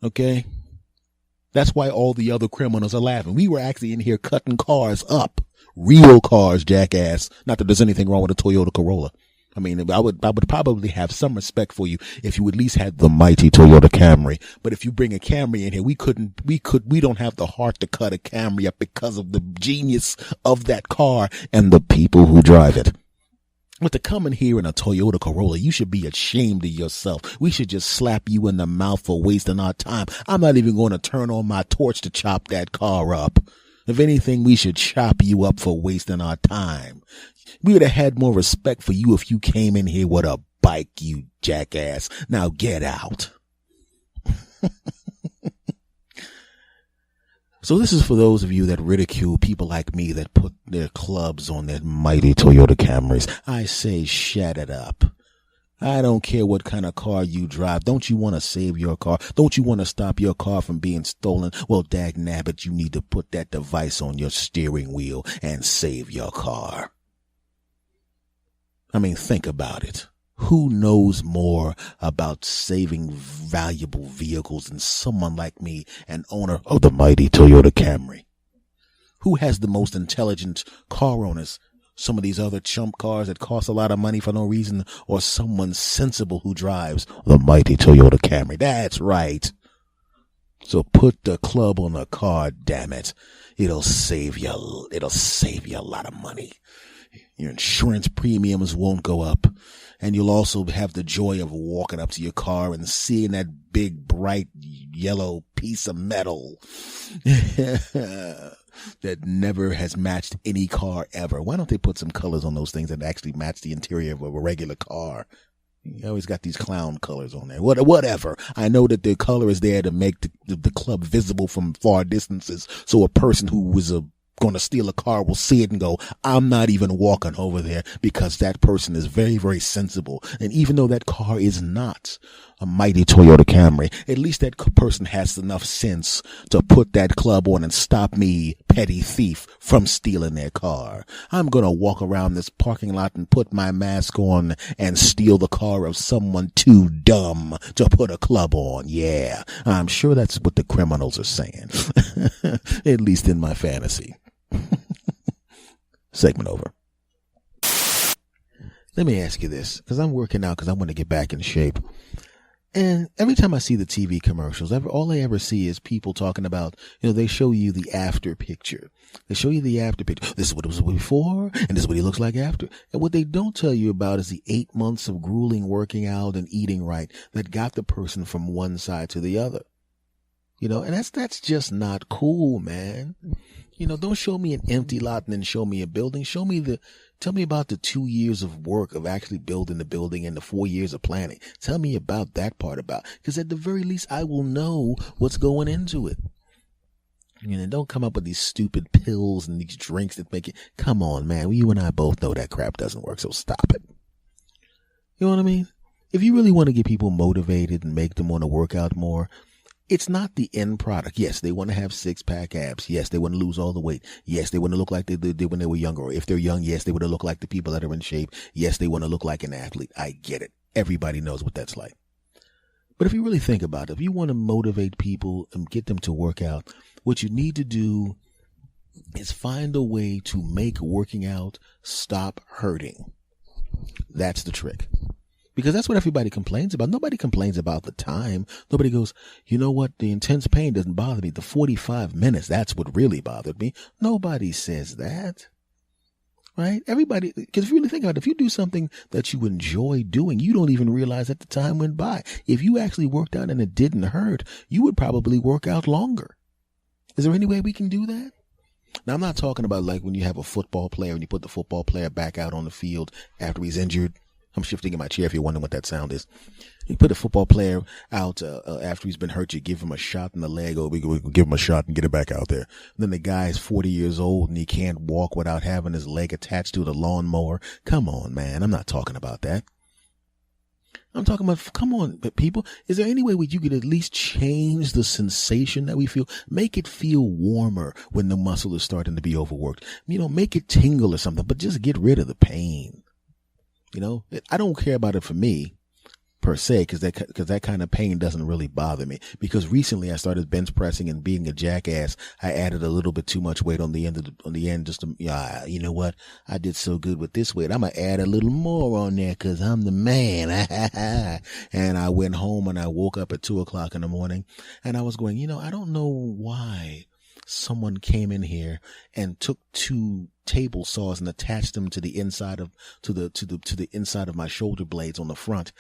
Okay. That's why all the other criminals are laughing. We were actually in here cutting cars up. Real cars, jackass. Not that there's anything wrong with a Toyota Corolla. I mean, I would probably have some respect for you if you at least had the mighty Toyota Camry. But if you bring a Camry in here, we don't have the heart to cut a Camry up because of the genius of that car and the people who drive it. But to come in here in a Toyota Corolla, you should be ashamed of yourself. We should just slap you in the mouth for wasting our time. I'm not even going to turn on my torch to chop that car up. If anything, we should chop you up for wasting our time. We would have had more respect for you if you came in here with a bike, you jackass. Now get out. So this is for those of you that ridicule people like me that put their clubs on their mighty Toyota Camrys. I say, shut it up. I don't care what kind of car you drive. Don't you want to save your car? Don't you want to stop your car from being stolen? Well, dag nabbit, you need to put that device on your steering wheel and save your car. I mean, think about it. Who knows more about saving valuable vehicles than someone like me, an owner of the mighty Toyota Camry? Who has the most intelligent car owners? Some of these other chump cars that cost a lot of money for no reason, or someone sensible who drives the mighty Toyota Camry? That's right. So put the club on the car, damn it. It'll save you a lot of money. Your insurance premiums won't go up. And you'll also have the joy of walking up to your car and seeing that big, bright, yellow piece of metal that never has matched any car ever. Why don't they put some colors on those things that actually match the interior of a regular car? You always got these clown colors on there. Whatever. I know that the color is there to make the club visible from far distances. So a person who was going to steal a car will see it and go, I'm not even walking over there, because that person is very, very sensible. And even though that car is not a mighty Toyota Camry, at least that person has enough sense to put that club on and stop me, petty thief, from stealing their car. I'm going to walk around this parking lot and put my mask on and steal the car of someone too dumb to put a club on. Yeah, I'm sure that's what the criminals are saying, at least in my fantasy. Segment over. Let me ask you this, because I'm working out because I want to get back in shape. And every time I see the TV commercials, all I ever see is people talking about, they show you the after picture. They show you the after picture. This is what it was before, and this is what he looks like after. And what they don't tell you about is the 8 months of grueling working out and eating right that got the person from one side to the other. And that's just not cool, man. Don't show me an empty lot and then show me a building. Tell me about the 2 years of work of actually building the building and the 4 years of planning. Tell me about that part because at the very least, I will know what's going into it. Don't come up with these stupid pills and these drinks that make it. Come on, man. You and I both know that crap doesn't work, so stop it. You know what I mean? If you really want to get people motivated and make them want to work out more, it's not the end product. Yes, they want to have six-pack abs. Yes, they want to lose all the weight. Yes, they want to look like they did when they were younger. Or if they're young, yes, they want to look like the people that are in shape. Yes, they want to look like an athlete. I get it. Everybody knows what that's like. But if you really think about it, if you want to motivate people and get them to work out, what you need to do is find a way to make working out stop hurting. That's the trick. Because that's what everybody complains about. Nobody complains about the time. Nobody goes, you know what? The intense pain doesn't bother me. The 45 minutes, that's what really bothered me. Nobody says that. Right? Everybody, because if you really think about it, if you do something that you enjoy doing, you don't even realize that the time went by. If you actually worked out and it didn't hurt, you would probably work out longer. Is there any way we can do that? Now, I'm not talking about like when you have a football player and you put the football player back out on the field after he's injured. I'm shifting in my chair if you're wondering what that sound is. You put a football player out after he's been hurt. You give him a shot in the leg, or we give him a shot and get it back out there. And then the guy is 40 years old and he can't walk without having his leg attached to the lawnmower. Come on, man. I'm not talking about that. I'm talking about, come on, people. Is there any way where you could at least change the sensation that we feel? Make it feel warmer when the muscle is starting to be overworked. Make it tingle or something, but just get rid of the pain. I don't care about it for me per se, because that kind of pain doesn't really bother me. Because recently I started bench pressing, and being a jackass, I added a little bit too much weight on the end just to, you know what? I did so good with this weight. I'm going to add a little more on there because I'm the man. And I went home and I woke up at 2:00 in the morning, and I was going, I don't know why someone came in here and took 2 table saws and attached them to the inside of, to the inside of my shoulder blades on the front.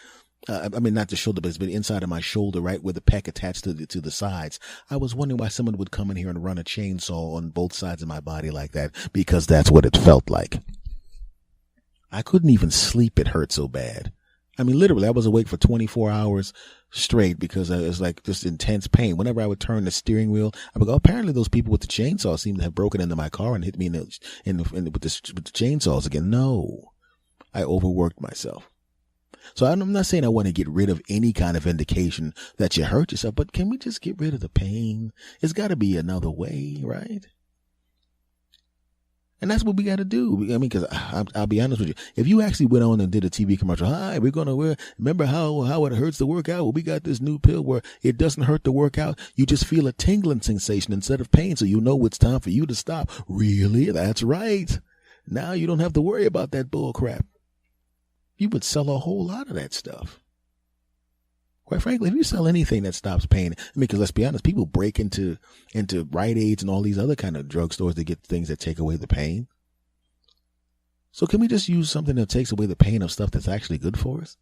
Not the shoulder blades, but inside of my shoulder, right where the pec attached to the sides. I was wondering why someone would come in here and run a chainsaw on both sides of my body like that, because that's what it felt like. I couldn't even sleep. It hurt so bad. Literally, I was awake for 24 hours straight because it was like just intense pain. Whenever I would turn the steering wheel, I would go, apparently those people with the chainsaw seem to have broken into my car and hit me with the chainsaws again. No, I overworked myself. So I'm not saying I want to get rid of any kind of indication that you hurt yourself, but can we just get rid of the pain? It's got to be another way, right? And that's what we got to do. Because I'll be honest with you. If you actually went on and did a TV commercial, hi, remember how it hurts to work out? Well, we got this new pill where it doesn't hurt to work out. You just feel a tingling sensation instead of pain. So you know it's time for you to stop. Really? That's right. Now you don't have to worry about that bull crap. You would sell a whole lot of that stuff. Quite frankly, if you sell anything that stops pain, because let's be honest, people break into Rite Aids and all these other kind of drugstores to get things that take away the pain. So can we just use something that takes away the pain of stuff that's actually good for us?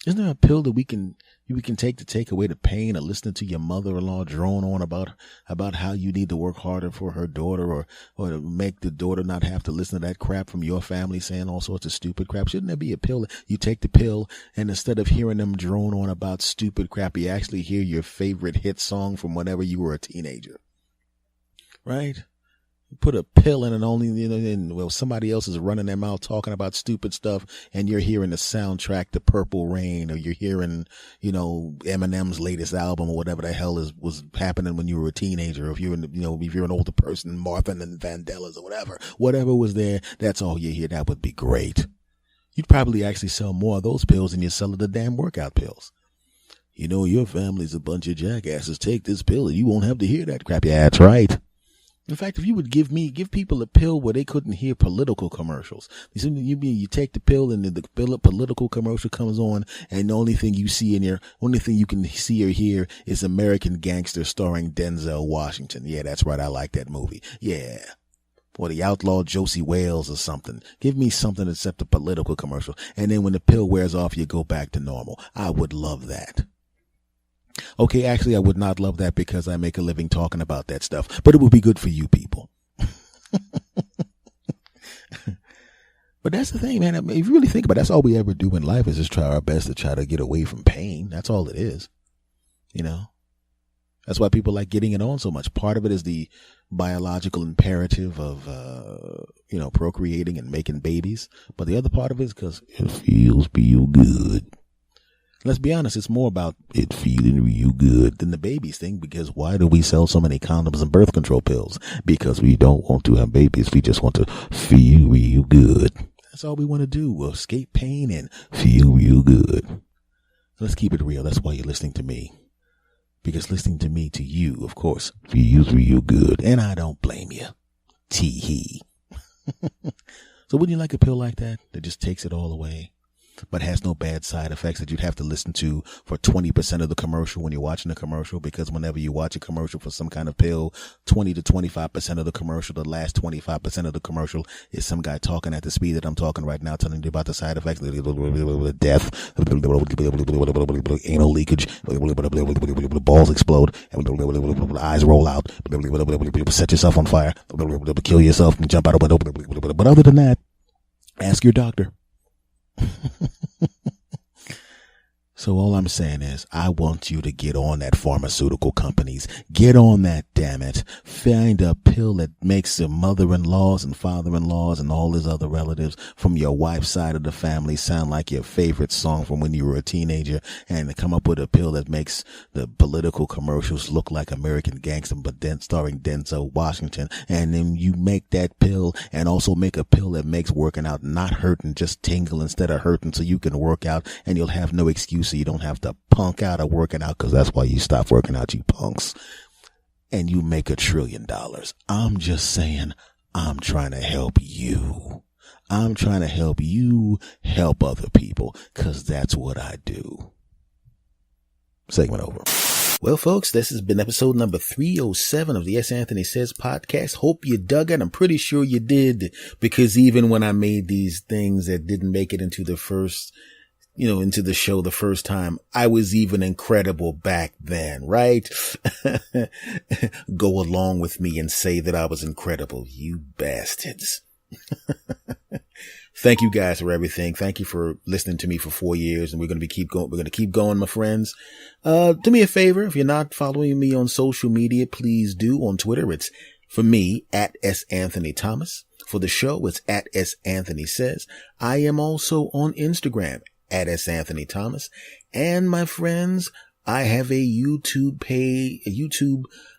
Isn't there a pill that we can take to take away the pain of listening to your mother-in-law drone on about how you need to work harder for her daughter, or to make the daughter not have to listen to that crap from your family saying all sorts of stupid crap? Shouldn't there be a pill? You take the pill, and instead of hearing them drone on about stupid crap, you actually hear your favorite hit song from whenever you were a teenager, right? You put a pill in, and only, somebody else is running their mouth talking about stupid stuff, and you're hearing the soundtrack to Purple Rain, or you're hearing, Eminem's latest album, or whatever the hell was happening when you were a teenager. Or if you're an older person, Martha and Vandellas, or whatever was there, that's all you hear. That would be great. You'd probably actually sell more of those pills than you sell of the damn workout pills. Your family's a bunch of jackasses. Take this pill and you won't have to hear that crap. Yeah, that's right. In fact, if you would give people a pill where they couldn't hear political commercials, you take the pill and the political commercial comes on, and the only thing you can see or hear is American Gangster starring Denzel Washington. Yeah, that's right. I like that movie. Yeah. Or the outlaw Josie Wales or something. Give me something except a political commercial. And then when the pill wears off, you go back to normal. I would love that. Okay, actually, I would not love that because I make a living talking about that stuff, but it would be good for you people. But that's the thing, man. If you really think about it, that's all we ever do in life is just try our best to try to get away from pain. That's all it is. That's why people like getting it on so much. Part of it is the biological imperative of, procreating and making babies. But the other part of it is because it feels real good. Let's be honest, it's more about it feeling real good than the babies thing, because why do we sell so many condoms and birth control pills? Because we don't want to have babies. We just want to feel real good. That's all we want to do. We'll escape pain and feel real good. Let's keep it real. That's why you're listening to me. Because listening to me, to you, of course, feels real good. And I don't blame you. Tee-hee. So wouldn't you like a pill like that just takes it all away, but has no bad side effects that you'd have to listen to for 20% of the commercial when you're watching the commercial? Because whenever you watch a commercial for some kind of pill, 20 to 25% of the commercial, the last 25% of the commercial is some guy talking at the speed that I'm talking right now, telling you about the side effects, death, anal leakage, balls explode, eyes roll out, set yourself on fire, kill yourself and jump out a window. But other than that, ask your doctor. So all I'm saying is I want you to get on that, pharmaceutical companies. Get on that, damn it. Find a pill that makes your mother-in-laws and father-in-laws and all his other relatives from your wife's side of the family sound like your favorite song from when you were a teenager, and come up with a pill that makes the political commercials look like American Gangster, but then starring Denzel Washington. And then you make that pill and also make a pill that makes working out not hurting, just tingle instead of hurting, so you can work out and you'll have no excuse. So you don't have to punk out of working out, because that's why you stop working out, you punks. And you make $1 trillion. I'm just saying, I'm trying to help you. I'm trying to help you help other people, because that's what I do. Segment over. Well, folks, this has been episode number 307 of the S. Anthony Says podcast. Hope you dug it. I'm pretty sure you did, because even when I made these things that didn't make it into the first, into the show the first time, I was even incredible back then, right? Go along with me and say that I was incredible, you bastards. Thank you guys for everything. Thank you for listening to me for 4 years, and we're going to keep going. We're going to keep going, my friends. Do me a favor. If you're not following me on social media, please do. On Twitter, it's, for me, at S. Anthony Thomas. For the show, it's at S. Anthony Says. I am also on Instagram at S. Anthony Thomas. And my friends, I have a YouTube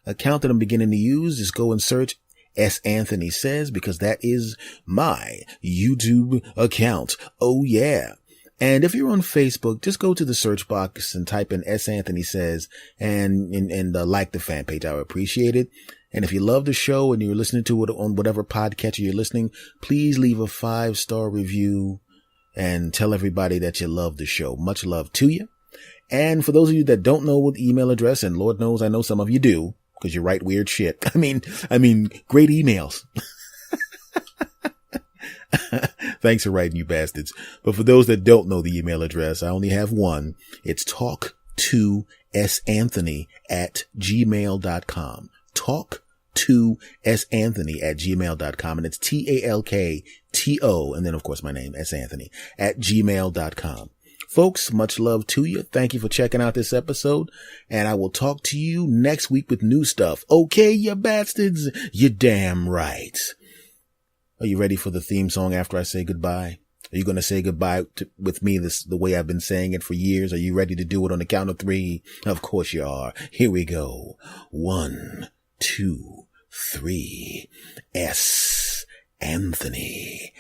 account that I'm beginning to use. Just go and search S. Anthony Says, because that is my YouTube account. Oh yeah. And if you're on Facebook, just go to the search box and type in S. Anthony Says and like the fan page. I would appreciate it. And if you love the show and you're listening to it on whatever podcatcher you're listening, please leave a 5-star review and tell everybody that you love the show. Much love to you. And for those of you that don't know what email address, and Lord knows I know some of you do, because you write weird shit. I mean, great emails. Thanks for writing, you bastards. But for those that don't know the email address, I only have one. It's talk2santhony@gmail.com. talk2santhony@gmail.com. And it's TALKTO. And then, of course, my name, S. Anthony, @gmail.com. Folks, much love to you. Thank you for checking out this episode, and I will talk to you next week with new stuff. Okay, you bastards? You're damn right. Are you ready for the theme song after I say goodbye? Are you going to say goodbye with me the way I've been saying it for years? Are you ready to do it on the count of 3? Of course you are. Here we go. 1, 2, 3. S. Anthony